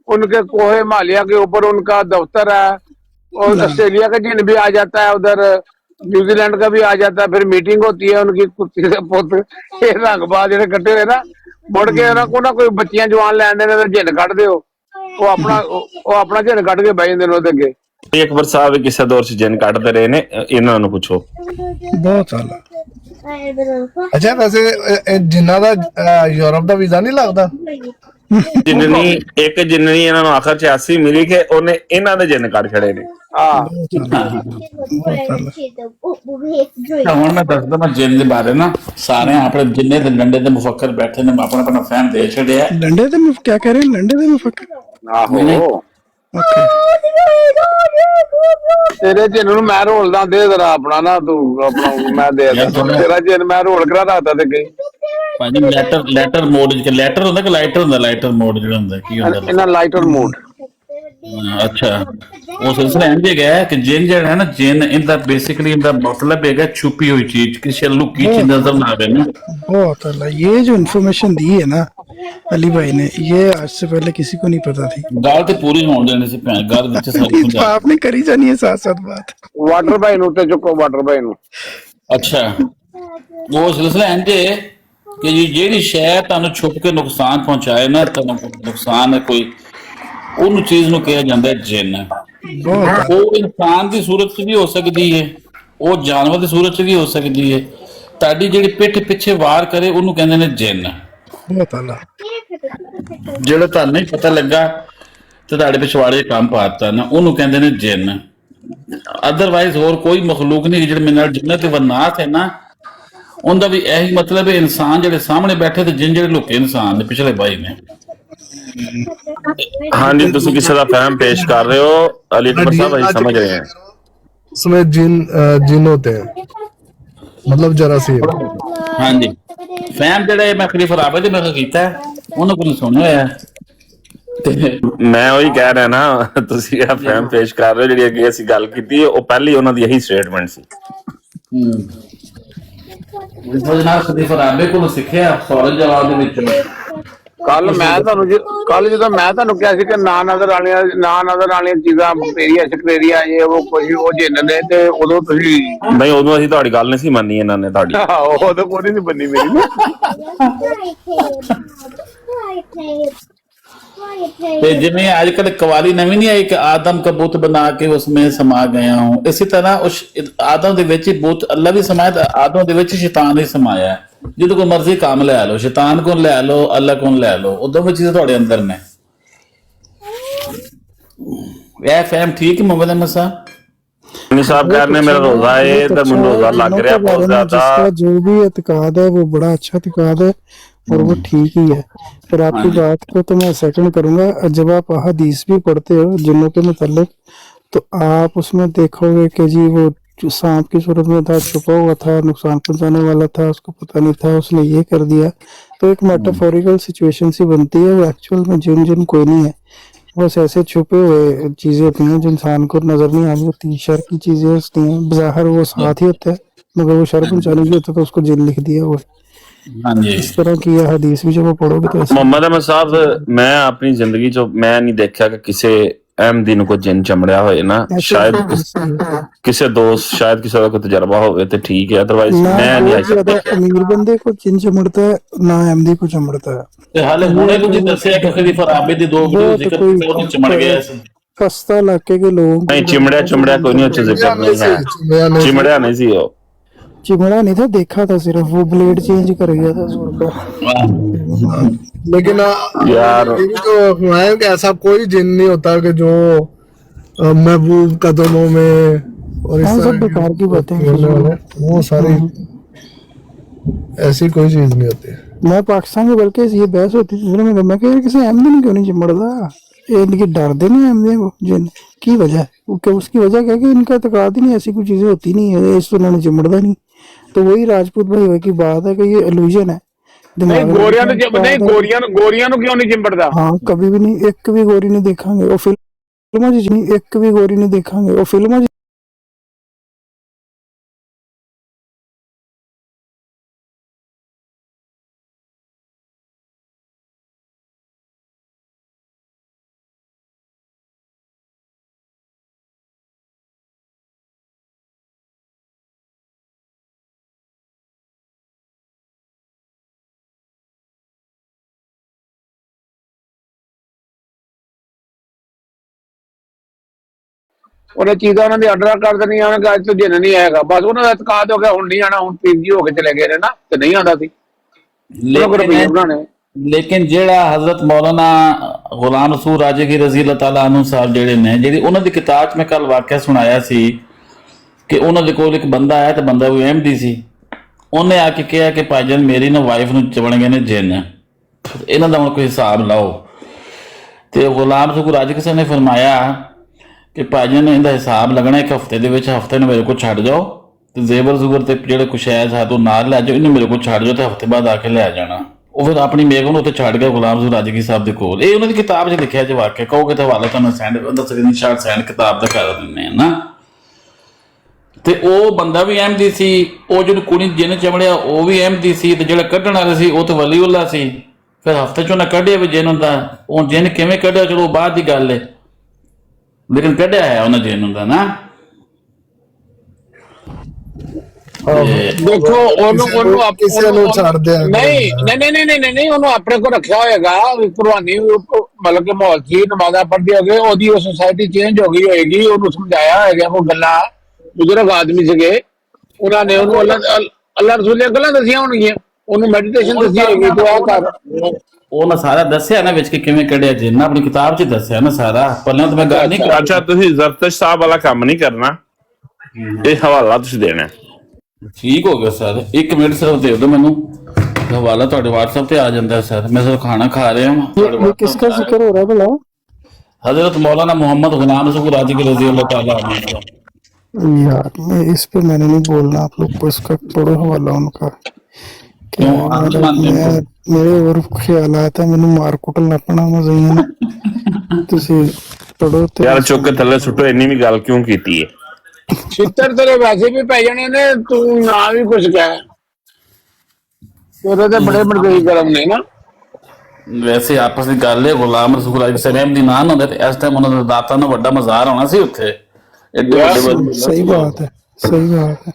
उनके कोहे हिमालय के ऊपर उनका दफ्तर है, और ऑस्ट्रेलिया का जिन भी आ जाता है, उधर न्यूजीलैंड का भी आ जाता है, फिर मीटिंग होती है उनकी कुत्ती से पुत ये रंगबाज जेडे कट्टे हुए ना, मुड़ के ना कोई बच्चियां जवान लैंदे ने, जिन कट दिओ, वो अपना जिन कट के बह जांदे ने ओदे अगे। अकबर साहब भी किसी दौर से जिन कटते रहे ने, इन्हां नूं पुछो। बहुत साल। अच्छा, वैसे जिन्ना दा यूरोप दा वीजा नहीं लगदा? जिन्नी एक जिन्नी इन्हां नूं आखिर 86 मिली के ओने इन्हां दे जिन कट छड़े ने। ਹੁਣ ਮੈਂ ਦੱਸਦਾ ਮੈਂ ਜਿੰਨ ਦੇ ਬਾਰੇ ਨਾ, ਸਾਰੇ ਆਪਣੇ ਜਿੰਨੇ ਦੇ ਲੰਡੇ ਦੇ ਮੁਫੱਕਰ ਬੈਠੇ ਨੇ, ਆਪਣਾ ਆਪਣਾ ਫਹਿਮ ਦੇ ਛੜਿਆ। लंडे दे क्या कह रहे हैं? लंडे दे मुफक्किर। आहो तेरे जिन नूं मैं रोलदा दे जरा अपना ना, तू अपना मैं दे तेरा जिन मैं रोल करा रखदा ते गई ਭਾਜੀ ਲੈਟਰ ਮੋਡ ਚ ਲੈਟਰ ਹੁੰਦਾ ਕਿ ਲਾਈਟਰ ਹੁੰਦਾ? ਲਾਈਟਰ ਮੋਡ ਜਿਹੜਾ ਹੁੰਦਾ ਕੀ ਹੁੰਦਾ? ਇਹਨਾਂ ਲਾਈਟਰ ਮੋਡ। अच्छा, वो सिलसिला इंज है कि जिन ਜਿਹੜਾ ਹੈ ਨਾ, जिन इनका बेसिकली इनका मतलब है छुपी हुई चीज, किसी लुकी चीज नजर ना आवे ना। बहुत अल्लाह, ये जो इन्फॉर्मेशन दी है ना अली भाई ने, ये आज से पहले किसी को नहीं पता थी। गल तो पूरी होने देने से भैन गल विच सारी समझा आपने करी जानी है साथ साथ बात। वाटर भाई नु ते चुको, वाटर भाई नु। अच्छा, वो सिलसिला इंज है कि ਜਿਹੜੀ ਸ਼ੈ ਤੁਹਾਨੂੰ ਛੁਪ ਕੇ ਨੁਕਸਾਨ ਪਹੁੰਚਾਏ ਨਾ, ਤੁਹਾਨੂੰ ਨੁਕਸਾਨ ਹੈ ਕੋਈ, ਉਹਨੂੰ ਚੀਜ਼ ਨੂੰ ਕਿਹਾ ਜਾਂਦਾ ਹੈ ਜਿੰਨ। ਉਹ ਇਨਸਾਨ ਦੀ ਸੂਰਤ 'ਚ ਵੀ ਹੋ ਸਕਦੀ ਹੈ, ਉਹ ਜਾਨਵਰ ਦੀ ਸੂਰਤ 'ਚ ਵੀ ਹੋ ਸਕਦੀ ਹੈ, ਤੁਹਾਡੀ ਜਿਹੜੀ ਪਿੱਠ ਪਿੱਛੇ ਵਾਰ ਕਰੇ ਉਹਨੂੰ ਕਹਿੰਦੇ ਨੇ ਜਿੰਨ। बहुत आला। ਜਿਹੜਾ ਤੁਹਾਨੂੰ ਨਹੀਂ ਪਤਾ ਲੱਗਾ ਤੇ ਤੁਹਾਡੇ ਪਿਛਵਾੜੇ ਕੰਮ ਪਾਤਾ ਨਾ, ਉਹਨੂੰ ਕਹਿੰਦੇ ਨੇ ਜਿੰਨ। ਅਦਰਵਾਈਜ਼ ਹੋਰ ਕੋਈ ਮਖਲੂਕ ਨਹੀਂ ਜਿਹੜੇ ਮੇਰੇ ਨਾਲ ਜਿੰਨਤ ਵਨਾਤ ਹੈ ਨਾ, ਉਹਦਾ ਵੀ ਇਹੀ ਮਤਲਬ ਹੈ ਇਨਸਾਨ ਜਿਹੜੇ ਸਾਹਮਣੇ ਬੈਠੇ ਤੇ ਜਿੰਨ ਜਿਹੜੇ ਲੁਕੇ ਇਨਸਾਨ ਦੇ ਪਿਛਲੇ ਭਾਈ ਨੇ। ਹਾਂਜੀ, ਤੁਸੀਂ ਕਿਸੇ ਦਾ ਫਹਿਮ ਪੇਸ਼ ਕਰ ਰਹੇ ਹੋ ਅਲੀ ਅਕਬਰ ਸਾਹਿਬ, ਅਸੀਂ समझ रहे हैं। उसमें जिन होते हैं, मतलब जरासीम। ਹਾਂਜੀ, ਫਹਿਮ ਜਿਹੜੇ ਮੈਂ ਖਲੀਫਾ ਰਾਬੇ ਦੇ ਮੈਂ ਕੀਤਾ ਉਹਨੂੰ ਕੋਈ ਸੁਣਿਆ ਹੋਇਆ ਤੇ ਮੈਂ ਉਹੀ ਕਹਿ ਰਿਹਾ ਨਾ, ਤੁਸੀਂ ਇਹ ਫਹਿਮ ਪੇਸ਼ ਕਰ ਰਹੇ ਹੋ ਜਿਹੜੀ ਅੱਗੇ ਅਸੀਂ ਗੱਲ ਕੀਤੀ ਉਹ ਪਹਿਲੀ ਉਹਨਾਂ ਦੀ ਇਹੀ ਸਟੇਟਮੈਂਟ ਸੀ। ਉਹਦੇ ਨਾਲ ਖਲੀਫਾ ਰਾਬੇ ਕੋਲ ਸਿੱਖਿਆ ਸਵਾਲ ਜਵਾਬ ਦੇ ਵਿੱਚ। ਕੱਲ ਜਦੋਂ ਮੈਂ ਤੁਹਾਨੂੰ ਕਿਹਾ ਸੀ ਕਿ ਨਾ ਨਜ਼ਰ ਵਾਲੀਆਂ ਚੀਜ਼ਾਂ ਬੈਕਟੀਰੀਆ ਸਕਟੇਰੀਆ ਇਹ ਉਹ ਕੁਝ ਉਹ ਜਿੰਨ ਨੇ, ਤੇ ਉਦੋਂ ਤੁਸੀਂ ਨਹੀਂ, ਉਦੋਂ ਅਸੀਂ ਤੁਹਾਡੀ ਗੱਲ ਨਹੀਂ ਸੀ ਮੰਨੀ, ਇਹਨਾਂ ਨੇ ਤੁਹਾਡੀ। ਉਦੋਂ ਕੋਈ ਨਹੀਂ ਬੰਨੀ ਮੇਰੀ। ਤੇ ਜਿਵੇਂ ਅੱਜ ਕੱਲ ਕਵਾਲੀ ਨਵੀਂ ਨਹੀਂ ਆਈ ਕਿ ਆਦਮ का बुत बना के उसमें समा गया हूं, इसी तरह उस आदम ਦੇ ਵਿੱਚ बुत ਅੱਲਾ ਵੀ ਸਮਾਇਆ ਤੇ ਆਦਮ ਦੇ ਵਿੱਚ ਸ਼ੈਤਾਨ ਵੀ ਸਮਾਇਆ ਹੈ। ਜਦੋਂ ਕੋਈ ਮਰਜ਼ੀ ਕੰਮ ਲੈ ਲਓ, ਸ਼ੈਤਾਨ ਕੋਲ ਲੈ ਲਓ, ਅੱਲਾ ਕੋਲ ਲੈ ਲਓ, ਉਦੋਂ ਵੀ ਚੀਜ਼ਾਂ ਤੁਹਾਡੇ ਅੰਦਰ ਨੇ। ਇਹ ਫਹਿਮ ਠੀਕ ਹੈ ਮੁਹੰਮਦ ਅਹਿਮਦ ਸਾਹਿਬ? नहीं साहब कह रहे मेरा रोजा है तो मुझे रोजा लग रहा बहुत ज्यादा। जिसका जो भी एतकाद है वो बड़ा अच्छा एतकाद है और वो ठीक ही है। फिर आपकी बात को तो मैं सेकंड करूंगा। जब आप हदीस भी पढ़ते हो जिन्नों के मुतालिक, तो आप उसमें देखोगे कि जी वो जो सांप की सूरत में था, छुपा हुआ था, नुकसान पहुंचाने वाला था, उसको पता नहीं था, उसने ये कर दिया। तो एक मेटाफोरिकल सिचुएशन सी बनती है। वो एक्चुअल में जिन कोई नहीं है, बस ऐसे छुपे हुए चीजें होती हैं जो इंसान को नजर नहीं आ रही होती, शर की चीजें होती हैं। बाहर वो साथ ही होता है मगर वो शर पहुंचाने के लिए होता है, तो उसको जिन लिख दिया हुआ है। हाँ जी, इस तरह की यह हदीस भी जब वो पढ़ोगे तो ऐसे ਮੁਹੰਮਦ ਅਹਿਮਦ ਸਾਹਿਬ, ਮੈਂ ਆਪਣੀ ਜ਼ਿੰਦਗੀ 'ਚ ਮੈਂ ਨਹੀਂ ਦੇਖਿਆ ਕਿ ਕਿਸੇ ਅਹਿਮਦੀ ਨੂੰ ਕੋਈ ਜਿੰਨ ਚਮੜਿਆ ਹੋਏ ਨਾ। ਸ਼ਾਇਦ ਕਿਸੇ ਦੋਸਤ, ਸ਼ਾਇਦ ਕਿਸੇ ਦਾ ਕੋਈ ਤਜਰਬਾ ਹੋਵੇ ਤੇ ਠੀਕ ਹੈ, ਅਦਰਵਾਈਜ਼ ना ਮੈਂ ਨਹੀਂ बहुत ज्यादा अमीर बंदे को जिन चमड़ता है ना अहमदी को चमड़ता है। ਤੇ ਹਾਲੇ ਹੁਣੇ ਤੁਸੀਂ ਦੱਸਿਆ ਕਿ ਖਲੀਫਾ ਰਾਬੇ ਦੇ ਦੋ ਵੀਡੀਓ ਜ਼ਿਕਰ ਕੀਤੇ, ਉਹਨੇ ਚਮੜ ਗਿਆ ਸੀ। खस्ता इलाके के लोग ਨਹੀਂ ਚਿਮੜਿਆ ਕੋਈ ਨਹੀਂ, ਉੱਚ ਜ਼ਿਕਰ ਨਹੀਂ ਹੈ, ਚਿਮੜਿਆ ਨਹੀਂ ਸੀ ਉਹ। चिमड़ा नहीं था, देखा था सिर्फ, वो ब्लेड चेंज कर गया था 100 रुपया। लेकिन यार ये भी तो है कि ऐसा कोई जिन नहीं होता कि जो महबूब कदमों में और इस हाँ, सब तरह बेकार की बातें हैं। बोलने वाले, वो सारी ऐसी कोई चीज नहीं होती। मैं पाकिस्तान में बल्कि ये बहस होती थी फिर मैं कह किसी अहमदी ने क्यों नहीं चिमड़ता, ये इनके डरते नहीं अहमदी को जिन की वजह, उसकी वजह क्या कि इनका एतकाद ही नहीं, ऐसी कोई चीजें होती नहीं है, इस उन्होंने चिमड़ता नहीं। तो वही राजपूत भाई की बात है कि ये इल्यूजन है। ਨਹੀਂ ਗੋਰੀਆਂ ਨੂੰ ਕਿਉਂ ਨਹੀਂ ਚਿੰਬੜਦਾ? हाँ, कभी भी नहीं, एक भी गोरी नहीं देखांगे वो फिल्मों च नहीं, एक भी गोरी नहीं देखांगे वो फिल्मों च। ਉਹਨੇ ਚੀਜ਼ਾਂ ਉਹਨਾਂ ਦੀ ਆਰਡਰ ਕਰ ਦੇਣੀਆਂ, ਉਹਨਾਂ ਦਾ ਅੱਜ ਤੋਂ ਜਿੰਨ ਨਹੀਂ ਆਏਗਾ, ਬਸ ਉਹਨਾਂ ਦਾ ਇਤਕਾਦ ਹੋ ਗਿਆ, ਹੁਣ ਨਹੀਂ ਆਣਾ, ਹੁਣ ਪੀਰ ਜੀ ਹੋ ਕੇ ਚਲੇ ਗਏ ਨੇ ਨਾ, ਤੇ ਨਹੀਂ ਆਉਂਦਾ ਸੀ ਲੇਕਿਨ ਜਿਹੜਾ ਹਜ਼ਰਤ ਮੌਲਾਨਾ ਗੁਲਾਮ ਰਸੂਲ ਰਾਜਗੀ ਰਜ਼ੀ ਅੱਲਾਹ ਤਾਲਾ ਅਨਹੂ ਸਾਹਿਬ ਜਿਹੜੇ ਨੇ, ਜਿਹੜੀ ਉਹਨਾਂ ਦੀ ਕਿਤਾਬ 'ਚ ਮੈਂ ਕੱਲ ਵਾਕਿਆ ਸੁਣਾਇਆ ਸੀ ਕਿ ਉਹਨਾਂ ਦੇ ਕੋਲ ਇੱਕ ਬੰਦਾ ਆਇਆ ਤੇ ਬੰਦਾ ਵੀ ਅਹਿਮਦੀ ਸੀ। ਉਹਨੇ ਆ ਕੇ ਕਿਹਾ ਕਿ ਭਾਈਜਾਨ ਮੇਰੀ ਨਾ ਵਾਈਫ ਨੂੰ ਚਵਣ ਗਏ ਨੇ ਜਿੰਨ, ਇਹਨਾਂ ਦਾ ਹੁਣ ਕੋਈ ਹਿਸਾਬ ਲਾਓ। ਤੇ ਗੁਲਾਮ ਰਸੂਲ ਰਾਜਗੀ ਸਾਹਿਬ ਨੇ ਫਰਮਾਇਆ ਕਿ ਭਾਈਜਾਨ ਇਹਦਾ ਹਿਸਾਬ ਲੱਗਣਾ ਇੱਕ ਹਫ਼ਤੇ ਦੇ ਵਿੱਚ, ਹਫ਼ਤੇ ਨੂੰ ਮੇਰੇ ਕੋਲ ਛੱਡ ਜਾਓ ਤੇ ਜ਼ੇਵਰ ਜ਼ੁਬਰ ਤੇ ਜਿਹੜੇ ਕੁਛ ਹੈ ਸਾਤੋਂ ਨਾਲ ਲੈ ਜਾਓ, ਇਹਨੂੰ ਮੇਰੇ ਕੋਲ ਛੱਡ ਜਾਓ ਤੇ ਹਫ਼ਤੇ ਬਾਅਦ ਆ ਕੇ ਲੈ ਜਾਣਾ। ਉਹ ਫਿਰ ਆਪਣੀ ਮੇਗਮ ਨੂੰ ਉੱਥੇ ਛੱਡ ਗਿਆ ਗੁਲਾਮ ਰਸੂਲ ਰਾਜਗੀ ਸਾਹਿਬ ਦੇ ਕੋਲ। ਇਹ ਉਹਨਾਂ ਦੀ ਕਿਤਾਬ 'ਚ ਲਿਖਿਆ ਜੇ ਵਾਕਿਆ, ਕਹੋਗੇ ਤਾਂ ਹਵਾਲਾ ਤੁਹਾਨੂੰ ਸੈਂਡ, ਉਹਦਾ ਸਕਰੀਨਸ਼ਾਟ ਸੈਂਡ ਕਿਤਾਬ ਦਾ ਕਰ ਦਿੰਦੇ ਆ ਨਾ। ਤੇ ਉਹ ਬੰਦਾ ਵੀ ਅਹਿਮਦੀ ਸੀ, ਉਹ ਜਿਹਨੂੰ ਕੁੜੀ ਜਿੰਨ ਚਮੜਿਆ ਉਹ ਵੀ ਅਹਿਮਦੀ ਸੀ, ਤੇ ਜਿਹੜਾ ਕੱਢਣ ਵਾਲਾ ਸੀ ਉਹ ਤਾਂ ਵਲੀਉੱਲਾ ਸੀ। ਫਿਰ ਹਫ਼ਤੇ 'ਚ ਉਹਨੇ ਕੱਢਿਆ ਵੀ ਜਿੰਨ ਹੁੰਦਾ, ਉਹ ਜਿੰਨ ਕਿਵੇਂ ਕੱਢਿਆ ਚਲੋ ਬਾਅਦ ਦੀ ਗੱਲ ਹੈ, ਲੇਕਿਨ ਕੱਢਿਆ ਹੈ ਉਹਨਾਂ ਜਿੰਨ ਹੁੰਦਾ ਨਾ। ਦੇਖੋ ਉਹਨੂੰ ਕਿਸੇ ਨੂੰ ਛੱਡਦੇ ਆ ਨਹੀਂ ਉਹਨੂੰ ਆਪਣੇ ਕੋਲ ਰੱਖਿਆ ਹੋਏਗਾ, ਕੁਰਬਾਨੀ ਮਤਲਬ ਕਿ ਮਾਹੌਲ ਸੀ, ਨਮਾਜ਼ਾਂ ਪੜ੍ਹਦੀ ਹੋ ਗਏ, ਉਹਦੀ ਉਹ ਸੁਸਾਇਟੀ ਚੇਂਜ ਹੋ ਗਈ ਹੋਏਗੀ, ਉਹਨੂੰ ਸਮਝਾਇਆ ਹੋਏਗਾ, ਉਹ ਗੱਲਾਂ ਬਜ਼ੁਰਗ ਆਦਮੀ ਸੀਗੇ, ਉਹਨਾਂ ਨੇ ਉਹਨੂੰ ਅੱਲਾਹ ਰਸੂਲ ਦੀਆਂ ਗੱਲਾਂ ਦੱਸੀਆਂ ਹੋਣਗੀਆਂ, ਉਹਨੂੰ ਮੈਡੀਟੇਸ਼ਨ ਦੱਸੀ ਹੋਏਗੀ ਤੂੰ ਆ ਕਰ। ਉਹ ਨਾ ਸਾਰਾ ਦੱਸਿਆ ਨਾ ਵਿੱਚ ਕਿ ਕਿਵੇਂ ਕੱਢਿਆ ਜਿੰਨ ਆਪਣੀ ਕਿਤਾਬ 'ਚ ਦੱਸਿਆ ਨਾ ਸਾਰਾ। ਪਹਿਲਾਂ ਤਾਂ ਮੈਂ ਗੱਲ ਨਹੀਂ ਕਰ। ਅੱਛਾ ਤੁਸੀਂ ਜ਼ਰਤਸ਼ ਸਾਹਿਬ ਵਾਲਾ ਕੰਮ ਨਹੀਂ ਕਰਨਾ, ਇਹ ਹਵਾਲਾ ਤੁਸੀਂ ਦੇਣਾ ਹੈ। ਠੀਕ ਹੋ ਗਿਆ ਸਰ, 1 ਮਿੰਟ ਸਿਰਫ ਦੇ ਦਿਓ ਮੈਨੂੰ, ਹਵਾਲਾ ਤੁਹਾਡੇ WhatsApp ਤੇ ਆ ਜਾਂਦਾ ਸਰ। मैं सिर्फ खाना खा रहा हूँ। ये किसका जिक्र हो रहा है भला? हजरत मौलाना मोहम्मद गुलाम रसूल राजी के रजी अल्लाह ताला अन्हु। यार मैं इस पे मैंने नहीं बोलना, आप लोग को इसका पढ़ो हवाला उनका। क्या क्यों? आप मेरे मानते हो? मेरे और ख्याल आया था मैंने मार कुटल अपना मजा ही तुसी पढ़ो ते ਯਾਰ ਚੁੱਕ ਕੇ ਥੱਲੇ ਸੁੱਟੋ, ਇੰਨੀ ਵੀ ਗੱਲ ਕਿਉਂ ਕੀਤੀ ਹੈ? ਛਿੱਤਰ ਤੇਰੇ ਵੈਸੇ ਵੀ ਪੈ ਜਾਣੇ ਨੇ, ਤੂੰ ਨਾ ਵੀ ਕੁਝ ਕਹਿ, ਤੇਰੇ ਤੇ ਬੜੇ ਬੜੇ ਕਰਮ ਨੇ ਨਾ। ਵੈਸੇ ਆਪਸ ਦੀ ਗੱਲ ਹੈ, ਗੁਲਾਮ ਰਸੂਲ ਅਲੀ ਸਲਾਮ ਦੀ ਨਾਨ ਹੁੰਦੇ ਤੇ ਇਸ ਟਾਈਮ ਉਹਨਾਂ ਦਾ ਦਾਤਾ ਨੂੰ ਵੱਡਾ ਮਜ਼ਾਰ ਹੋਣਾ ਸੀ ਉੱਥੇ। ਐਡੇ ਵੱਡੇ सही बात है, सही बात है।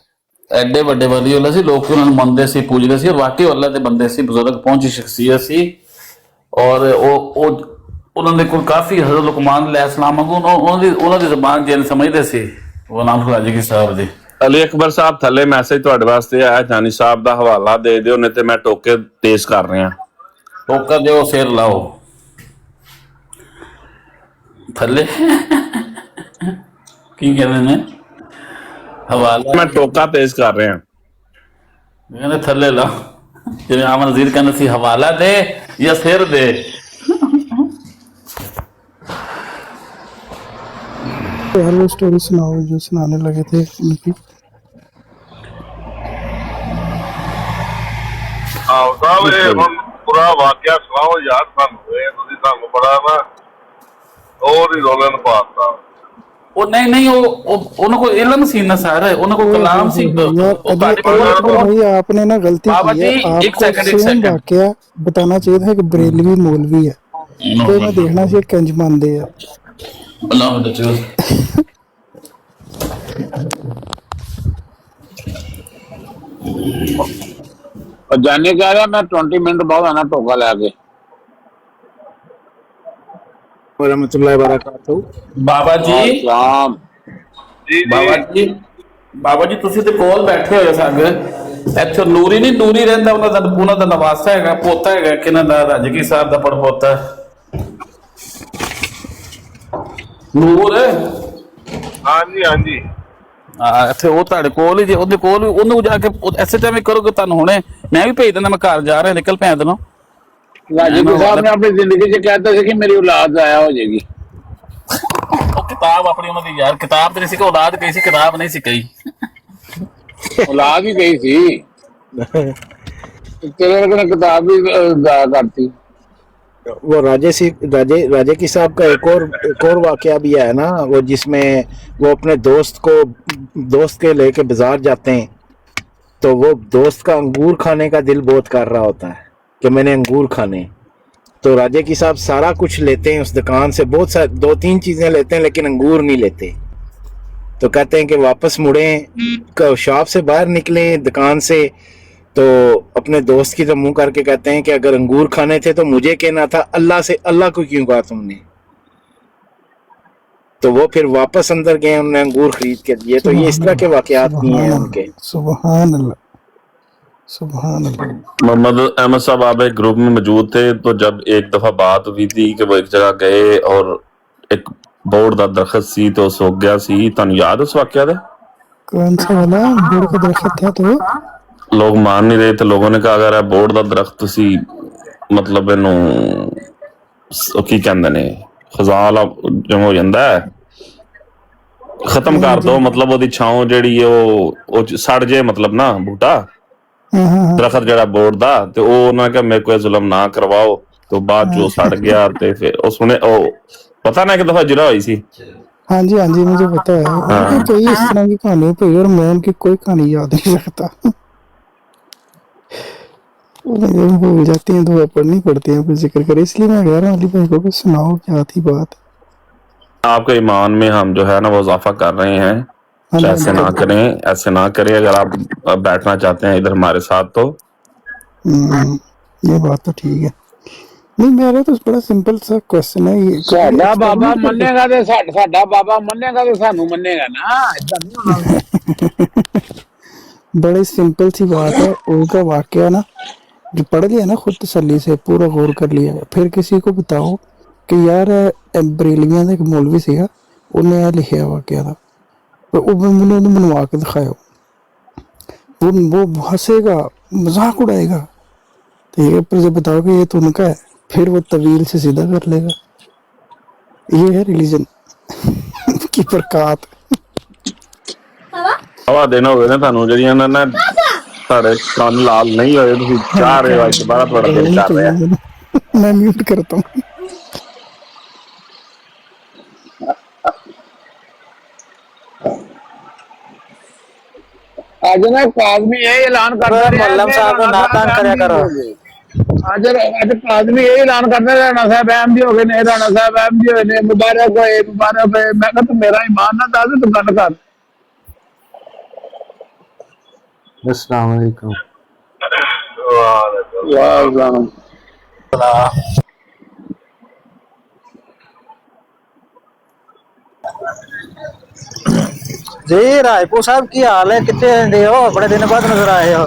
ਐਡੇ ਵੱਡੇ ਵਲੀ ਅੱਲਾ ਸੀ, ਲੋਕ ਉਹਨਾਂ ਨੂੰ ਮੰਨਦੇ ਸੀ, ਪੂਜਦੇ ਸੀ, ਵਾਕਈ ਅੱਲਾ ਦੇ ਬੰਦੇ ਸੀ, ਬਜ਼ੁਰਗ ਪਹੁੰਚੀ ਸ਼ਖਸੀਅਤ ਸੀ। ਔਰ ਉਹ ਉਹਨਾਂ ਦੇ ਕੋਲ ਕਾਫੀ ਹਜ਼ਰਤ ਲੁਕਮਾਨ ਅਲੈਹਿਸਲਾਮ ਵਾਂਗੂ ਉਹਨਾਂ ਦੀ ਜ਼ਬਾਨ ਜਿਹਨ ਸਮਝਦੇ ਸੀ ਗੁਲਾਮ ਰਸੂਲ ਅਲੀ ਸਾਹਿਬ ਦੀ। ਅਲੀ ਅਕਬਰ ਸਾਹਿਬ ਥੱਲੇ ਮੈਸੇਜ ਤੁਹਾਡੇ ਵਾਸਤੇ ਆਇਆ, ਜਾਨੀ ਸਾਹਿਬ ਦਾ ਹਵਾਲਾ ਦੇ ਦਿਓ, ਨਹੀਂ ਤੇ ਮੈਂ ਟੋਕੇ ਤੇਜ਼ ਕਰ ਰਿਹਾ। ਟੋਕਾ ਦਿਓ, ਸਿਰ ਲਾਓ ਥੱਲੇ। ਕੀ ਕਹਿੰਦੇ ਨੇ? ਹਵਾਲਾ ਮੈਂ ਟੋਕਾ ਤੇਜ਼ ਕਰ ਰਿਹਾ। ਕਹਿੰਦੇ ਥੱਲੇ ਲਾਓ, ਜਿਵੇਂ ਆਮਨ ਨਜ਼ੀਰ ਕਹਿੰਦੇ ਸੀ ਹਵਾਲਾ ਦੇ ਜਾਂ ਸਿਰ ਦੇ। यार वो स्टोरी सुनाओ जो सुनाने लगे थे उनकी। ਆਓ ਸਾਹਿਬ ਇਹ ਹੁਣ ਪੂਰਾ ਵਾਕਿਆ ਸੁਣਾਓ ਯਾਰ ਸਾਨੂੰ, ਇਹ ਤੁਸੀਂ ਸਾਨੂੰ ਬੜਾ ਨਾ ਹੋਰ ਹੀ ਰੋਲਨ ਪਾਤਾ। ਉਹ ਨਹੀਂ ਉਹ ਉਹਨਾਂ ਕੋਲ ਇਲਮ ਸੀ ਨਾ ਸਾਰਾ, ਉਹਨਾਂ ਕੋਲ ਕਲਾਮ ਸੀ। यार ਉਹ ਤੁਹਾਡੇ ਕੋਲ भाई आपने ना गलती बाबा की है, जी, एक आपको सेकंड। सेम वाकया बताना चाहिए था कि बरेलवी मौलवी है तो मैं देखना चाहिए कंज मानदे है। अल्लाह दे चो और जाने कह रहा मैं 20 मिनट बाद आना टोका लेके। रहमतुल्लाहि व बरकातहू। बाबा जी सलाम। ਬਾਬਾ ਜੀ ਤੁਸੀਂ ਤੇ ਕੋਲ ਬੈਠੇ ਹੋਏ ਸਾਗੇ ਇੱਥੇ ਨੂਰੀ ਨਹੀਂ, ਨੂਰੀ ਰਹਿੰਦਾ, ਉਹਨਾਂ ਦਾ ਨਵਾਸਾ ਹੈਗਾ, ਪੋਤਾ ਹੈਗਾ ਕਿਨਾਂ ਦਾ, ਰਾਜਗੀ ਸਾਹਿਬ ਦਾ ਪੜਪੋਤਾ ਨੂਰ। ਹਾਂਜੀ ਹਾਂਜੀ ਇੱਥੇ ਉਹ ਤੁਹਾਡੇ ਕੋਲ ਹੀ ਜੇ, ਉਹਦੇ ਕੋਲ ਉਹਨੂੰ ਜਾ ਕੇ ਐਸੇ ਟਾਈਮ ਕਰੋਗੇ ਤੁਹਾਨੂੰ ਹੁਣੇ ਮੈਂ ਵੀ ਭੇਜ ਦਿੰਦਾ, ਮੈਂ ਘਰ ਜਾ ਰਿਹਾ, ਨਿਕਲ ਪਿਆ ਤੈਨੂੰ। राजीव साहब ने अपनी जिंदगी से कहता था कि मेरी औलाद जाया हो जाएगी। ਉਹ ਕਿਤਾਬ ਆਪਣੀ ਉਹਨਾਂ ਦੀ ਯਾਰ, ਕਿਤਾਬ ਤੇ ਨਹੀਂ ਸੀ ਕਿ ਔਲਾਦ ਕਹੀ ਸੀ, ਕਿਤਾਬ ਨਹੀਂ ਸੀ ਕਹੀ। औलाद ही गई थी तेरे ने किताब भी जाया करती। वो राजे की साहब का एक और वाकया भी है ना, वो जिसमें वो अपने दोस्त के लेके बाजार जाते हैं तो वो दोस्त का अंगूर खाने का दिल बहुत कर रहा होता है कि मैंने अंगूर खाने, तो राजे की साहब सारा कुछ लेते हैं उस दुकान से, बहुत सारी 2-3 चीजें लेते हैं लेकिन अंगूर नहीं लेते। तो कहते हैं कि वापस मुड़े, शॉप से बाहर निकले दुकान से, तो अपने दोस्त की तरफ मुंह करके कहते हैं कि अगर अंगूर खाने थे तो मुझे कहना था, अल्लाह को क्यों कहा तुमने? तो वो फिर वापस अंदर गए, उन्होंने अंगूर खरीद के दिए। तो ये इस तरह के वाकयात भी हैं उनके। सुभान अल्लाह, सुभान अल्लाह। मोहम्मद अहमद साहब आप एक ग्रुप में मौजूद थे, तो जब एक दफा बात हुई थी कि वो एक जगह गए और एक बोर्ड का दरख्त सी तो सूख गया सी, तुहानू याद उस वाकया दा? कौन सा वाला बोर्ड का दरख्त था? तो लोग मान नहीं रहे थे, लोगों ने कहा अगर बोर्ड का दरख्त तुसी मतलब इनू की कहंदे ने खजाल जम हो जाता है, खत्म कर दो, मतलब ओदी छांव जेहड़ी ओ सड़ जे, मतलब ना बूटा दरख्त जड़ा बोर्ड दा, ते ओ उन्होंने कहा मेरे को जुल्म ना करवाओ, तो बाद जो सड़ गया ते फिर ओ सुने ओ पता ना एक दफा जिरा हुई सी। हाँ जी मुझे पता है। उनकी कई इस तरह की कहानी पड़ी और मैं उनकी कोई कहानी याद नहीं रखता। भूल जाती हैं, दुआ पढ़नी पड़ती है, कुछ जिक्र करे, इसलिए मैं कह रहा हूँ अली भाई को कुछ सुनाओ, क्या थी बात। आपके ईमान में हम जो है ना वो इजाफा कर रहे हैं, तो ऐसे ना करें, ऐसे ना करें। अगर आप बैठना चाहते हैं इधर हमारे साथ तो ये बात तो ठीक है। नहीं मेरा तो बड़ा सिंपल सा क्वेश्चन है ये, साडा बाबा मन्नेगा ते साडा बाबा मन्नेगा ते सानू मन्नेगा ना, इदां नहीं होना। बड़ी सिंपल सी बात है, उनका वाकया ना जो पढ़ लिया ना खुद तसल्ली से पूरा गौर कर लिया, फिर किसी को बताओ कि यार बरेलियां ਦਾ ਇੱਕ ਮੌਲਵੀ ਸੀਗਾ, ਉਹਨੇ ਇਹ ਲਿਖਿਆ ਵਾਕਿਆ ਦਾ, ਉਹ ਮੈਨੂੰ ਉਹਨੂੰ ਬਣਵਾ ਕੇ ਦਿਖਾਓ, वो हंसेगा, मजाक उड़ाएगा, ठीक है, पर जब बताओगे ये तो उनका है, फिर वो तवील से सीधा कर लेगा। ये है रिलीजन की बरकत। ਹਵਾ ਦਿਨ ਹੋ ਗਏ ਨੇ ਤੁਹਾਨੂੰ ਜਿਹੜੀਆਂ ਨਾ ਤੁਹਾਡੇ ਕੰਨ ਲਾਲ ਨਹੀਂ ਹੋਏ, ਤੁਸੀਂ ਚਾਹ ਰਹੇ ਹੋ, ਦੁਬਾਰਾ ਤੁਹਾਡਾ ਦਿਲ ਕਰ ਰਿਹਾ। मैं म्यूट करता हूँ। ਅੱਜ ਨਾ ਕਾਜ਼ਮੀ ਇਹ ਐਲਾਨ ਕਰਦਾ ਰਿਹਾ ਮੱਲਮ ਸਾਹਿਬ ਨੂੰ ਨਾ ਤੰਗ ਕਰਿਆ ਕਰੋ। ਅੱਜ ਕਾਜ਼ਮੀ ਇਹ ਐਲਾਨ ਕਰਦਾ ਰਾਣਾ ਸਾਹਿਬ ਅਹਿਮ ਹੋ ਗਏ ਨੇ, ਰਾਣਾ ਸਾਹਿਬ ਅਹਿਮ ਹੋਏ ਨੇ, ਮੁਬਾਰਕ ਹੋਏ, ਮੁਬਾਰਕ ਹੋਏ। ਮੈਂ ਕਿਹਾ ਤੂੰ ਮੇਰਾ ਈਮਾਨ ਨਾ ਦੱਸ, ਤੂੰ ਗੱਲ ਕਰ। अस्सलाम वालेकुम। जी रायपुर साहब की हाल है, कितने रहंदे हो? बड़े दिन बाद नजर आए हो।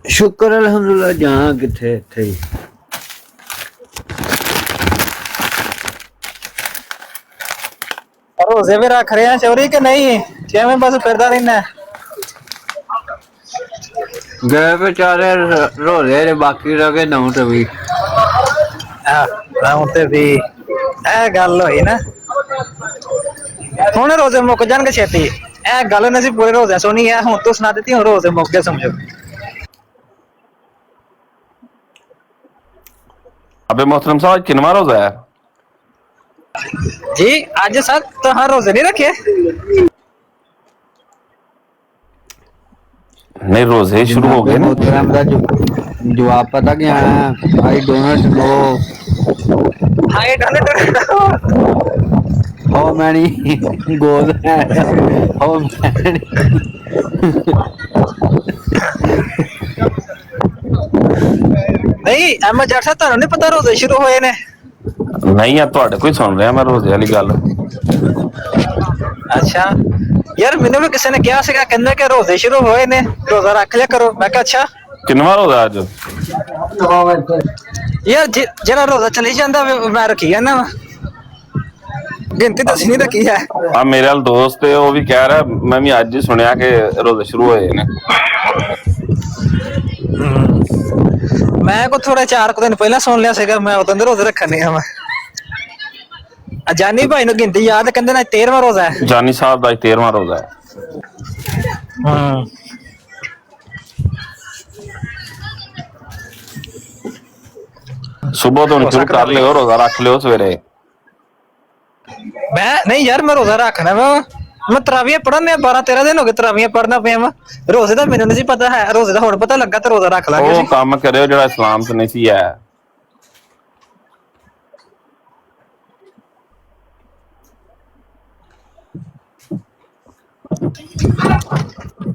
शुक्र अल्हम्दुलिल्लाह, जहाँ किथे थे। रोजे भी रख रहे हैं चोरी के नहीं? क्या में बस फिरदा रहना है? गए बेचारे रोजे ने बाकी रह गए नौ ते भी। ਹੁਣ ਤੇ ਵੀ ਇਹ ਗੱਲ ਹੋਈ ਨਾ, ਹੁਣ ਰੋਜ਼ੇ ਮੁੱਕ ਜਾਣਗੇ ਛੇਤੀ। ਇਹ ਗੱਲ ਨੇ ਸੀ ਪੂਰੇ ਰੋਜ਼ੇ ਸੁਣੀ ਹੈ, ਹੁਣ ਤੂੰ ਸੁਣਾ ਦਿੱਤੀ, ਹੁਣ ਰੋਜ਼ੇ ਮੁੱਕ ਗਏ ਸਮਝੋ। अबे मोहतरम साहब, किनवा रोजा है? जी आज सर तो हर रोजे नहीं रखे। नहीं, रोजे शुरू हो गए ना। मोहतरम दा जवाब पता क्या है? I don't know hi don't how many goal how many. नहीं अहमद जट साहब ਤੁਹਾਨੂੰ नहीं पता रोजे शुरू होए ने? नहीं यार, ਤੁਹਾਡੇ ਕੋਈ ਸੁਣ ਰਿਹਾ ਮੈਂ ਰੋਜ਼ੇ ਵਾਲੀ ਗੱਲ। अच्छा यार मैंने भी किसी ने कहा ਸੀਗਾ, ਕਹਿੰਦੇ ਕਿ ਰੋਜ਼ੇ ਸ਼ੁਰੂ ਹੋਏ ਨੇ, ਰੋਜ਼ਾ ਰੱਖ ਲਿਆ ਕਰੋ। ਮੈਂ ਕਿਹਾ ਅੱਛਾ। ਕਿਨਵਾ ਰੋਜ਼ਾ ਅੱਜ? यार ਜਿਹੜਾ ਰੋਜ਼ਾ ਚਲੀ ਜਾਂਦਾ ਮੈਂ ਰੱਖੀ ਜਾਂਦਾ ਵਾ, ਗਿਣਤੀ ਤਾਂ ਨਹੀਂ ਰੱਖੀ ਹੈ। ਆ ਮੇਰੇ ਨਾਲ ਦੋਸਤ ਹੈ, ਉਹ ਵੀ ਕਹਿ ਰਿਹਾ, ਮੈਂ ਵੀ ਅੱਜ ਹੀ ਸੁਣਿਆ ਕਿ ਰੋਜ਼ੇ ਸ਼ੁਰੂ ਹੋਏ ਨੇ। ਮੈਂ ਕੋ ਥੋੜਾ 4 ਦਿਨ ਪਹਿਲਾਂ ਸੁਣ ਲਿਆ ਸੀਗਾ, ਮੈਂ ਉਦੋਂ ਦੇ ਰੋਜ਼ੇ ਰੱਖਣੇ ਆ। ਮੈਂ ਜਾਨੀ ਭਾਈ ਨੂੰ ਗਿਣਤੀ ਯਾਦ, ਕਹਿੰਦੇ ਨਾ 13ਵਾਂ ਰੋਜ਼ਾ ਹੈ। ਜਾਨੀ ਸਾਹਿਬ ਦਾ 13ਵਾਂ ਰੋਜ਼ਾ ਹੈ। ਸੁਬਹ ਤੋਂ ਸ਼ੁਰੂ ਕਰ ਲਿਓ, ਰੋਜ਼ਾ ਰੱਖ ਲਿਓ ਸਵੇਰੇ। मैं नहीं यार, मैं रोजा रखना वा, मैं तरावियां पढ़ने 12-13 दिन हो गए तरावियां पढ़ना पिया वा। रोजे का मैंने नहीं पता है, रोजे का हुण पता लगा तो रोजा रख लांगे। ਉਹ ਕੰਮ ਕਰਿਓ ਜਿਹੜਾ ਇਸਲਾਮ 'ਚ ਨਹੀਂ ਸੀ ਹੈ।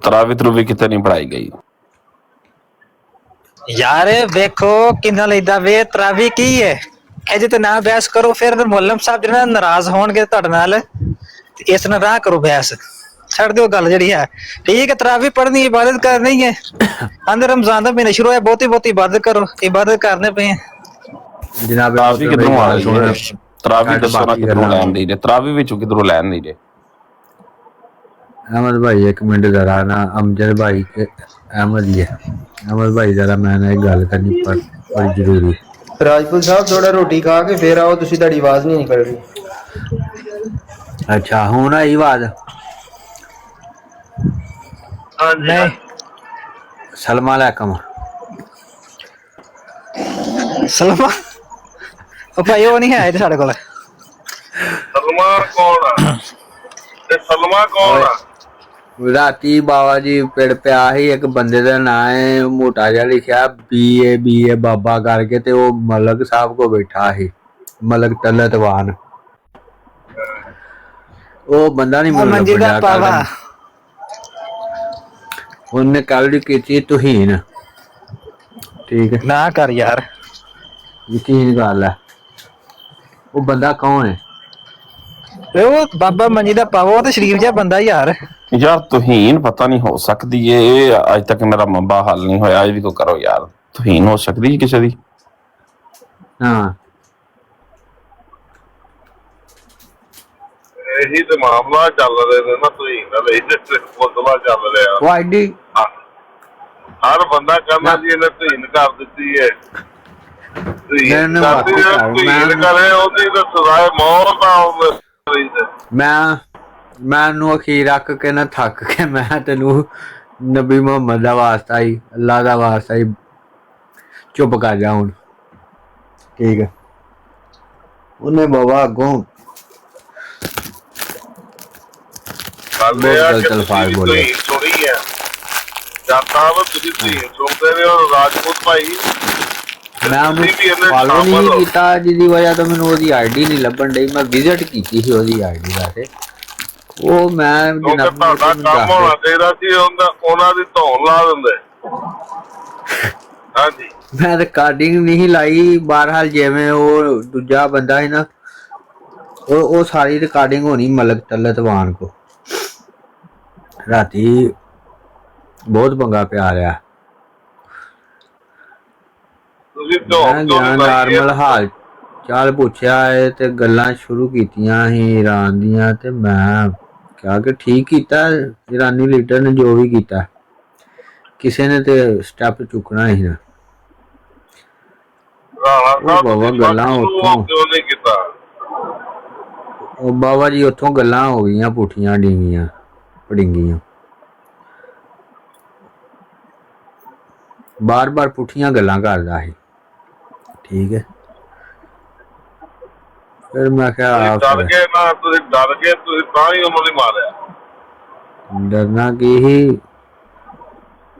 ਤਰਾਵੀ ਤਰੂਵੀ ਕਿਤੇ ਨਹੀਂ ਪੜਾਈ ਗਈ यार देखो किन्ना लेदा वे तरावी की है, ਇਹ ਤੇ ਨਾ ਬਹਿਸ ਕਰੋ, ਫਿਰ ਮੁਅੱਲਮ ਸਾਹਿਬ ਜਿਹੜਾ ਨਾਰਾਜ਼ ਹੋਣਗੇ ਤੁਹਾਡੇ ਨਾਲ, ਇਸ ਨਾਲ ਰਾਹ ਕਰੋ ਬਹਿਸ, ਛੱਡ ਦਿਓ ਗੱਲ ਜਿਹੜੀ ਹੈ। ਠੀਕ ਹੈ, ਤਰਾਵੀ ਪੜ੍ਹਨੀ, ਇਬਾਦਤ ਕਰਨੀ ਹੈ। ਆਂਦੇ ਰਮਜ਼ਾਨ ਦਾ ਮਹੀਨਾ ਸ਼ੁਰੂ ਹੋਇਆ, ਬਹੁਤੀ ਇਬਾਦਤ ਕਰੋ, ਇਬਾਦਤ ਕਰਨੇ ਪਏ ਹੈ। जनाब ਤਰਾਵੀ ਕਿਧਰੋਂ ਆ ਰਹੀ ਹੈ? ਤਰਾਵੀ ਦੱਸੋ ਨਾ ਕਿਧਰੋਂ ਲੈਣ ਦੀ ਜੇ, ਤਰਾਵੀ ਵਿੱਚੋਂ ਕਿਧਰੋਂ ਲੈਣ ਦੀ ਜੇ? अहमद भाई एक मिनट जरा ना, अमजद भाई के अहमद ही है। अहमद भाई जरा मैंने एक गल करनी बड़ी जरूरी। राजपूत साहब थोड़ा रोटी खा के फिर आओ, तुसी ताड़ी आवाज नहीं निकल रही। अच्छा हुन आई आवाज? नहीं सलाम अलैकुम। सलमा ओ भाई वो नहीं है इधर साडे कोल। सलमान कौन है? ते सलमा कौन है? राती बाबा जी पेड़ पे ही एक बंदे का नाम है, मोटा जा लिखा BA बाबा करके, ते वो मलक साहब को बैठा ही, मलक तलतवान। वो बंदा नहीं मंजीदा पावा, उन्हें कल की तुहीन। ठीक है ना कर यार, यकीन गल है। वो बंदा कौन है? ਉਹ ਬਾਬਾ ਮੰਜੀ ਦਾ ਪਾਵੋ ਤੇ ਸ਼ਰੀਫ ਜਿਹਾ ਬੰਦਾ ਯਾਰ। ਯਾਰ ਤੁਹੀਨ ਪਤਾ ਨਹੀਂ ਹੋ ਸਕਦੀ ਏ, ਇਹ ਅੱਜ ਤੱਕ ਮੇਰਾ ਮੰਬਾ ਹੱਲ ਨਹੀਂ ਹੋਇਆ, ਇਹ ਵੀ ਕੋ ਕਰੋ ਯਾਰ। ਤੁਹੀਨ ਹੋ ਸਕਦੀ ਹੈ ਕਿਸੇ ਦੀ? ਹਾਂ ਇਹੀ ਤੇ ਮਾਮਲਾ ਚੱਲ ਰਿਹਾ ਨੇ ਨਾ, ਤੁਸੀਂ ਨਾਲ ਇਹ ਮੁੱਦਲਾ ਚੱਲ ਰਿਹਾ। ਉਹ ਆਈਡੀ ਹਰ ਬੰਦਾ ਕਹਿੰਦਾ ਜੀ ਇਹਨੇ ਧੀਨ ਕਰ ਦਿੱਤੀ ਹੈ, ਧੀਨ ਕਰੇ ਉਹਦੀ ਤਾਂ ਸਜ਼ਾਏ ਮੌਤ ਆ। ਮੈਂ ਉਹਨੂੰ ਅਖੀਰ ਰੱਖ ਕੇ ਨਾ ਥੱਕ ਕੇ ਮੈਂ ਤੈਨੂੰ ਨਬੀ ਮੁਹੰਮਦ ਦਾ ਵਾਸਤਾ ਹੀ, ਅੱਲਾ ਦਾ ਵਾਸਤਾ ਹੀ ਚੁੱਪ ਕਰ ਜਾ ਹੁਣ, ਠੀਕ ਹੈ। ਉਹਨੇ ਬਾਬਾ ਅੱਗੋਂ ਗੱਲ ਇਹ ਆ ਕਿ ਤੁਸੀਂ ਸੁਣੀ ਹੈ ਜਾਂਦਾ ਵਾ, ਤੁਸੀਂ ਧੀਨ ਸੁਣਦੇ ਰਹੇ ਹੋ ਰਾਜਪੂਤ ਭਾਈ। ਮੈਂ ਉਹਨੂੰ ਫਾਲੋ ਨਹੀਂ ਕੀਤਾ, ਜਿਹਦੀ ਵਜ੍ਹਾ ਤੋਂ ਮੈਨੂੰ ਉਹਦੀ ਆਈਡੀ ਨਹੀਂ ਲੱਭਣ ਡਈ। ਮੈਂ ਵਿਜ਼ਿਟ ਕੀਤੀ ਸੀ ਉਹਦੀ ਆਈਡੀ ਵਾਸਤੇ, ਉਹ ਮੈਂ ਤੁਹਾਡਾ ਕੰਮ ਹੋਣਾ ਚਾਹੀਦਾ ਸੀ, ਉਹਨਾਂ ਦੀ ਧੌਣ ਲਾ ਦਿੰਦੇ। ਹਾਂਜੀ ਮੈਂ ਰਿਕਾਰਡਿੰਗ ਨਹੀਂ ਲਾਈ, ਬਹਰਹਾਲ ਜਿਵੇਂ ਉਹ ਦੂਜਾ ਬੰਦਾ ਸੀ ਨਾ, ਉਹ ਸਾਰੀ ਰਿਕਾਰਡਿੰਗ ਹੋਣੀ ਮਲਕ ਤਲਤਵਾਨ ਕੋ। ਰਾਤੀ ਬਹੁਤ ਪੰਗਾ ਪਿਆ ਰਿਹਾ। ਮੈਂ ਗਿਆ ਨਾਰਮਲ ਹਾਲ ਚਾਲ ਪੁੱਛਿਆ ਹੈ ਤੇ ਗੱਲਾਂ ਸ਼ੁਰੂ ਕੀਤੀਆਂ ਸੀ ਈਰਾਨ ਦੀਆਂ, ਤੇ ਮੈਂ ਕਿਹਾ ਕਿ ਠੀਕ ਕੀਤਾ ਈਰਾਨੀ ਲੀਡਰ ਨੇ ਜੋ ਵੀ ਕੀਤਾ, ਕਿਸੇ ਨੇ ਤੇ ਸਟੈਪ ਚੁੱਕਣਾ ਹੀ ਨਾ। ਉਹ ਬਾਬਾ ਗੱਲਾਂ ਉੱਥੋਂ, ਉਹ ਬਾਬਾ ਜੀ ਉੱਥੋਂ ਗੱਲਾਂ ਹੋ ਗਈਆਂ ਪੁੱਠੀਆਂ ਡਿੰਗੀਆਂ ਪੜਿੰਗੀਆਂ, ਬਾਰ-ਬਾਰ ਪੁੱਠੀਆਂ ਗੱਲਾਂ ਕਰਦਾ ਸੀ, ਠੀਕ ਹੈ। ਫਿਰ ਮੈਂ ਕਿਹਾ ਡਰ ਗਏ ਨਾ, ਤੁਸੀਂ ਡਰ ਗਏ, ਤੁਸੀਂ ਤਾਂ ਹੀ ਉਹਨੂੰ ਨਹੀਂ ਮਾਰਿਆ। ਡਰਨਾ ਕੀ ਹੀ,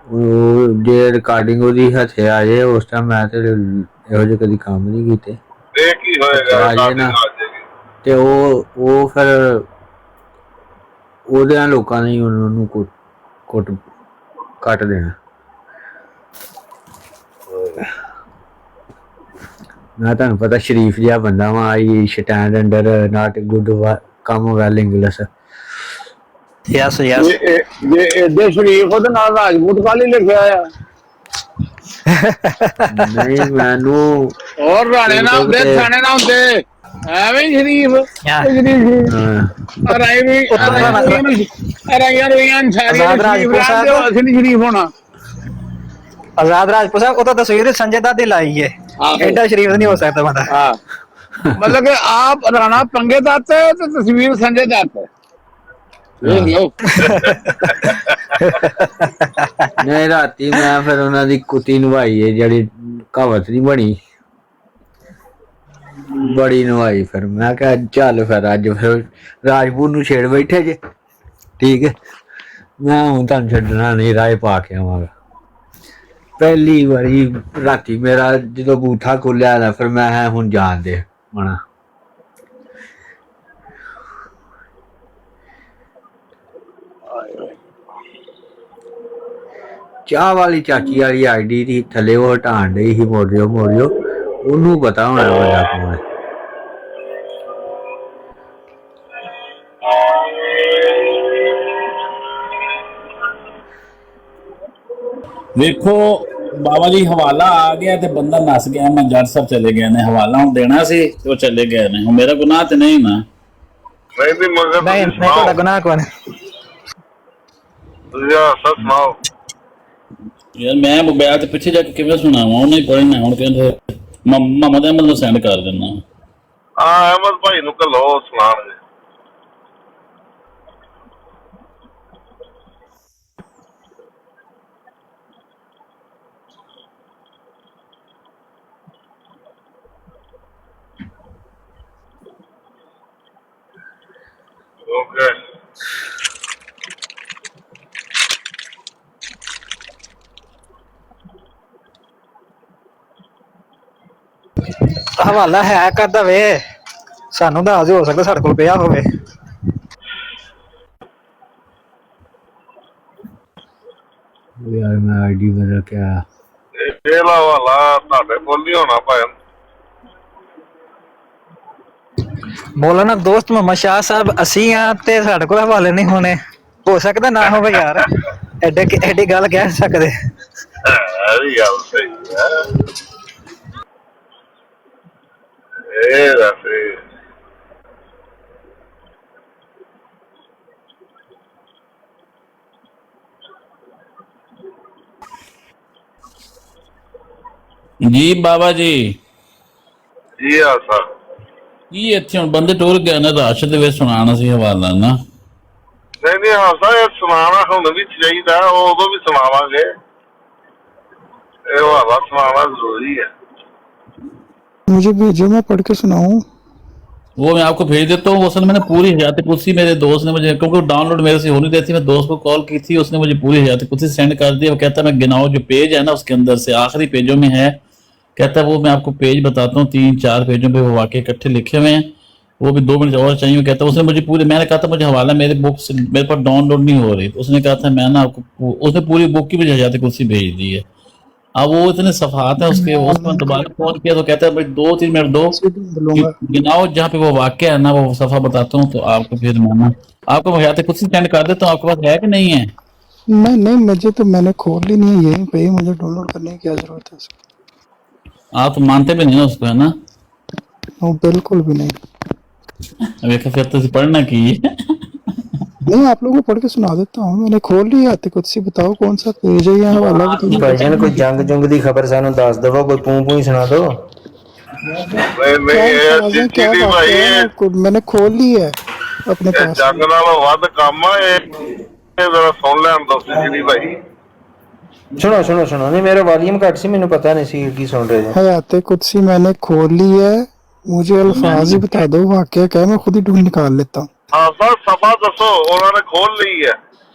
ਉਹ ਜੇ ਰਿਕਾਰਡਿੰਗ ਉਹਦੀ ਹੱਥੇ ਆ ਜਾਏ ਉਸ ਟਾਈਮ ਮੈਂ ਤੇ ਇਹੋ ਜਿਹੇ ਕਦੀ ਕੰਮ ਨਹੀਂ ਕੀਤੇ। ਇਹ ਕੀ ਹੋਏਗਾ ਤੇ ਉਹ ਫਿਰ ਉਹਦੇ ਲੋਕਾਂ ਨੇ ਉਹਨੂੰ ਕੁੱਟ ਕੱਟ ਦੇਣਾ। ਮੈਂ ਤੁਹਾਨੂੰ ਪਤਾ ਸ਼ਰੀਫ ਜਿਹਾ ਬੰਦਾ ਵਾ, I stand under not good come well English. Yes yes ਜੇ ਏਡੇ ਸ਼ਰੀਫ ਉਹਦੇ ਨਾਲ ਰਾਜਪੂਤ ਕਾਲੀ ਲਿਖਿਆ ਆ। ਨਹੀਂ ਮੈਨੂੰ ਹੋਰ ਰਾਣੇ ਨਾ ਹੁੰਦੇ, ਥਾਣੇ ਨਾ ਹੁੰਦੇ, ਐਵੇਂ ਸ਼ਰੀਫ ਸ਼ਰੀਫ ਹੋਣਾ। ਆਜ਼ਾਦ ਰਾਜਪੂਤ ਸਾਹਿਬ ਉਹ ਤਾਂ ਤਸਵੀਰ ਸੰਜੇ ਦਾ ਦੀ ਲਾਈ ਹੈ, ਐਡਾ ਸ਼ਰੀਫ ਨਹੀਂ ਹੋ ਸਕਦਾ ਬੰਦਾ। ਮਤਲਬ ਕਿ ਆਪ ਰਾਣਾ ਪੰਗੇ ਦੱਤ ਤੇ ਤਸਵੀਰ ਸੰਜੇ ਦੱਤ। ਨਹੀਂ ਰਾਤੀ ਮੈਂ ਫਿਰ ਉਹਨਾਂ ਦੀ ਕੁੱਤੀ ਨਵਾਈ ਹੈ, ਜਿਹੜੀ ਕਹਾਵਤ ਨਹੀਂ ਬਣੀ, ਬੜੀ ਨਵਾਈ। ਫਿਰ ਮੈਂ ਕਿਹਾ ਚੱਲ ਫਿਰ ਅੱਜ ਫਿਰ ਰਾਜਪੂਤ ਨੂੰ ਛੇੜ ਬੈਠੇ ਜੇ, ਠੀਕ ਹੈ। ਮੈਂ ਹੁਣ ਤੁਹਾਨੂੰ ਛੱਡਣਾ ਨਹੀਂ, ਰਾਏ ਪਾ ਕੇ ਆਵਾਂਗਾ। ਪਹਿਲੀ ਵਾਰੀ ਰਾਤੀ ਮੇਰਾ ਜਦੋਂ ਬੂਥਾ ਖੁੱਲਿਆ ਨਾ, ਫਿਰ ਮੈਂ ਹੁਣ ਜਾਣ ਦੇ ਮਣਾ। ਚਾਹ ਵਾਲੀ ਚਾਚੀ ਵਾਲੀ ਆਈਡੀ ਦੀ ਥੱਲੇ ਉਹ ਹਟਾਣ ਡਈ ਸੀ, ਮੋੜਿਓ ਉਹਨੂੰ ਪਤਾ ਹੋਣਾ ਬੰਦਾ ਕੌਣ ਹੈ। ਵੇਖੋ ਬਾਬਾ ਜੀ ਹਵਾਲਾ ਆ ਗਿਆ ਤੇ ਬੰਦਾ ਨਸ ਗਿਆ। ਮੈਂ ਜੱਜ ਸਾਹਿਬ ਚਲੇ ਗਏ ਨੇ, ਹਵਾਲਾ ਹੁਣ ਦੇਣਾ ਸੀ ਤੇ ਉਹ ਚਲੇ ਗਏ ਨੇ। ਹੁਣ ਮੇਰਾ ਗੁਨਾਹ ਤੇ ਨਹੀਂ ਨਾ। ਨਹੀਂ ਮਗਰ ਨਹੀਂ ਤੁਹਾਡਾ ਗੁਨਾਹ ਕੌਣ ਹੈ? ਤੁਸੀਂ ਸੱਚ ਸੁਣਾਓ ਯਾਰ ਮੈਂ ਮੋਬਾਈਲ ਤੇ ਪਿੱਛੇ ਜਾ ਕੇ ਕਿਵੇਂ ਸੁਣਾਵਾਂ? ਉਹਨੇ ਹੀ ਪੜ੍ਹਨਾ। ਹੁਣ ਕਹਿੰਦੇ ਮੁਹੰਮਦ ਅਹਿਮਦ ਨੂੰ ਸੈਂਡ ਕਰ ਦਿੰਦਾ। ਅਹਿਮਦ ਭਾਈ ਨੂੰ ਘੱਲੋ, ਸੁਣਾਉਣਗੇ। ਓਕੇ ਹਵਾਲਾ ਹੈ ਕਰਦਾ ਵੇ, ਸਾਨੂੰ ਦੱਸ ਹੋ ਸਕਦਾ ਸਾਡੇ ਕੋਲ ਪਿਆ ਹੋਵੇ। ਯਾਰ ਮੈਂ ਆਈਡੀ ਬਦਲ ਕੇ ਆਇਆ। ਇਹ ਹਵਾਲਾ ਤੁਹਾਡੇ ਕੋਲ ਨਹੀਂ ਹੋਣਾ ਭਾਈ। ਮੌਲਾਨਾ ਦੋਸਤ ਮੁਹੰਮਦ ਸ਼ਾਹ ਸਾਹਿਬ ਅਸੀਂ ਆ ਤੇ ਸਾਡੇ ਕੋਲ ਹਵਾਲੇ ਨਹੀਂ ਹੋਣੇ, ਹੋ ਸਕਦਾ ਨਾ ਹੋਵੇ ਯਾਰ, ਐਡੀ ਗੱਲ ਕਹਿ ਸਕਦੇ। ਇਹ ਵੀ ਗੱਲ ਸਹੀ ਹੈ। ਇਹ ਦੱਸ जी बाबा जी ਜੀ ਆ ਸਰ। ਕੀ ਇੱਥੇ ਹੁਣ ਬੰਦੇ ਟੁਰ ਗਏ ਨੇ ਰਾਸ਼ ਦੇ ਵਿੱਚ ਸੁਣਾਉਣਾ ਸੀ ਹਵਾਲਾ ਨਾ। ਨਹੀਂ ਨਹੀਂ ਹਾਂ ਸਰ, ਇਹ ਸੁਣਾਉਣਾ ਹੁਣ ਵੀ ਚਾਹੀਦਾ, ਉਦੋਂ ਵੀ ਸੁਣਾਵਾਂਗੇ, ਇਹ ਹਵਾਲਾ ਸੁਣਾਉਣਾ ਜ਼ਰੂਰੀ है। मुझे भेजो, मैं पढ़ के सुनाऊं। वो मैं आपको भेज देता हूँ। असल मैंने पूरी हयात कुदसी मेरे दोस्त ने मुझे, क्योंकि डाउनलोड मेरे से हो नहीं रही थी, मैं दोस्त को कॉल की थी, उसने मुझे पूरी हयात कुदसी सेंड कर दिया। वो कहता मैं गिनाओ जो पेज है ना उसके अंदर से आखिरी पेजों में है, कहता वो मैं आपको पेज बताता हूँ, 3-4 पेजों पे वो वाकई इकट्ठे लिखे हुए हैं, वो भी 2 मिनट और चाहिए। कहता उसने मुझे पूरे, मैंने कहा था मुझे हवाला मेरे बुक से मेरे पास डाउनलोड नहीं हो रही, तो उसने कहा था मैं ना आपको, उसने पूरी बुक की मुझे हयात कुदसी भेज दी है। अब वो इतने सफात है उसके, उसमें दोबारा फोन किया तो कहता है भाई 2-3 मिनट दो, गिनाओ जहाँ पे वो वाक्य है ना वो सफा बताता हूँ, तो आपको फिर मैं आपको हयात कुदसी सेंड कर देता हूँ। आपके पास है कि नहीं है? नहीं मुझे तो, मैंने खोल ली नहीं है, यहीं पे ही मुझे डाउनलोड करने की क्या जरूरत है उसकी? आप तो मानते भी नहीं ना उसको, है ना? बिल्कुल भी नहीं। देखा फिर तो पढ़ना की नहीं, आप लोगों को पढ़ के सुना देता हूँ, मैंने खोल लिया आते कुछ से। बताओ कौन सा पेज है, यहाँ वाला भी ਭਾਈਜਾਨ ਕੋਈ ਜੰਗ ਜੁੰਗ ਦੀ ਖਬਰ ਸਾਨੂੰ ਦੱਸ ਦਵੋ, ਕੋਈ ਪੂੰ ਸੁਣਾ ਦੋ। क्या बात है, मैंने खोल ली है अपने पास। ਜੰਗ ਨਾਲੋਂ ਵੱਧ ਕੰਮ ਆ ਇਹ ਜ਼ਰਾ ਸੁਣ ਲੈਣ ਦੋ ਜੀ ਭਾਈ। ਸੁਣੋ ਨਹੀਂ ਮੇਰੇ ਵॉल्यूम ਘੱਟ ਸੀ, ਮੈਨੂੰ ਪਤਾ ਨਹੀਂ ਸੀ ਕੀ ਸੁਣ ਰਹੇ ਹੋ। हयात कुदसी मैंने खोल ली है, मुझे अल्फाज ही बता दो, वाकया क्या मैं खुद ही ढूंढ निकाल लेता हूँ। हाँ सर, सफा दसो, उन्होंने खोल ली है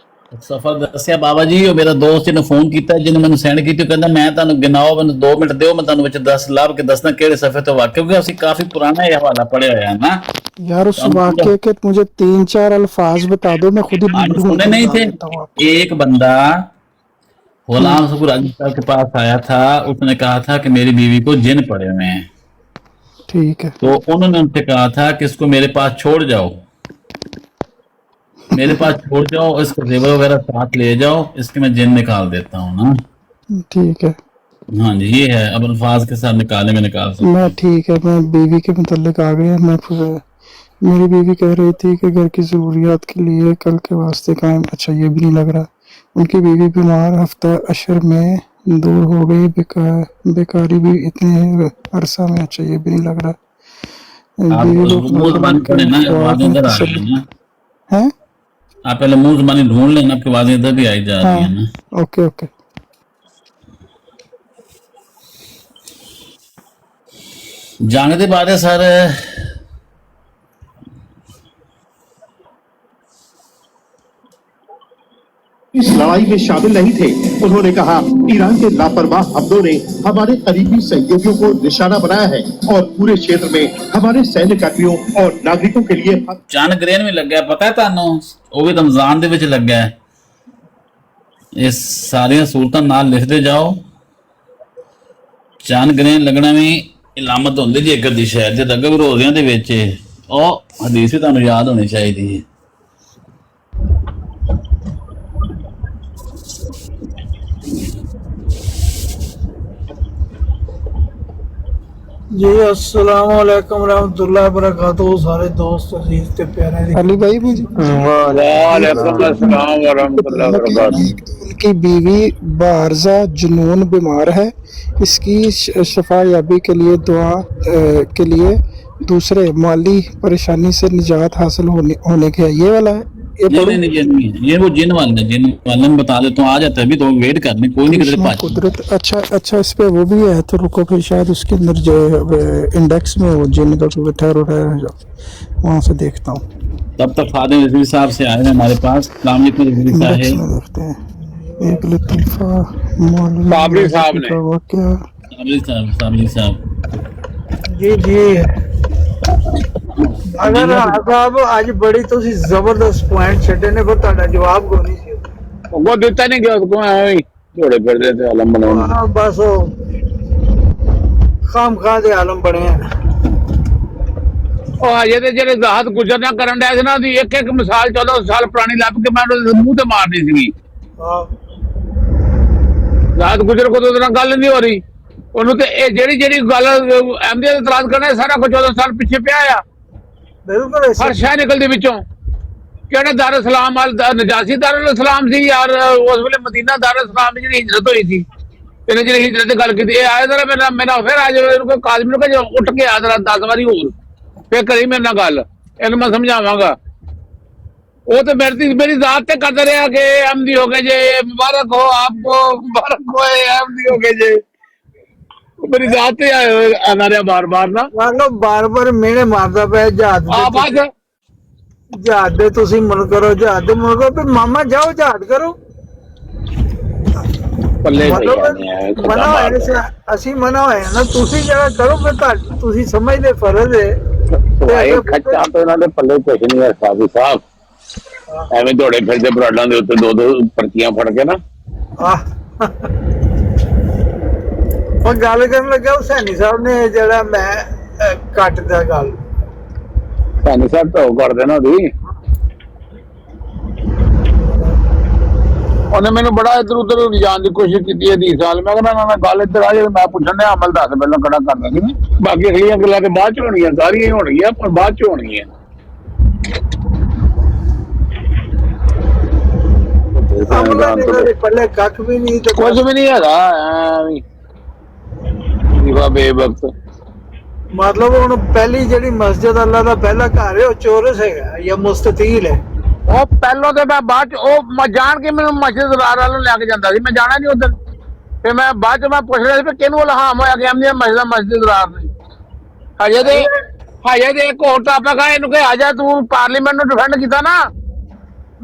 सफा दसिया बाबा जी। ਉਹ ਮੇਰਾ ਦੋਸਤ ਨੇ ਫੋਨ ਕੀਤਾ, ਜਿਹਨੇ ਮੈਨੂੰ ਸੈਂਡ ਕੀਤੀ, ਉਹ ਕਹਿੰਦਾ ਮੈਂ ਤੁਹਾਨੂੰ ਗਿਣਾਓ, ਮੈਨੂੰ 2 ਮਿੰਟ ਦਿਓ, ਮੈਂ ਤੁਹਾਨੂੰ ਵਿੱਚ 10 ਲੱਭ ਕੇ ਦੱਸਣਾ ਕਿਹੜੇ ਸਫੇ ਤੋਂ ਵਾਕਿਆ, ਕਿਉਂਕਿ ਅਸੀਂ ਕਾਫੀ ਪੁਰਾਣਾ ਇਹ ਹਵਾਲਾ पढ़ा होया है ना यार। उस वाक्य के मुझे 3-4 अल्फाज बता दो, मैं खुद ही सुने नहीं थे। एक बंदा गुलाम सफूर राजस्थान के पास आया था, उसने कहा था कि मेरी बीवी को जिन पड़े हुए हैं, ठीक है, तो उन्होंने उनसे कहा था कि इसको मेरे पास छोड़ जाओ, मेरे पास छोड़ जाओ, इसको जेवर वगैरह साथ ले जाओ, इसके मैं जिन निकाल देता हूँ ना। ठीक है, हाँ जी ये है। अब अल्फाज के साथ निकाले में निकाल सकता। मैं ठीक है, मैं बीवी के मुतल्लिक आ गया। मैं मेरी बीवी कह रही थी कि घर की ज़रूरियात के लिए कल के वास्ते कायम। अच्छा ये भी नहीं लग रहा, उनकी बीवी बीमार, हफ्ता अशर में दूर हो गई, बेकारी भी इतने अरसा में। अच्छा ये भी नहीं लग रहा। है आप पहले मुंह ज़बानी ढूंढ लेना, आपकी आवाज़ें इधर भी आई जा रही है ना। Okay okay. जंग दे बारे सर इस लड़ाई में शामिल नहीं थे। उन्होंने कहा ईरान के लापरवाह हमलों ने हमारे करीबी सहयोगियों को निशाना बनाया है और पूरे क्षेत्र में हमारे सैन्य कर्मियों और नागरिकों के लिए चंद ग्रेन में लग गया, पता है तानू, वो भी रमजान दे विच लग गया। ये सारियां सूरतां नाल लिखते जाओ। चंद ग्रेन लगना भी इलामत होंदी जी एक दी शहर जे लगे रोज़ियां दे विच, ओ हदीस भी तानू याद होनी चाहिए। जी अस्सलाम वालेकुम रहमतुल्लाहि व बरकातहू। सारे दोस्त अजीज ते प्यारे अली भाई, मुझे वालेकुम अस्सलाम व रहमतुल्लाहि व बरकातहू। उनकी बीवी बारजा जुनून बीमार है, इसकी शफा याबी के लिए दुआ के लिए दूसरे माली परेशानी से निजात हासिल होने के ये वाला है। ये वो जिन वाले में बता देता हूँ, आ जाता है अभी, तो वेट करने कोई नहीं किधर कुदरत। अच्छा इस पे वो भी है, तो रुको फिर शायद उसके अंदर जो इंडेक्स में वो जिन का ठहर वहाँ से देखता हूँ। तब तक फादर रिजवी साहब से आए हैं हमारे पास। अस्सलाम वालेकुम रिजवी साहब। देखते हैं एक लतीफा मौलवी साबरी साहब ने साबरी साहब जी अगर साहब आज बड़ी तो जबरदस्त पॉइंट छड़े ने, पर ਤੁਹਾਡਾ जवाब को नहीं सी वो देता नहीं गया उसको, थोड़े फिर देते आलम बनाने। हां बस वो खाम खा दे आलम बने हैं। ਉਹ ਹਜੇ ਤੇ ਜਿਹੜੇ ਰਾਹਤ ਗੁਜ਼ਰਨਾ ਕਰਨ ਡਿਆ ਸੀ ਨਾ ਦੀ ਇੱਕ ਇੱਕ ਮਿਸਾਲ 14 ਸਾਲ ਪੁਰਾਣੀ ਲੱਭ ਕੇ ਮੈਂ ਉਹਦੇ ਮੂੰਹ ਤੇ ਮਾਰਨੀ ਸੀਗੀ। ਰਾਹਤ ਗੁਜ਼ਰ ਕੋਲ ਉਹਦੇ ਨਾਲ ਗੱਲ ਨਹੀਂ ਹੋ ਰਹੀ। ਉਹਨੂੰ ਤੇ ਇਹ ਜਿਹੜੀ ਗੱਲ ਅਹਿਮਦੀਅਤ ਇਤਰਾਜ਼ ਕਰਨਾ ਸਾਰਾ ਕੁਝ 14 ਸਾਲ ਪਿੱਛੇ ਪਿਆ ਆ। बिल्कुल ਹਰ ਸ਼ੈ ਨਿਕਲਦੀ ਵਿੱਚੋਂ। ਕਿਹੜੇ ਦਾਰ ਇਸਲਾਮ ਨਜਾਸੀ ਦਾਰੁਲ ਇਸਲਾਮ ਸੀ ਯਾਰ ਉਸ ਵੇਲੇ ਮਦੀਨਾ ਦਾਰੁਲ ਇਸਲਾਮ ਦੀ ਜਿਹੜੀ ਹਿਜਰਤ ਹੋਈ ਸੀ। ਇਹਨੇ ਜਿਹੜੀ ਹਿਜਰਤ ਦੀ ਗੱਲ ਕੀਤੀ ਇਹ ਆਇਆ ਜ਼ਰਾ ਮੇਰਾ ਫਿਰ ਆ ਜਾਵੇ ਇਹਨੂੰ ਕੋਈ ਕਾਜ਼ਮ ਨੂੰ ਕਹੇ ਉੱਠ ਕੇ ਆ ਜ਼ਰਾ 10 ਵਾਰੀ ਹੋਰ ਫਿਰ ਕਰੀ ਮੇਰੇ ਨਾਲ ਗੱਲ ਇਹਨੂੰ ਮੈਂ ਸਮਝਾਵਾਂਗਾ। ਉਹ ਤੇ ਮੇਰੀ ਜ਼ਾਤ ਤੇ ਕਰਦਾ ਰਿਹਾ ਕਿ ਅਹਿਮਦੀ ਹੋ ਗਏ ਜੇ ਮੁਬਾਰਕ ਹੋ ਆਪको मुबारक हो अहमदी हो गए जे मेरी ਜ਼ਾਤ ਤੇ ਆना ਰਿਹਾ ਬਾਰ ਨਾ बार मेरे मारदा पे जहाज बस जहाज दे तुसी मन करो जहाज दे मन करो मामा जाओ जहाज करो पल्ले मना होया ਅਸੀਂ मना होया ना तुसी जरा करो फिर तुसी समझदे फर्ज है ਖੱਚਾ ਤੋਂ ਇਹਨਾਂ ਦੇ ਪੱਲੇ ਕੁਝ ਨਹੀਂ ਹੈ ਸਾਬੀ ਸਾਹਿਬ। ਐਵੇਂ ਦੌੜੇ ਫਿਰਦੇ ਬਰਾਡਾਂ ਦੇ ਉੱਤੇ ਦੋ ਪਰਚੀਆਂ ਫੜ ਕੇ ਨਾ ਉਹ ਗੱਲ ਕਰਨ ਲੱਗਾ ਹੁਸੈਨੀ ਸਾਹਿਬ ਨੇ ਜਿਹੜਾ ਮੈਂ ਕੱਟ ਦਾ ਗੱਲ ਸਾਨੀ ਸਾਹਿਬ ਤਾਂ ਕਰ ਦੇਣਾ ਦੀ ਉਹਨੇ ਮੈਨੂੰ ਬੜਾ ਇੱਧਰ ਉੱਧਰ ਲਿਜਾਣ ਦੀ ਕੋਸ਼ਿਸ਼ ਕੀਤੀ ਹੈ 20 ਸਾਲ। ਮੈਂ ਕਹਿੰਦਾ ਨਾ ਗੱਲ ਇੱਧਰ ਆ ਜੇ ਮੈਂ ਪੁੱਛਣ ਡਿਆ ਅਮਲ ਦੱਸ ਪਹਿਲਾਂ ਖੜਾ ਕਰ ਦਾਂਗੇ ਨਾ ਬਾਕੀ ਅਗਲੀਆਂ ਗੱਲਾਂ ਤੇ ਬਾਅਦ ਚ ਹੋਣਗੀਆਂ ਸਾਰੀਆਂ ਹੀ ਹੋਣਗੀਆਂ ਪਰ ਬਾਅਦ ਚ ਹੋਣਗੀਆਂ। ਪੱਲੇ ਕੱਖ ਵੀ ਨਹੀਂ ਤੇ ਕੁਝ ਵੀ ਨਹੀਂ ਹੈਗਾ ਐਵੇਂ ਬੇਵਕਤ। ਮਤਲਬ ਹੁਣ ਪਹਿਲੀ ਜਿਹੜੀ ਮਸਜਿਦ ਅੱਲਾ ਦਾ ਪਹਿਲਾ ਘਰ ਹੈ ਉਹ ਚੌਰਸ ਹੈਗਾ ਜਾਂ ਮੁਸਤਤੀਲ ਹੈ। ਉਹ ਪਹਿਲੋਂ ਤੇ ਮੈਂ ਬਾਅਦ ਚ ਉਹ ਮੈਂ ਜਾਣ ਕੇ ਮੈਨੂੰ ਮਸਜਿਦ ਜ਼ਰਾਰ ਵੱਲ ਲੈ ਕੇ ਜਾਂਦਾ ਸੀ। ਮੈਂ ਜਾਣਾ ਨਹੀਂ ਉਧਰ ਤੇ ਮੈਂ ਬਾਅਦ ਚ ਮੈਂ ਪੁੱਛ ਰਿਹਾ ਸੀ ਕਿ ਕਿਹਨੂੰ ਇਲਹਾਮ ਹੋਇਆ ਕਿ ਅਹਿਮਦੀਆ ਮਸਜਿਦ ਜ਼ਰਾਰ ਨੇ। ਹਜੇ ਦੇ ਇੱਕ ਹੋਰ ਟਾਪਕ ਆ ਇਹਨੂੰ ਕਿ ਆ ਜਾ ਤੂੰ ਪਾਰਲੀਮੈਂਟ ਨੂੰ ਡਿਫੈਂਡ ਕੀਤਾ ਨਾ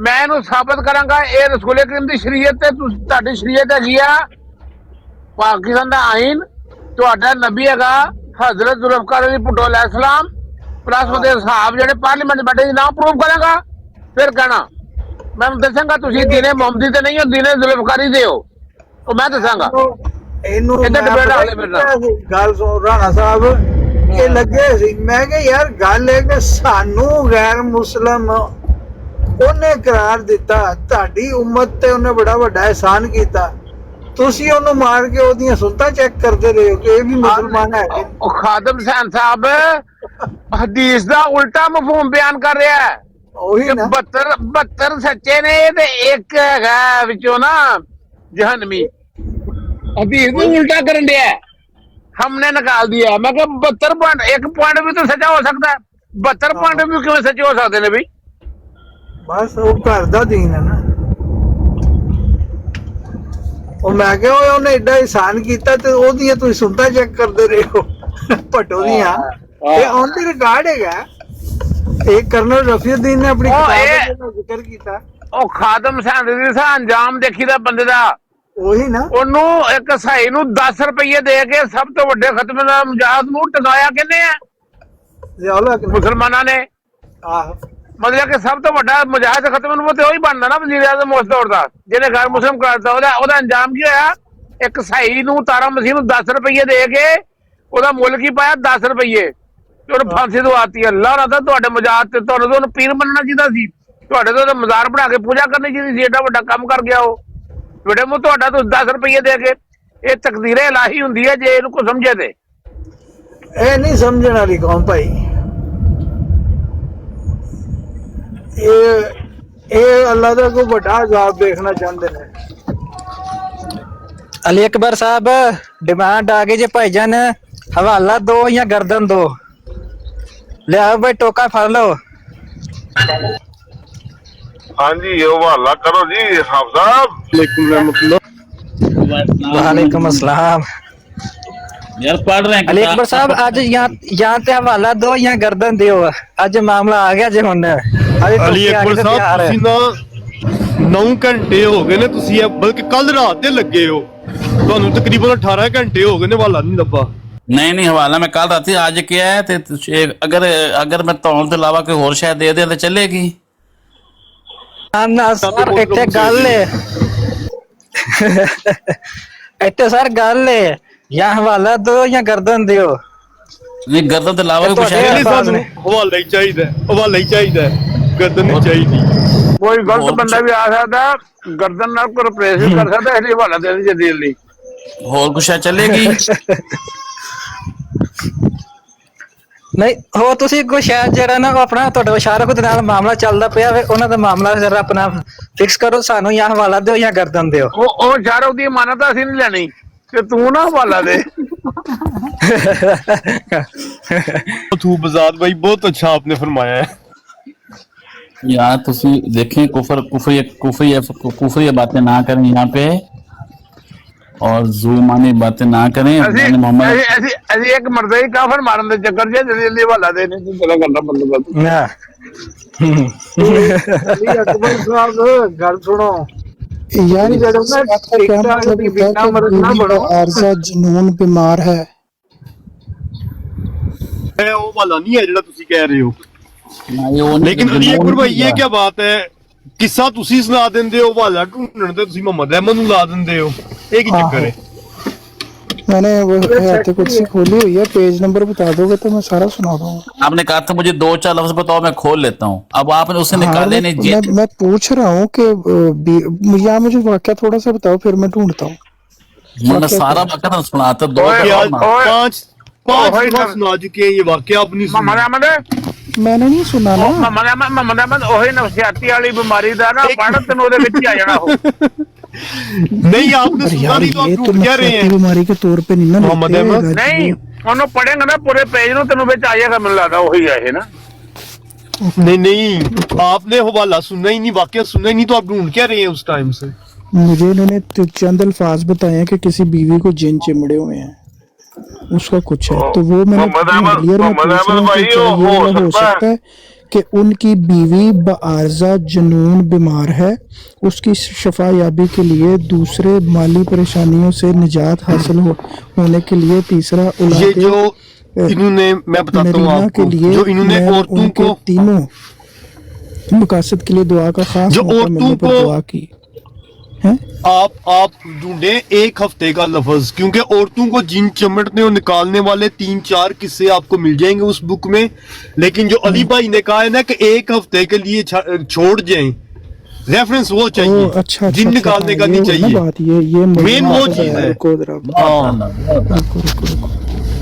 ਮੈਂ ਇਹਨੂੰ ਸਾਬਤ ਕਰਾਂਗਾ ਇਹ ਰਸੂਲ ਕਰੀਮ ਦੀ ਸ਼ਰੀਅਤ ਤੇ ਤੁਹਾਡੀ ਸ਼ਰੀਅਤ ਹੈਗੀ ਆ ਪਾਕਿਸਤਾਨ ਦਾ ਆਇਨ ਤੁਹਾਡਾ ਨਬੀ ਹੈਗਾ ਹਜ਼ਰਤ ਜ਼ੁਲਫਕਾਰ ਅਲੀ ਭੁੱਟੋ ਅਲੈਹਿਸਲਾਮ ਪਲੱਸ ਉਹਦੇ ਸਾਹਬ ਜਿਹੜੇ ਪਾਰਲੀਮੈਂਟ ਬੈਠੇ ਸੀ ਨਾ ਪ੍ਰੂਵ ਕਰਾਂਗਾ ਫਿਰ ਕਹਿਣਾ ਮੈਂ ਦੱਸਾਂਗਾ ਤੁਸੀਂ ਦੀਨੇ ਮੁਹੰਮਦੀ ਤੇ ਨਹੀਂ ਹੋ ਦੀਨੇ ਜ਼ੁਲਫਕਾਰੀ ਦੇ ਹੋ ਉਹ ਮੈਂ ਦੱਸਾਂਗਾ ਇਹਨੂੰ ਡਿਬੇਟ ਹਾਲੇ ਮੇਰੇ ਨਾਲ ਗੱਲ ਸੁਣ ਰਾਣਾ ਸਾਹਿਬ ਇਹ ਲੱਗੇ ਸੀ ਮੈਂ ਕਿਹਾ ਯਾਰ ਗੱਲ ਹੈ ਕਿ ਸਾਨੂੰ ਗੈਰ ਮੁਸਲਮ ਉਹਨੇ ਕਰਾਰ ਦਿੱਤਾ ਤੁਹਾਡੀ ਉਮਤ ਤੇ ਉਹਨੇ ਬੜਾ ਵੱਡਾ ਇਹਸਾਨ ਕੀਤਾ ਤੁਸੀਂ ਉਹਨੂੰ ਮਾਰ ਕੇ ਉਹਦੀਆਂ ਸੁਲਤਾਂ ਚੈੱਕ ਕਰਦੇ ਰਹੇ ਹੋ ਕਿ ਇਹ ਵੀ ਮੁਸਲਮਾਨ ਹੈ। ਉਹ ਖਾਦਮ ਹੁਸੈਨ ਸਾਹਿਬ ਹਦੀਸ ਦਾ ਉਲਟਾ ਮਫਹੂਮ ਬਿਆਨ ਕਰ ਰਿਹਾ ਹੈ। ਉਹੀ ਨਾ 72 ਸੱਚੇ ਨੇ ਤੇ ਇੱਕ ਹੈਗਾ ਵਿੱਚੋਂ ਨਾ ਜਹਨਮੀ हदीस भी उल्टा कर दिया है, हमने निकाल दिया। मैं 72 पॉइंट, एक पॉइंट भी तो सचा हो सकता है, 72 पॉइंट भी क्यों सचे हो सकते हैं भाई? बस वो घर दा दीन है ना। ਉਹ ਮੈਂ ਕਿਹਾ ਉਹਨੇ ਐਡਾ ਇਨਸਾਨ ਕੀਤਾ ਤੇ ਉਹਦੀਆਂ ਤੁਸੀਂ ਸੁਣਤਾ ਚੈੱਕ ਕਰਦੇ ਰਹੇ ਹੋ ਭੱਟੋ ਦੀਆਂ ਇਹ ਔਨ ਦੀ ਰਿਕਾਰਡ ਹੈਗਾ। ਇਹ ਕਰਨਲ ਰਫੀਉদ্দিন ਨੇ ਆਪਣੀ ਕਿਤਾਬ ਵਿੱਚ ਜ਼ਿਕਰ ਕੀਤਾ। ਉਹ ਖਾਦਮ ਹੁਸੈਨ ਦੀ ਸਾ ਅੰਜਾਮ ਦੇਖੀਦਾ ਬੰਦੇ ਦਾ ਉਹੀ ਨਾ, ਉਹਨੂੰ ਇੱਕ ਸਹਾਈ ਨੂੰ 10 ਰੁਪਏ ਦੇ ਕੇ ਸਭ ਤੋਂ ਵੱਡੇ ਖਤਮੇ ਦਾ ਮੁਜਾਹਦ ਨੂੰ ਟਿਕਾਇਆ ਕਿੰਨੇ ਆ? ਮੁਸਲਮਾਨਾਂ ਨੇ। ਆਹੋ, ਮਤਲਬ ਕਿ ਸਭ ਤੋਂ ਵੱਡਾ ਮੁਜਾਹਿਦ ਖਤਮ ਨੂੰ ਤੇ ਉਹੀ ਬਣਦਾ ਨਾ ਵਜ਼ੀਰ ਆਜ਼ਮ ਉਸ ਦੌਰ ਦਾ, ਜਿਹਨੇ ਗੈਰ ਮੁਸਲਿਮ ਕਰਦਾ। ਉਹਦਾ ਅੰਜਾਮ ਕੀ ਹੋਇਆ? ਇੱਕ ਸਹਾਈ ਨੂੰ ਤਾਰਾ ਮਸੀਹ ਨੂੰ 10 ਰੁਪਏ ਦੇ ਕੇ ਉਹਦਾ ਮੁੱਲ ਕੀ ਪਾਇਆ? 10 ਰੁਪਏ ਤੇ ਉਹਨੂੰ ਫਾਂਸੀ ਦਵਾਤੀ। ਅੱਲਾਹ ਨਾ ਤਾਂ ਤੁਹਾਡੇ ਮੁਜਾਹਿਦ ਤੇ ਤੁਹਾਨੂੰ ਪੀਰ ਮੰਨਣਾ ਚਾਹੀਦਾ ਸੀ, ਤੁਹਾਡੇ ਤੋਂ ਮਜ਼ਾਰ ਬਣਾ ਕੇ ਪੂਜਾ ਕਰਨੀ ਚਾਹੀਦੀ ਸੀ। ਏਡਾ ਵੱਡਾ ਕੰਮ ਕਰ ਗਿਆ ਉਹ ਤੁਹਾਡੇ ਮੂੰਹ, ਤੁਹਾਡਾ ਤੁਸੀਂ 10 ਰੁਪਏ ਦੇ ਕੇ। ਇਹ ਤਕਦੀਰ ਇਲਾਹੀ ਹੁੰਦੀ ਹੈ ਜੇ ਇਹਨੂੰ ਕੋਈ ਸਮਝੇ ਤੇ। ਇਹ ਨਹੀਂ ਸਮਝਣ ਵਾਲੀ ਕੌਮ ਭਾਈ। ਇਹ ਅੱਲਾਹ ਦਾ ਕੋਈ ਵੱਡਾ ਅਜ਼ਾਬ ਦੇਖਣਾ ਚਾਹੁੰਦੇ ਨੇ। अली अकबर साहब डिमांड आ गई जे भाईजान, हवाला दो या गर्दन दो। ले आओ भाई, टोका फड़ लो। हाँ जी, ये हवाला करो जी साहब। वालेकुम अस्सलाम। यार पढ़ रहे हैं अली अकबर साहब, आज यहाँ ते हवाला दो या गर्दन दियो। आज मामला आ गया जे हुन। ਅਲੀ ਅਕਬਰ ਸਾਹਿਬ ਤੁਸੀਂ ਨਾ 9 ਘੰਟੇ ਹੋ ਗਏ ਨੇ, ਤੁਸੀਂ ਬਲਕਿ ਕੱਲ ਰਾਤ ਦੇ ਲੱਗੇ ਹੋ, ਤੁਹਾਨੂੰ ਤਕਰੀਬਨ 18 ਘੰਟੇ ਹੋ ਗਏ ਨੇ, ਹਵਾਲਾ ਨਹੀਂ ਲੱਭਾ। नहीं हवाला मैं कल रात आज किया है ते अगर मैं तौर के अलावा कोई होर शायद दे दे तो चलेगी ना सर। इत्थे गल है इत्थे सर गल है, या हवाला दो या गर्दन दियो। नहीं गर्दन तो लावा कुछ ਨਹੀਂ है ਸਾਨੂੰ ਹਵਾਲਾ ਹੀ ਚਾਹੀਦਾ ਹਵਾਲਾ ਹੀ ਚਾਹੀਦਾ ਗਰਦਨ ਨਹੀਂ ਚਾਹੀਦੀ ਕੋਈ ਗਲਤ ਬੰਦਾ ਵੀ ਆ ਸਕਦਾ ਗਰਦਨ ਨਾਲ ਕੋਈ ਰਿਪਲੇਸ ਵੀ ਕਰ ਸਕਦਾ, ਇਸ ਲਈ ਹਵਾਲਾ ਦੇ ਦੇ ਜਦੀਲ ਲਈ और कुछ है चलेगी ਨਹੀਂ ਹੋ ਤੁਸੀਂ ਕੋਈ ਸ਼ਾਇਦ ਜਿਹੜਾ ਨਾ ਉਹ ਆਪਣਾ ਤੁਹਾਡੇ ਸ਼ਾਰਕ ਦੇ ਨਾਲ ਮਾਮਲਾ ਚੱਲਦਾ ਪਿਆ ਵੇ, ਉਹਨਾਂ ਦਾ ਮਾਮਲਾ ਜਰਾ ਆਪਣਾ ਫਿਕਸ ਕਰੋ, ਸਾਨੂੰ ਜਾਂ ਹਵਾਲਾ ਦਿਓ ਜਾਂ ਗਰਦਨ ਦਿਓ। ਉਹ ਸ਼ਾਰਕ ਦੀ ਮਾਨਤਾ ਅਸੀਂ ਨਹੀਂ ਲੈਣੀ ਕਿ ਤੂੰ ਨਾ ਹਵਾਲਾ ਦੇ। ਤੂੰ ਬਜ਼ਾਦ ਭਾਈ ਬਹੁਤ ਅੱਛਾ ਆਪਨੇ ਫਰਮਾਇਆ ਹੈ। यार तुसी देखें कुफरी बातें ना करें यहाँ पे और जुल्मानी बातें ना करें। ਅਸੀਂ मोहम्मद ਅਸੀਂ ਇੱਕ ਮਰਦੇ ਹੀ ਕਾਫਰ ਮਾਰਨ ਦੇ ਚੱਕਰ 'ਚ ਜਦੀਲ ਹਵਾਲਾ ਦੇ ਨਹੀਂ ਤੂੰ ਚਲਾ ਕਰਦਾ ਬੰਦੋਬਸਤ। अकबर साहब गल सुनो यार, आपका क्या मतलब है कि बीवी का आर्जा जुनून बीमार है? ਇਹ ਉਹ ਵਾਲਾ ਨਹੀਂ ਹੈ ਜਿਹੜਾ ਤੁਸੀਂ ਕਹਿ ਰਹੇ ਹੋ। वो ਲੇਕਿਨ ਅਲੀ ਅਕਬਰ ਭਾਈ ਇਹ ਕੀ ਬਾਤ ਹੈ, ਕਿੱਸਾ ਤੁਸੀਂ ਸੁਣਾ ਦਿੰਦੇ ਹੋ, ਹਵਾਲਾ ਢੂੰਡਣ ਤੇ ਤੁਸੀਂ ਮੁਹੰਮਦ ਅਹਿਮਦ ਨੂੰ ਲਾ ਦਿੰਦੇ ਹੋ, ਇਹ ਕੀ ਚੱਕਰ है? मैंने वो आयत कुर्सी खोली हुई है, पेज नंबर बता दोगे तो मैं सारा सुना दूंगा। आपने कहा था मुझे 2-4 लफ्ज बताओ, मैं खोल लेता हूँ। अब आपने उसे निकाले नहीं। मैं पूछ रहा हूँ कि या मुझे वाकया थोड़ा सा बताओ, फिर मैं ढूंढता हूँ। मैंने सारा वाकया सुनाता पांच सुना चुके हैं ये वाकया अपनी। ਮੁਹੰਮਦ ਅਹਿਮਦ मैंने नहीं सुना ना। ਮੁਹੰਮਦ ਅਹਿਮਦ ਉਹੀ ਨਫਸੀਆਤੀ ਵਾਲੀ ਬਿਮਾਰੀ ਦਾ ਨਾ ਪੜ੍ਹ ਤੈਨੂੰ ਉਹਦੇ ਵਿੱਚ ਹੀ ਆ ਜਾਣਾ ਉਹ। नहीं आपने सुना नहीं तो आप ये तो झूठ कह रहे हैं। बीमारी के तौर पे नहीं ना मोहम्मद लेते अहमद हैं। ਨਹੀਂ ਉਹਨੂੰ ਪੜੇਗਾ ਨਾ ਪੂਰੇ ਪੇਜ ਨੂੰ ਤੈਨੂੰ ਵਿੱਚ ਆ ਜਾਏਗਾ, ਮੈਨੂੰ ਲੱਗਦਾ ਉਹੀ ਆ ਇਹ ਨਾ। नहीं नहीं आपने हवाला सुना ही नहीं, वाकया सुना ही नहीं, तो आप ढूंढ क्या रहे हैं उस टाइम से? मुझे इन्होंने चंद अल्फाज बताए हैं कि किसी बीवी को जिन चिमड़े हुए हैं, उसका कुछ है। तो वो मैंने क्लियर में पूछ रहा हूं कि क्या ये वाला हो सकता है कि उनकी बीवी बआर्जा जुनून बीमार है, उसकी शफा याबी के लिए दूसरे माली परेशानियों से निजात हासिल होने के लिए तीसरा ये जो इन्होंने, मैं बताता हूँ आपको, जो इन्होंने औरतों को तीनों मकासद के लिए दुआ का खास जो मौका औरतों मिलने पर को दुआ की है। आप ढूंढे एक हफ्ते का लफ्ज, क्योंकि औरतों को जिन चमटने और निकालने वाले 3-4 किस्से आपको मिल जाएंगे उस बुक में। लेकिन जो अली भाई ने कहा है ना कि एक हफ्ते के लिए छोड़ जाएं, रेफरेंस वो चाहिए। अच्छा, जिन निकालने का नहीं चाहिए, बात ये मेन वो चीज है।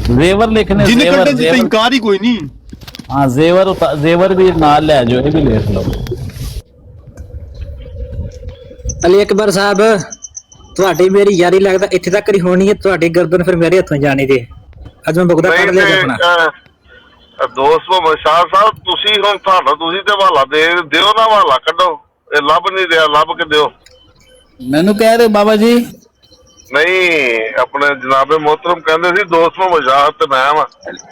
जेवर लिखने जिन करने से इनकार ही कोई नहीं। हाँ जेवर भी नाल ले जो, ये भी लिख लो। ਅਲੀ ਅਕਬਰ ਸਾਹਿਬ ਤੁਹਾਡੀ ਮੇਰੀ ਯਾਰੀ ਲੱਗਦਾ ਇੱਥੇ ਤੱਕ ਹੀ ਹੋਣੀ ਹੈ, ਤੁਹਾਡੀ ਗਰਦਨ ਫਿਰ ਮੇਰੇ ਹੱਥੋਂ ਜਾਣੀ ਦੀ। ਅੱਜ ਮੈਂ ਬੁਗਦਾ ਕੱਢ ਲਿਆ ਆਪਣਾ ਦੋਸਤ ਮੁਹੰਮਦ ਸ਼ਾਹ ਸਾਹਿਬ, ਤੁਸੀਂ ਹੁਣ ਤੁਸੀਂ ਤੇ ਹਵਾਲਾ ਦੇ ਦਿਓ ਨਾ, ਹਵਾਲਾ ਕੱਢੋ, ਇਹ ਲੱਭ ਨਹੀਂ ਰਿਹਾ, ਲੱਭ ਕੇ ਦਿਓ। ਮੈਨੂੰ ਕਹਿ ਰਹੇ ਬਾਬਾ ਜੀ ਨਹੀਂ, ਆਪਣੇ ਜਨਾਬੇ ਮੁਹਤਰਮ ਕਹਿੰਦੇ ਸੀ ਦੋਸਤ ਮੁਹੰਮਦ ਸ਼ਾਹ ਤੇ ਮੈਂ ਵਾ।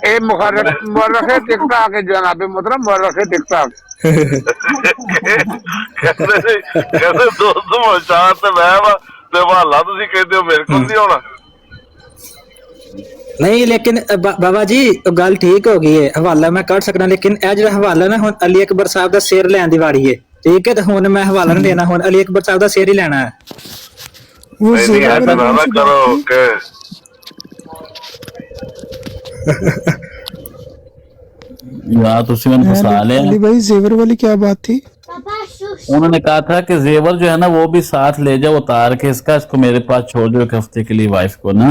ਇਹ ਮੁਰਖੇ ਟਿਕਟਾਕ ਹੈ ਜਨਾਬੇ ਮੁਹਤਰਮ, ਮੁਰਖੇ ਟਿਕਟਾਕ ਕਹਿੰਦੇ ਦੋਸਤ ਮੁਹੰਮਦ ਸ਼ਾਹ ਤੇ ਮੈਂ ਵਾ, ਤੇ ਹਵਾਲਾ ਤੁਸੀਂ ਕਹਿੰਦੇ ਹੋ ਮੇਰੇ ਕੋਲ ਨਹੀਂ ਹੋਣਾ। ਨਹੀਂ ਲੇਕਿਨ ਬਾਬਾ ਜੀ ਗੱਲ ਠੀਕ ਹੋ ਗਈ ਹੈ, ਹਵਾਲਾ ਮੈਂ ਕੱਢ ਸਕਦਾ, ਲੇਕਿਨ ਇਹ ਜਿਹੜਾ ਹਵਾਲਾ ਨਾ ਹੁਣ ਅਲੀ ਅਕਬਰ ਸਾਹਿਬ ਦਾ ਸਿਰ ਲੈਣ ਦੀ ਵਾਰੀ ਹੈ, ਠੀਕ ਹੈ? ਤੇ ਹੁਣ ਮੈਂ ਹਵਾਲਾ ਨਹੀਂ ਦੇਣਾ, ਹੁਣ ਅਲੀ ਅਕਬਰ ਸਾਹਿਬ ਦਾ ਸਿਰ ਹੀ ਲੈਣਾ ਹੈ। ਨਹੀਂ ਐਸਾ ਨਾ ਕਰੋ ਕਿ यार तुसी मैंने फंसा लिया। अली भाई जेवर वाली क्या बात थी? उन्होंने कहा था कि जेवर जो है ना वो भी साथ ले जाओ उतार के इसका, इसको मेरे पास छोड़ दो एक हफ्ते के लिए वाइफ को ना।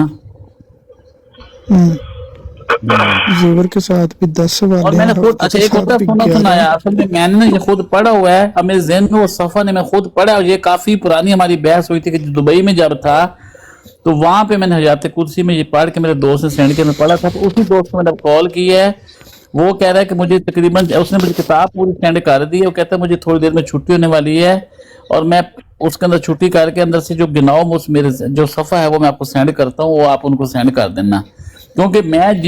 जेवर के साथ भी 10 सवाल और मैंने खुद अच्छा एक होता सुनाया, असल में मैंने ना ये खुद पढ़ा हुआ है, अब मेरे ज़हन में वो सफ़ा ने मैं खुद पढ़ा, और ये काफी पुरानी हमारी बहस हुई थी कि दुबई में जब था तो वहां पे मैंने हयात कुर्सी में ये पढ़ के मेरे दोस्त ने सेंड के मैं पढ़ा था। तो उसी दोस्त को मैंने कॉल की है, वो कह रहा है कि मुझे तकरीबन, उसने मुझे किताब पूरी सेंड कर दी है, वो कहता है मुझे थोड़ी देर में छुट्टी होने वाली है और मैं उसके अंदर छुट्टी करके अंदर से जो गिनाओ उस मेरे जो सफ़ा है वो मैं आपको सेंड करता हूँ, वो आप उनको सेंड कर देना। क्योंकि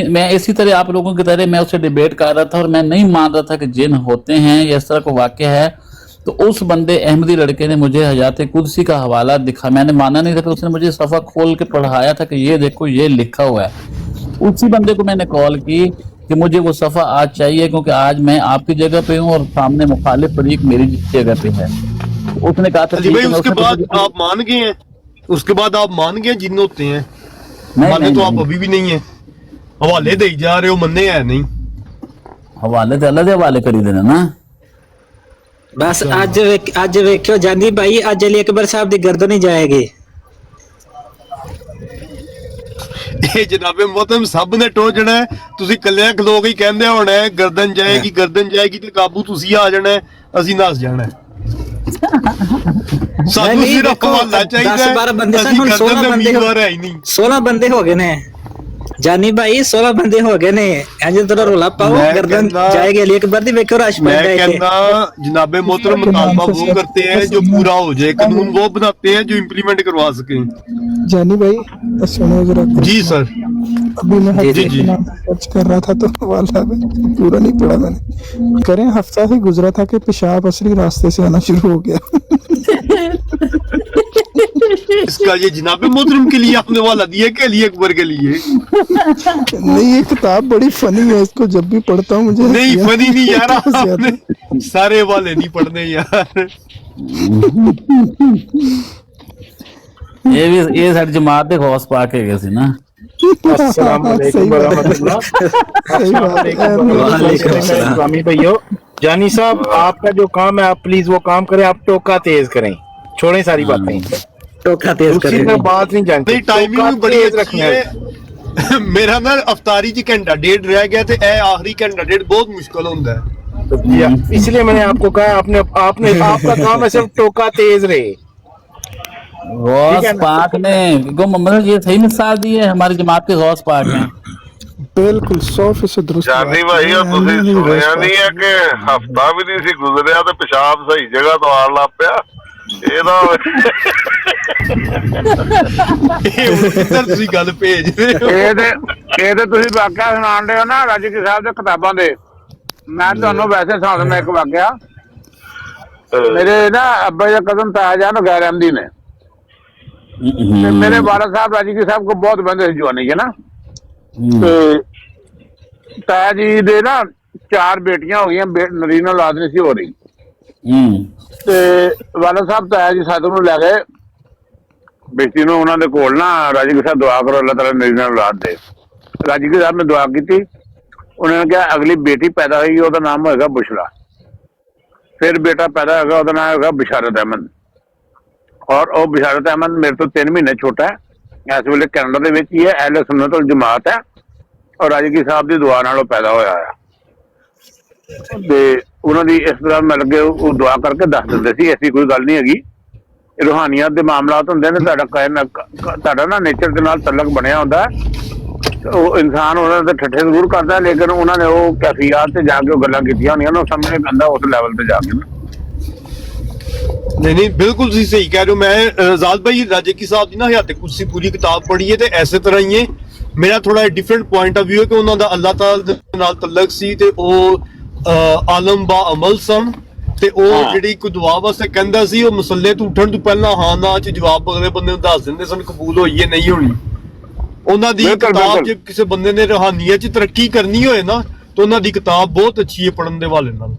मैं इसी तरह आप लोगों की तरह मैं उससे डिबेट कर रहा था और मैं नहीं मान रहा था कि जिन होते हैं या इस तरह को वाक़या है। तो उस बंदे अहमदी लड़के ने मुझे हयात कुदसी का हवाला दिखा, मैंने माना नहीं था, तो उसने मुझे सफ़ा खोल के पढ़ाया था कि ये देखो ये लिखा हुआ है। उसी बंदे को मैंने कॉल की कि मुझे वो सफ़ा आज चाहिए, क्योंकि आज मैं आपकी जगह पे हूँ और सामने मुखालिफ फरीक मेरी जगह पे है। तो उसने कहा था भाई उसके बाद आप मान गए हैं, उसके बाद आप मान गए जिन होते हैं, माने तो आप अभी भी नहीं है। हवाले दे जा रहे हो, मन्ने है नहीं। हवाले तो अल्लाह दे हवाले करी देना ना। बस अज वेखियो जानी भाई, अज अली अकबर साहब दी गर्दन ही जाएगी। ਇਹ ਜਨਾਬੇ ਮੋਹਤਰਮ ਸਭ ਨੇ ਟੋਚਣਾ ਹੈ, ਤੁਸੀਂ ਕੱਲਿਆਂ ਖਲੋ ਕੇ ਹੀ ਕਹਿੰਦੇ ਹੋਣਾ ਹੈ ਗਰਦਨ ਜਾਏਗੀ ਤੇ ਕਾਬੂ ਤੁਸੀਂ ਆ ਜਾਣਾ ਹੈ, ਅਸੀਂ ਨੱਸ ਜਾਣਾ ਹੈ। ਸਾਨੂੰ ਸਿਰਫ ਹਵਾਲਾ ਚਾਹੀਦਾ ਹੈ, 10-12 ਬੰਦੇ ਅਸੀਂ ਹੁਣ ਗਰਦਨ 16 ਦੇ ਬੰਦੇ ਉਮੀਦਵਾਰ ਹੈ ਹੀ ਨਹੀਂ। 16 ਬੰਦੇ ਹੋ ਗਏ ਨੇ जानी भाई, 16 बंदे हो गए ने। इंज तेरा रोला पाओ, गर्दन जाएगी अली अकबर दी। वेखो रश मैं पैंदा है कहना जनाबे मोहतरम मुतालबा वो करते हैं जो पूरा हो जाए, कानून वो बनाते हैं जो इम्प्लीमेंट करवा सके। जानी भाई सुनो जरा। जी सर। अभी मैं सर्च कर रहा था तो वाला पूरा नहीं पढ़ा मैंने। करें हफ्ता ही गुजरा था कि पेशाब असली रास्ते से आना शुरू हो गया। इसका ये जनाबे मोहतरम के लिए आपने वाला दिया कि अली अकबर के लिए? नहीं, ये किताब बड़ी फनी है, इसको जब भी पढ़ता हूँ मुझे नहीं फनी नहीं यार, आपने सारे वाले नहीं पढ़ने यार। ये साडी जमात दे खौस पा के गए सी ना। अस्सलाम वालेकुम वरहमतुल्लाह। इस्लामी भाइयों, जानी साहब आपका जो काम है आप प्लीज वो काम करें, आप टोका तेज करें, छोड़ें सारी बातें, टोका तेज करें। बात नहीं जानते, टाइमिंग बड़ी अच्छी है। मेरा ना अफ्तारी जी घंटा डेढ़ रह गया थे, आखिरी घंटा डेढ़ बहुत मुश्किल होता है, इसलिए मैंने आपको कहा आपने आपका काम है सिर्फ टोका तेज रहे। गौस पाक ने मतलब ये सही मिसाल दी है, हमारी जमात के गौस पाक ने बिल्कुल 100% दुरुस्त। ਜਾਨੀ ਭਾਈ ਉਹ ਤੁਸੀਂ ਸੁਣਿਆ ਨਹੀਂ ਹੈ ਕਿ ਹਫਤਾ ਵੀ ਨਹੀਂ ਸੀ ਗੁਜ਼ਰਿਆ ਤੇ ਪਿਸ਼ਾਬ ਸਹੀ ਜਗ੍ਹਾ ਤੋਂ ਆਣ ਲੱਗ ਪਿਆ। ਇਹਦਾ ਤੁਸੀਂ ਗੱਲ ਭੇਜ ਰਹੇ ਹੋ। ਇਹ ਤੇ ਤੁਸੀਂ ਵਾਕਿਆ ਸੁਣਾਉਣ ਦੇ ਹੋ ਨਾ ਰਾਜਕੀ ਸਾਹਿਬ ਦੇ ਕਿਤਾਬਾਂ ਦੇ। ਮੈਂ ਤੁਹਾਨੂੰ ਵੈਸੇ ਸੁਣਾਉਂਦਾ ਇੱਕ ਵਾਕਿਆ। ਮੇਰੇ ਨਾ ਅੱਬਾ ਦਾ ਕਦਮ ਤਾਇਆ ਜਾਨ ਗੈਰ ਅਹਿਮਦੀ ਨੇ, मेरे वाला साहब राजकी साहब को बहुत बंदे से जवानी है ना। ताया जी दे ना 4 बेटियां हो गई, नरीन औलाद नहीं सी हो रही। ते वाला साहब ताया जी साधु नूं लै गए बेटी नूं, उन्हां दे कोल ना राजकी साहब दुआ करो अल्लाह ताला नरीन औलाद दे। राजकी साहब ने दुआ की, उन्होंने कहा अगली बेटी पैदा हुई ओहदा नाम होएगा बुशरा, फिर बेटा पैदा होगा ओहदा नाम होगा बिशारत अहमद, और वो बिशारत अहमद मेरे तो 3 महीने छोटा है, इस वेले कैनेडा दे विच ही है, अहले सुन्नत वल जमात है, और राजकी साहब की दुआ नाल पैदा होया है। ते उन्हां दी इस तरह मिल के वो दुआ करके दस दिंदे सी, ऐसी कोई गल नहीं हैगी। रूहानियत दे मामलात हुंदे ने, तुहाडा ना नेचर दे नाल तलक बनिया हुंदा है। वो इंसान उन्हां दे ठट्ठे जरूर करदा, लेकिन उन्होंने वो कैफियत से जाके गल्लां कीतियां होंदियां ना, समझने पैंदा उस लैवल ते जाके ना। नहीं बिल्कुल तुसीं सही कह रहे हो। मैं आजाद भाई राजकी साहब की ना हयात कुर्सी पूरी किताब पढ़ी है, तो इस तरह ही है मेरा थोड़ा डिफरेंट पॉइंट ऑफ व्यू है कि उन्होंने अल्लाह ताला दे नाल तल्लक सी, ते ओ आलम बा अमल सन, ते ओ जिहड़ी कोई दुआ वास्ते कहंदा सी, ओ मसले तो उठण तो पहला हाँ ना च जवाब अगले बंदे नूं दस दिंदे सन, कबूल होई है नहीं होनी। उन्हां दी किताब जे किसी बंदे ने रूहानियत च तरक्की करनी होए ना, तो उन्हां दी किताब बहुत अच्छी है पढ़न दे हवाले नाल।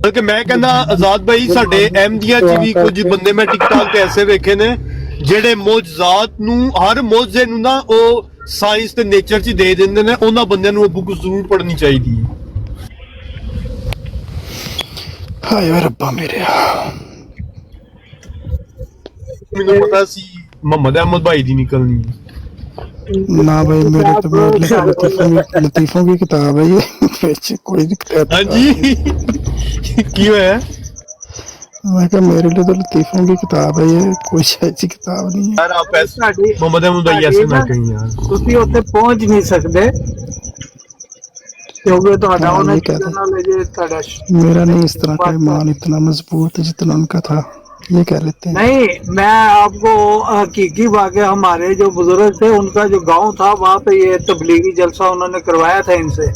बल्कि मैं कहना आजाद भाई साडे अहमदिया च भी कुछ बंदे मैं टिकटॉक ते ऐसे वेखे ने जेडे मौजजात नूं हर मौजे नूं ना ओ साइंस ते नेचर च दे दिंदे ने, उन्हां बंदियां नूं बुक जरूर पढ़नी चाहिदी है। हाय रब्बा मेरे, मैनूं पता सी मोहम्मद अहमद भाई दी निकलनी है ना भाई, मेरे तो लतीफों की किताब है ये, कोई दिक्कत। हाँ जी की है? मैं कहा मेरे लिए तो लतीफों की किताब है ये, कोई ऐसी किताब नहीं है यार। आप ऐसे मोहम्मद अहमद भाई ऐसे ना कहीं यार, ਤੁਸੀਂ ਉੱਥੇ ਪਹੁੰਚ ਨਹੀਂ ਸਕਦੇ क्योंकि ਤੁਹਾਡਾ ਉਹਨਾਂ ਚੈਨਲ ਜੇ ਤੁਹਾਡਾ मेरा नहीं इस तरह का ईमान इतना मजबूत है जितना उनका था, ये कह लेते हैं। नहीं, मैं आपको हकीकी वाक़या हमारे जो बुजुर्ग थे उनका जो गांव था वहाँ पे ये तबलीगी जलसा उन्होंने करवाया था इनसे,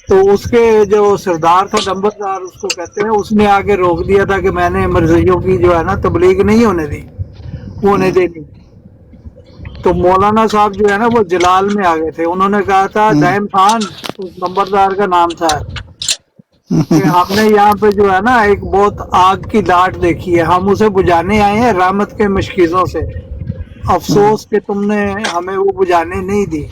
तो उसके जो सरदार था नंबरदार उसको कहते हैं, उसने आगे रोक दिया था कि मैंने मर्जियों की जो है ना तबलीग नहीं होने दी, होने देनी। तो मौलाना साहब जो है ना वो जलाल में आ गए थे, उन्होंने कहा था दाइम खान उस नंबरदार का नाम था कि हमने यहाँ पे जो है ना एक बहुत आग की लाट देखी है, हम उसे बुझाने आए हैं रहमत के मशकीज़ों से, अफसोस कि तुमने हमें वो बुझाने नहीं दी।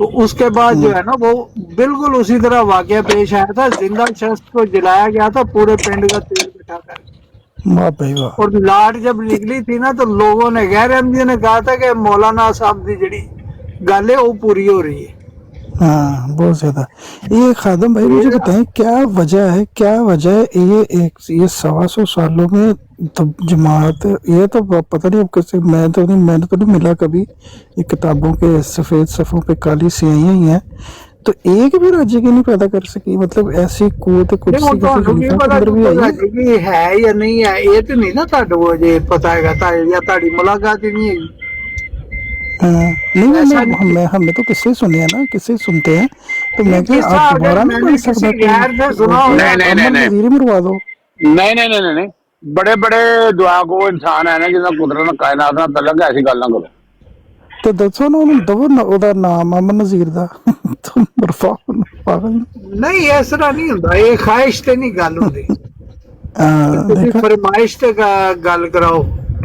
तो उसके बाद जो है ना वो बिल्कुल उसी तरह वाकया पेश आया था, जिंदा शख्स को जलाया गया था पूरे पिंड का तेल बिठा कर। वाह भाई वाह। और लाट जब निकली थी ना तो लोगों ने, गैर अहमदियों ने कहा था कि मौलाना साहब की जड़ी गल है वो पूरी हो रही है। हाँ बहुत ज्यादा। ये खादम भाई मुझे बताएं क्या वजह है, क्या वजह है ये 125 सालों में तो जमात, ये तो पता नहीं अब कैसे, मैंने तो नहीं मिला कभी। ये किताबों के सफेद सफ़ों पे काली स्याहियां ही हैं, तो एक भी राज्य की नहीं पैदा कर सकी। मतलब ऐसी कुव्वत कुर्सी किसी खलीफा के अंदर भी आई है या नहीं है ये तो नहीं ना तुहाडे जे पता है या ताड़ी मुलाकात ही नहीं है। नहीं हमने तो किससे सुने हैं ना, किससे सुनते हैं, तो मैं क्या आप दोबारा नहीं पढ़ सकता? नहीं मरवा दो। नहीं बड़े बड़े दुआ को इंसान है ना जिन्हें कुदरत कायनात नाल तलक है, ऐसी गल ना करो। तो दसो ना उन्हें, दवो ना ओदा नाम अमन नज़ीर दा तुम बर्फा पागल नहीं इस तरह नहीं हुंदा, ये ख्वाहिश ते नहीं गल हुंदी। ਤੁਸੀਂ फरमाइश ते गल कराओ।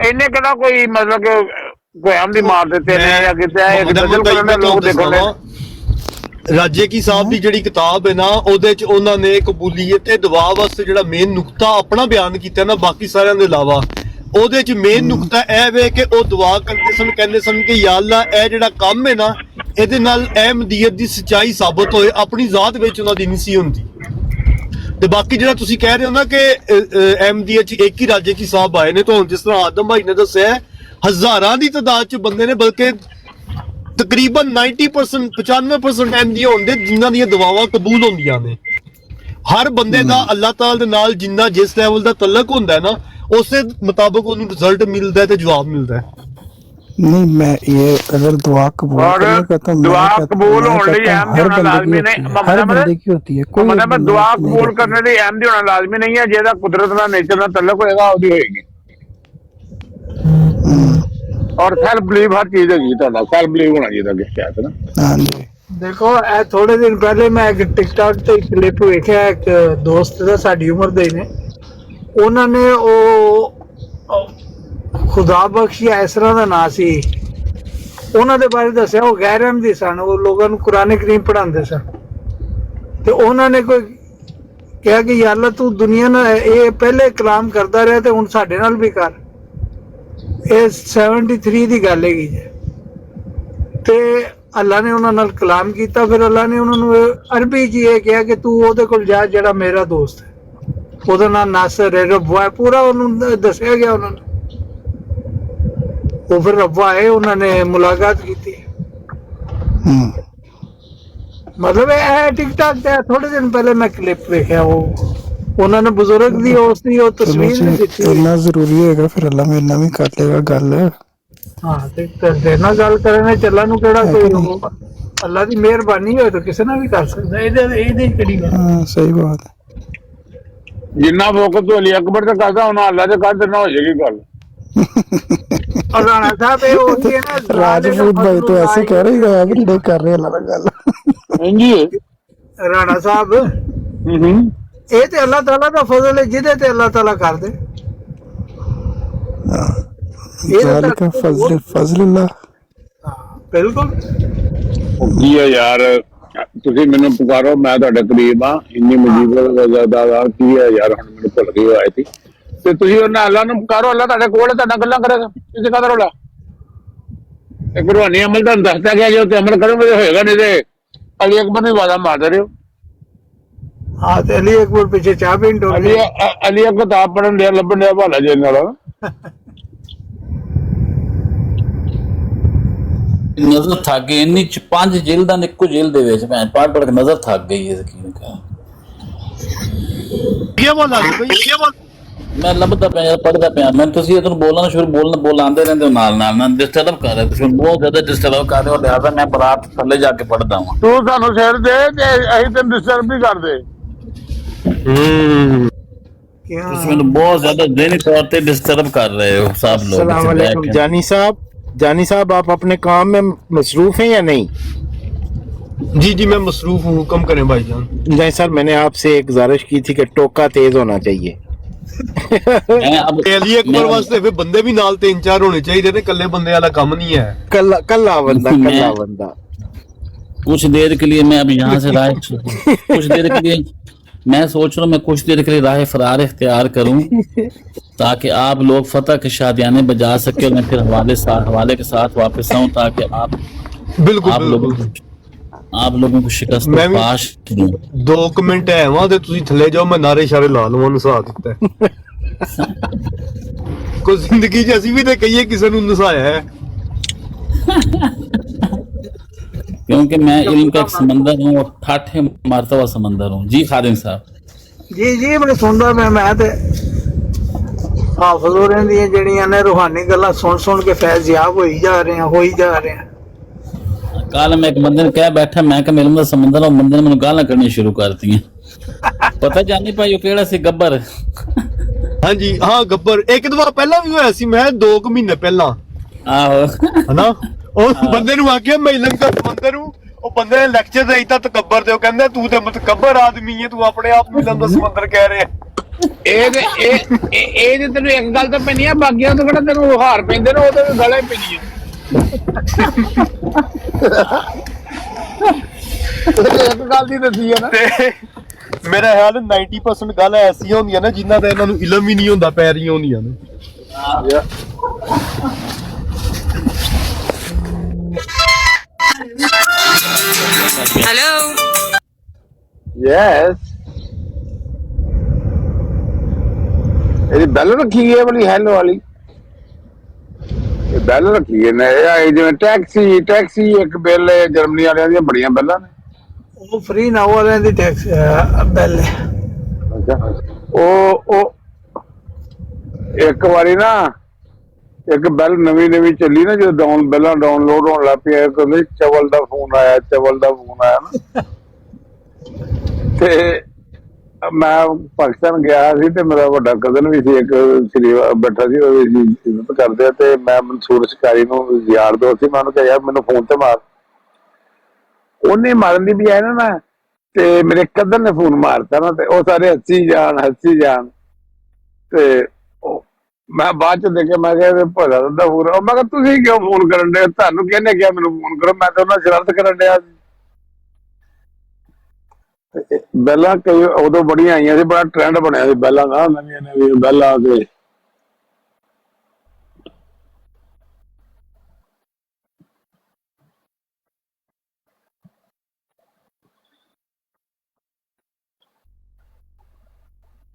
इन्ने किहड़ा कोई मतलब कि गोयाम दी मार देते ने या किते एक गजल करने लोग देखो ने। ਰਾਜੇ ਕੀ ਸਾਹਿਬ ਦੀ ਜਿਹੜੀ ਕਿਤਾਬ ਹੈ ਨਾ ਉਹਦੇ ਚ ਉਹਨਾਂ ਨੇ ਕਬੂਲੀਅਤ ਤੇ ਦੁਆ ਵਾਸਤੇ ਜਿਹੜਾ ਮੇਨ ਨੁਕਤਾ ਆਪਣਾ ਬਿਆਨ ਕੀਤਾ ਨਾ, ਬਾਕੀ ਸਾਰਿਆਂ ਦੇ ਇਲਾਵਾ ਉਹਦੇ ਚ ਮੇਨ ਨੁਕਤਾ ਇਹ ਵੇ ਕਿ ਉਹ ਦੁਆ ਕਰਦੇ ਸਨ, ਕਹਿੰਦੇ ਸਨ ਕਿ ਯਾ ਅੱਲਾ ਇਹ ਜਿਹੜਾ ਕੰਮ ਹੈ ਨਾ ਇਹਦੇ ਨਾਲ ਅਹਿਮਦੀਅਤ ਦੀ ਸੱਚਾਈ ਸਾਬਤ ਹੋਏ, ਆਪਣੀ ਜ਼ਾਤ ਵਿੱਚ ਉਹਨਾਂ ਦੀ ਨਹੀਂ ਸੀ ਹੁੰਦੀ। ਤੇ ਬਾਕੀ ਜਿਹੜਾ ਤੁਸੀਂ ਕਹਿ ਰਹੇ ਹੋ ਨਾ ਕਿ ਅਹਿਮਦੀਅਤ ਚ ਇੱਕ ਹੀ ਰਾਜੇ ਕੀ ਸਾਹਿਬ ਆਏ ਨੇ, ਤਾਂ ਹੁਣ ਜਿਸ ਤਰ੍ਹਾਂ ਆਦਮ ਭਾਈ ਨੇ ਦੱਸਿਆ ਹਜ਼ਾਰਾਂ ਦੀ ਤਾਦਾਦ ਚ ਬੰਦੇ ਨੇ, ਬਲਕਿ ਤਕਰੀਬਨ 90% 95% ਅਹਿਮਦੀ ਹੁੰਦੇ ਜਿਨ੍ਹਾਂ ਦੀਆਂ ਦੁਆਵਾਂ ਕਬੂਲ ਹੁੰਦੀਆਂ ਨੇ। ਹਰ ਬੰਦੇ ਦਾ ਅੱਲਾਹ ਤਾਲਾ ਦੇ ਨਾਲ ਜਿੰਨਾ ਜਿਸ ਲੈਵਲ ਦਾ ਤਲਕ ਹੁੰਦਾ ਨਾ ਉਸੇ ਮੁਤਾਬਕ ਉਹਨੂੰ ਰਿਜ਼ਲਟ ਮਿਲਦਾ ਹੈ ਤੇ ਜਵਾਬ ਮਿਲਦਾ ਹੈ। नहीं मैं ये अगर दुआ कबूल करने का तो दुआ कबूल होने ਲਈ ਅਹਿਮਦੀ ਹੋਣਾ ਲਾਜ਼ਮੀ ਨਹੀਂ, हर बंदे की होती है, कोई मतलब दुआ कबूल करने ਲਈ ਅਹਿਮਦੀ ਹੋਣਾ ਲਾਜ਼ਮੀ ਨਹੀਂ ਹੈ। ਜਿਹਦਾ ਕੁਦਰਤ ਨਾਲ ਨੇਚਰ ਨਾਲ ਤਲਕ ਹੋਏਗਾ ਉਹਦੀ ਹੋਏਗੀ। और सेल्फ बिलीव हर चीज है, सेल्फ बिलीव होना चाहिए कि ना। देखो थोड़े दिन पहले मैं एक टिकटॉक ਤੇ ਕਲਿੱਪ ਵੇਖਿਆ, ਇੱਕ ਦੋਸਤ ਦਾ ਸਾਡੀ ਉਮਰ ਦੇ ਨੇ, ਉਹਨਾਂ ਨੇ ਉਹ ਖੁਦਾ ਬਖਸ਼ੀਆ ਇਸ ਤਰ੍ਹਾਂ ਦਾ ਨਾਂ ਸੀ, ਉਹਨਾਂ ਦੇ ਬਾਰੇ ਦੱਸਿਆ ਉਹ ਗੈਰ ਅਹਿਮਦੀ ਸਨ, ਉਹ ਲੋਕਾਂ ਨੂੰ ਕੁਰਾਨ ਕਰੀਮ ਪੜ੍ਹਾਉਂਦੇ ਸਨ। ਤੇ ਉਹਨਾਂ ਨੇ ਕੋਈ ਕਿਹਾ ਕਿ ਯਾ ਅੱਲਾ ਤੂੰ ਦੁਨੀਆ ਨਾਲ ਇਹ ਪਹਿਲੇ ਕਲਾਮ ਕਰਦਾ ਰਿਹਾ ਤੇ ਹੁਣ ਸਾਡੇ ਨਾਲ ਵੀ ਕਰ। ਇਹ 73 ਦੀ ਗੱਲ ਹੈਗੀ ਜੇ। ਤੇ ਅੱਲਾ ਨੇ ਉਹਨਾਂ ਨਾਲ ਕਲਾਮ ਕੀਤਾ, ਫਿਰ ਅੱਲਾ ਨੇ ਉਹਨਾਂ ਨੂੰ ਅਰਬੀ 'ਚ ਇਹ ਕਿਹਾ ਕਿ ਤੂੰ ਉਹਦੇ ਕੋਲ ਜਾ ਜਿਹੜਾ ਮੇਰਾ ਦੋਸਤ ਹੈ, ਉਹਦਾ ਨਾਮ ਨਾਸਰ ਹੈ, ਰੱਬਾ ਹੈ, ਪੂਰਾ ਉਹਨੂੰ ਦੱਸਿਆ ਗਿਆ ਉਹਨਾਂ ਨੂੰ। ਉਹ ਫਿਰ ਰੱਬਾ ਹੈ, ਉਹਨਾਂ ਨੇ ਮੁਲਾਕਾਤ ਕੀਤੀ। मतलब टिकटॉक ਤੇ ਥੋੜੇ ਦਿਨ ਪਹਿਲੇ ਮੈਂ ਕਲਿੱਪ ਵੇਖਿਆ, ਉਹਨਾਂ ਨੇ ਬਜ਼ੁਰਗ ਦੀ ਉਸ ਦੀ ਉਹ ਤਸਵੀਰ ਵੀ ਦਿੱਤੀ। ਇੰਨਾ ਜ਼ਰੂਰੀ ਹੈਗਾ ਫਿਰ ਅੱਲਾ ਮੇਰੇ ਨਾਲ ਵੀ ਕਰ ਲੇਗਾ ਗੱਲ। ਹਾਂ ਤੇ ਤੇਰੇ ਨਾਲ ਗੱਲ ਕਰਨੇ ਚੱਲਣ ਨੂੰ ਕਿਹੜਾ ਕੋਈ ਅੱਲਾ ਦੀ ਮਿਹਰਬਾਨੀ ਹੋਏ ਤਾਂ ਕਿਸੇ ਨਾਲ ਵੀ ਕਰ ਸਕਦਾ। ਇਹਦੇ ਕਿਹੜੀ ਗੱਲ। ਹਾਂ ਸਹੀ ਬਾਤ ਹੈ। ਜਿੰਨਾ ਵਕਤ ਤੋਂ ਅਲੀ ਅਕਬਰ ਤੇ ਕਰਦਾ ਉਹਨਾਂ ਅੱਲਾ ਦੇ ਕਰ ਦੇਣਾ ਹੋ ਜਾਏਗੀ ਗੱਲ। राणा साहब ये होती है ना, राजपूत भाई तो ऐसे कह रहे हैं एवरीडे कर रहे हैं अल्लाह गल। राणा साहब ये ते अल्लाह ताला दा फजल है, जिदे ते अल्लाह ताला कर दे। ज़ालिका फज़लुल्लाह। बिल्कुल ਕੀ ਹੈ ਯਾਰ, ਤੁਸੀਂ ਮੈਨੂੰ ਪੁਕਾਰੋ ਮੈਂ ਤੁਹਾਡੇ ਕਰੀਬ ਆ। ਇੰਨੀ ਮੁਜੀਬਤ ਦਾ ਕੀ ਹੈ ਯਾਰ, ਹੁਣ ਮੈਨੂੰ ਭੁੱਲ ਗਈ ਆਈ ਸੀ। ਤੇ ਤੁਸੀਂ ਉਹਨਾਂ ਅੱਲਾ ਨੂੰ ਪੁਕਾਰੋ, ਅੱਲਾ ਤੁਹਾਡੇ ਕੋਲ ਤੁਹਾਡਾ ਗੱਲਾਂ ਕਰੇਗਾ। ਕਿਸੇ ਕਦਰ ਹੋਲਾ ਇੱਕ ਰੂਹਾਨੀ ਅਮਲ ਤੁਹਾਨੂੰ ਦੱਸਦਾ ਗਿਆ, ਜੇ ਉੱਤੇ ਅਮਲ ਕਰੋਗੇ ਹੋਏਗਾ, ਨਹੀਂ ਤੇ ਅਲੀ ਅਕਬਰ ਨੂੰ ਵਾਦਾ ਮਾਰਦੇ ਰਹੋ। ਹਾਂ ਤੇ ਅਲੀ ਅਕਬਰ ਪਿੱਛੇ ਚਾਹ ਪੀਣ ਡੋਲ ਅਲੀ ਅਕਬਰ ਤਾਂ ਪੜਨ ਲਿਆ ਲੱਭਣ ਲਿਆ ਭਾਲਾ ਜੇ ਨਾਲ ਨਜ਼ਰ ਥੱਕ ਗਈ ਇੰਨੀ 5 ਜਿਲਦਾਂ ਨੇ ਇੱਕੋ ਜਿਲਦ ਦੇ ਵਿੱਚ ਭੈਣ ਪੜ ਕੇ ਨਜ਼ਰ ਥੱਕ ਗਈ ਹੈ। ਯਕੀਨ ਕਰ ਮੈਂ ਲੱਭਦਾ ਪਿਆ ਪੜਦਾ ਪਿਆ, ਮੈਂ ਤੁਸੀਂ ਤੁਹਾਨੂੰ ਬੋਲਣਾ ਸ਼ੁਰੂ ਬੋਲਾਉਂਦੇ ਰਹਿੰਦੇ ਹੋ ਨਾਲ ਡਿਸਟਰਬ ਕਰ ਰਹੇ ਤੁਸੀਂ, ਬਹੁਤ ਜ਼ਿਆਦਾ ਡਿਸਟਰਬ ਕਰ ਰਹੇ ਹੋ, ਲਿਹਾਜ਼ਾ ਮੈਂ ਬਰਾਤ ਥੱਲੇ ਜਾ ਕੇ ਪੜਦਾ ਹਾਂ। ਤੂੰ ਸਾਨੂੰ ਸਿਰ ਦੇ ਤੇ ਅਸੀਂ ਤੈਨੂੰ ਡਿਸਟਰਬ ਵੀ ਕਰਦੇ। ਤੁਸੀਂ ਮੈਨੂੰ ਬਹੁਤ ਜ਼ਿਆਦਾ ਦਿਨੀ ਤੌਰ ਤੇ ਡਿਸਟਰਬ ਕਰ ਰਹੇ ਹੋ सब लोग। अस्सलाम वालेकुम जानी साहब आप अपने काम में मसरूफ हैं या नहीं? जी जी मैं मसरूफ हूँ, हुक्म करें भाईजान। नहीं सर, मैंने आपसे एक गुजारिश की थी कि टोका तेज होना चाहिए। मैं अब ਲਈ ਇੱਕ ਵਾਰ ਵਾਸਤੇ ਫਿਰ ਬੰਦੇ ਵੀ ਨਾਲ 3-4 ਹੋਣੇ ਚਾਹੀਦੇ ਨੇ, ਇਕੱਲੇ ਬੰਦੇ ਵਾਲਾ ਕੰਮ ਨਹੀਂ ਹੈ। कल्ला बंदा कुछ देर के लिए मैं अब यहाँ से कुछ देर के लिए मैं सोच रहा हूँ मैं कुछ देर के लिए राह फरार इख्तियार करूँ ताकि आप लोग फतह के शादियाने बजा सके और मैं फिर हवाले के साथ वापस आऊँ ताकि बिल्कुल आप लोगों को शिकस्त मैं भी- पाश दूं। 2 ਮਿੰਟ ਹੈ ਵਾਂ ਤੇ ਤੁਸੀਂ ਥੱਲੇ ਜਾਓ, ਮੈਂ ਨਾਰੇ ਸ਼ਾਰੇ ਲਾ ਲਵਾਂ, ਨਸਾ ਦਿੱਤਾ ਹੈ। ਕੋਈ ਜ਼ਿੰਦਗੀ 'ਚ ਅਸੀਂ ਵੀ ਤੇ ਕਹੀਏ ਕਿਸੇ ਨੂੰ ਨਸਾਇਆ ਹੈ। क्योंकि मैं इल्म का एक समंदर हूँ और ठाठे मरतबा समंदर हूँ। जी खादिम साहब जी मैं सुनदा मैं ते हाफिज होरें ਦੀਆਂ ਜਿਹੜੀਆਂ ਨੇ रूहानी ਗੱਲਾਂ ਸੁਣ ਕੇ ਫੈਜ਼याब ਹੋਈ जा रहे हैं। कल मैं एक बंदे ने कह बैठा मैं कि मेरे अंदर समंदर और बंदे ने मैंने गालां करनी शुरू करती पता जानी पाई केड़ा सी गब्बर। ਹਾਂਜੀ ਹਾਂ ਗੱਬਰ ਇੱਕ ਦਵਾ ਪਹਿਲਾਂ ਵੀ ਹੋਇਆ ਸੀ, ਮੈਂ 2 ਮਹੀਨੇ ਪਹਿਲਾਂ ਆਹੋ ਹਨਾ, ਉਹ ਬੰਦੇ ਨੂੰ ਆਖਿਆ ਮੈਂ ਇਲਮ ਦਾ ਸਮੁੰਦਰ ਹੂੰ, ਉਹ ਬੰਦੇ ਨੇ ਲੈਕਚਰ ਦੇ ਦਿੱਤਾ ਤਕੱਬਰ ਤੇ, ਉਹ ਕਹਿੰਦਾ ਤੂੰ ਤੇ ਮਤਕੱਬਰ ਆਦਮੀ ਹੈ, ਤੂੰ ਆਪਣੇ ਆਪ ਨੂੰ ਇਲਮ ਦਾ ਸਮੁੰਦਰ ਕਹਿ ਰਿਹਾ। ਇਹ ਤੇ ਤੈਨੂੰ ਇੱਕ ਗੱਲ ਤਾਂ ਪੈਣੀ ਆ, ਬਾਕੀਆਂ ਤੋਂ ਕਿਹੜਾ ਤੈਨੂੰ ਹਾਰ ਪੈਂਦੇ ਨੇ, ਉਹਦੇ ਵੀ ਗਲੇ ਪੈਣੀ ਆ। ਇੱਕ ਗੱਲ ਦੀ ਦੱਸੀ ਹੈ ਨਾ, ਤੇ ਮੇਰਾ ਖਿਆਲ 90% ਗੱਲ ਐਸੀਆਂ ਹੁੰਦੀਆਂ ਨੇ ਜਿਨ੍ਹਾਂ ਦਾ ਇਹਨਾਂ ਨੂੰ ਇਲਮ ਹੀ ਨਹੀਂ ਹੁੰਦਾ, ਪੈ ਰਹੀਆਂ ਹੁੰਦੀਆਂ ਨੇ। हेलो यस ਇਹਦੀ ਬੈਲ ਰੱਖੀ ਹੈ ਬੜੀ ਹੈਲੋ ਵਾਲੀ, ਇਹ ਬੈਲ ਰੱਖੀ ਹੈ ਨਾ, ਇਹ ਜਿਵੇਂ ਟੈਕਸੀ ਇੱਕ ਬਿੱਲ ਜਰਮਨੀ ਵਾਲਿਆਂ ਦੀਆਂ ਬੜੀਆਂ ਬੈਲਾਂ ਨੇ, ਉਹ ਫ੍ਰੀ ਨਾ ਵਾਲਿਆਂ ਦੀ ਟੈਕਸ ਬਿੱਲ ਉਹ ਇੱਕ ਵਾਰੀ ਨਾ ਇੱਕ ਬੈਲ ਨਵੀਂ ਚੱਲੀ ਨਾ, ਜਦੋਂ ਬੈਲਾਂ ਡਾਊਨਲੋਡ ਹੋਣ ਲੱਗ ਪਿਆ, ਕਹਿੰਦੇ ਚਵਲ ਦਾ ਫੋਨ ਆਇਆ ਨਾ, ਤੇ ਮੈਂ ਪਾਕਿਸਤਾਨ ਗਿਆ ਸੀ ਤੇ ਮੇਰਾ ਵੱਡਾ ਕਜ਼ਨ ਵੀ ਸੀ, ਇੱਕ ਸ੍ਰੀ ਬੈਠਾ ਸੀ, ਉਹਦੀ ਇੱਜ਼ਤ ਕਰਦੇ, ਤੇ ਮੈਂ ਮਨਸੂਰ ਸ਼ਿਕਾਰੀ ਨੂੰ ਯਾਰ ਦੋਸਤ ਸੀ, ਮੈਂ ਉਹਨੂੰ ਕਿਹਾ ਯਾਰ ਮੈਨੂੰ ਫੋਨ ਤੇ ਮਾਰ, ਉਹਨੇ ਮਾਰਨ ਦੀ ਬਜਾਏ ਨਾ ਮੈਂ ਤੇ ਮੇਰੇ ਕਜ਼ਨ ਨੇ ਫੋਨ ਮਾਰਤਾ ਨਾ, ਤੇ ਉਹ ਸਾਰੇ ਹੱਸੀ ਜਾਣ ਤੇ ਮੈਂ ਬਾਅਦ ਚ ਦੇਖਿਆ, ਮੈਂ ਕਿਹਾ ਭਲਾ ਦਾ ਫੋਨ, ਮੈਂ ਕਿਹਾ ਤੁਸੀਂ ਕਿਉਂ ਫੋਨ ਕਰਨ ਡਏ, ਤੁਹਾਨੂੰ ਕਿਹਨੇ ਕਿਹਾ ਮੈਨੂੰ ਫੋਨ ਕਰੋ, ਮੈਂ ਤਾਂ ਉਹਨਾਂ ਸ਼ਰਾਰਤ ਕਰਨ ਡਿਆ ਸੀ। ਬੈਲਾਂ ਕਈ ਉਦੋਂ ਬੜੀਆਂ ਆਈਆਂ ਸੀ, ਬੜਾ ਟ੍ਰੈਂਡ ਬਣਿਆ ਸੀ ਬੈਲਾਂ ਦਾ, ਨਵੀਆਂ ਬੈਲਾਂ ਆ ਕੇ।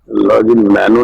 ਲਓ ਜੀ ਮੈਨੂੰ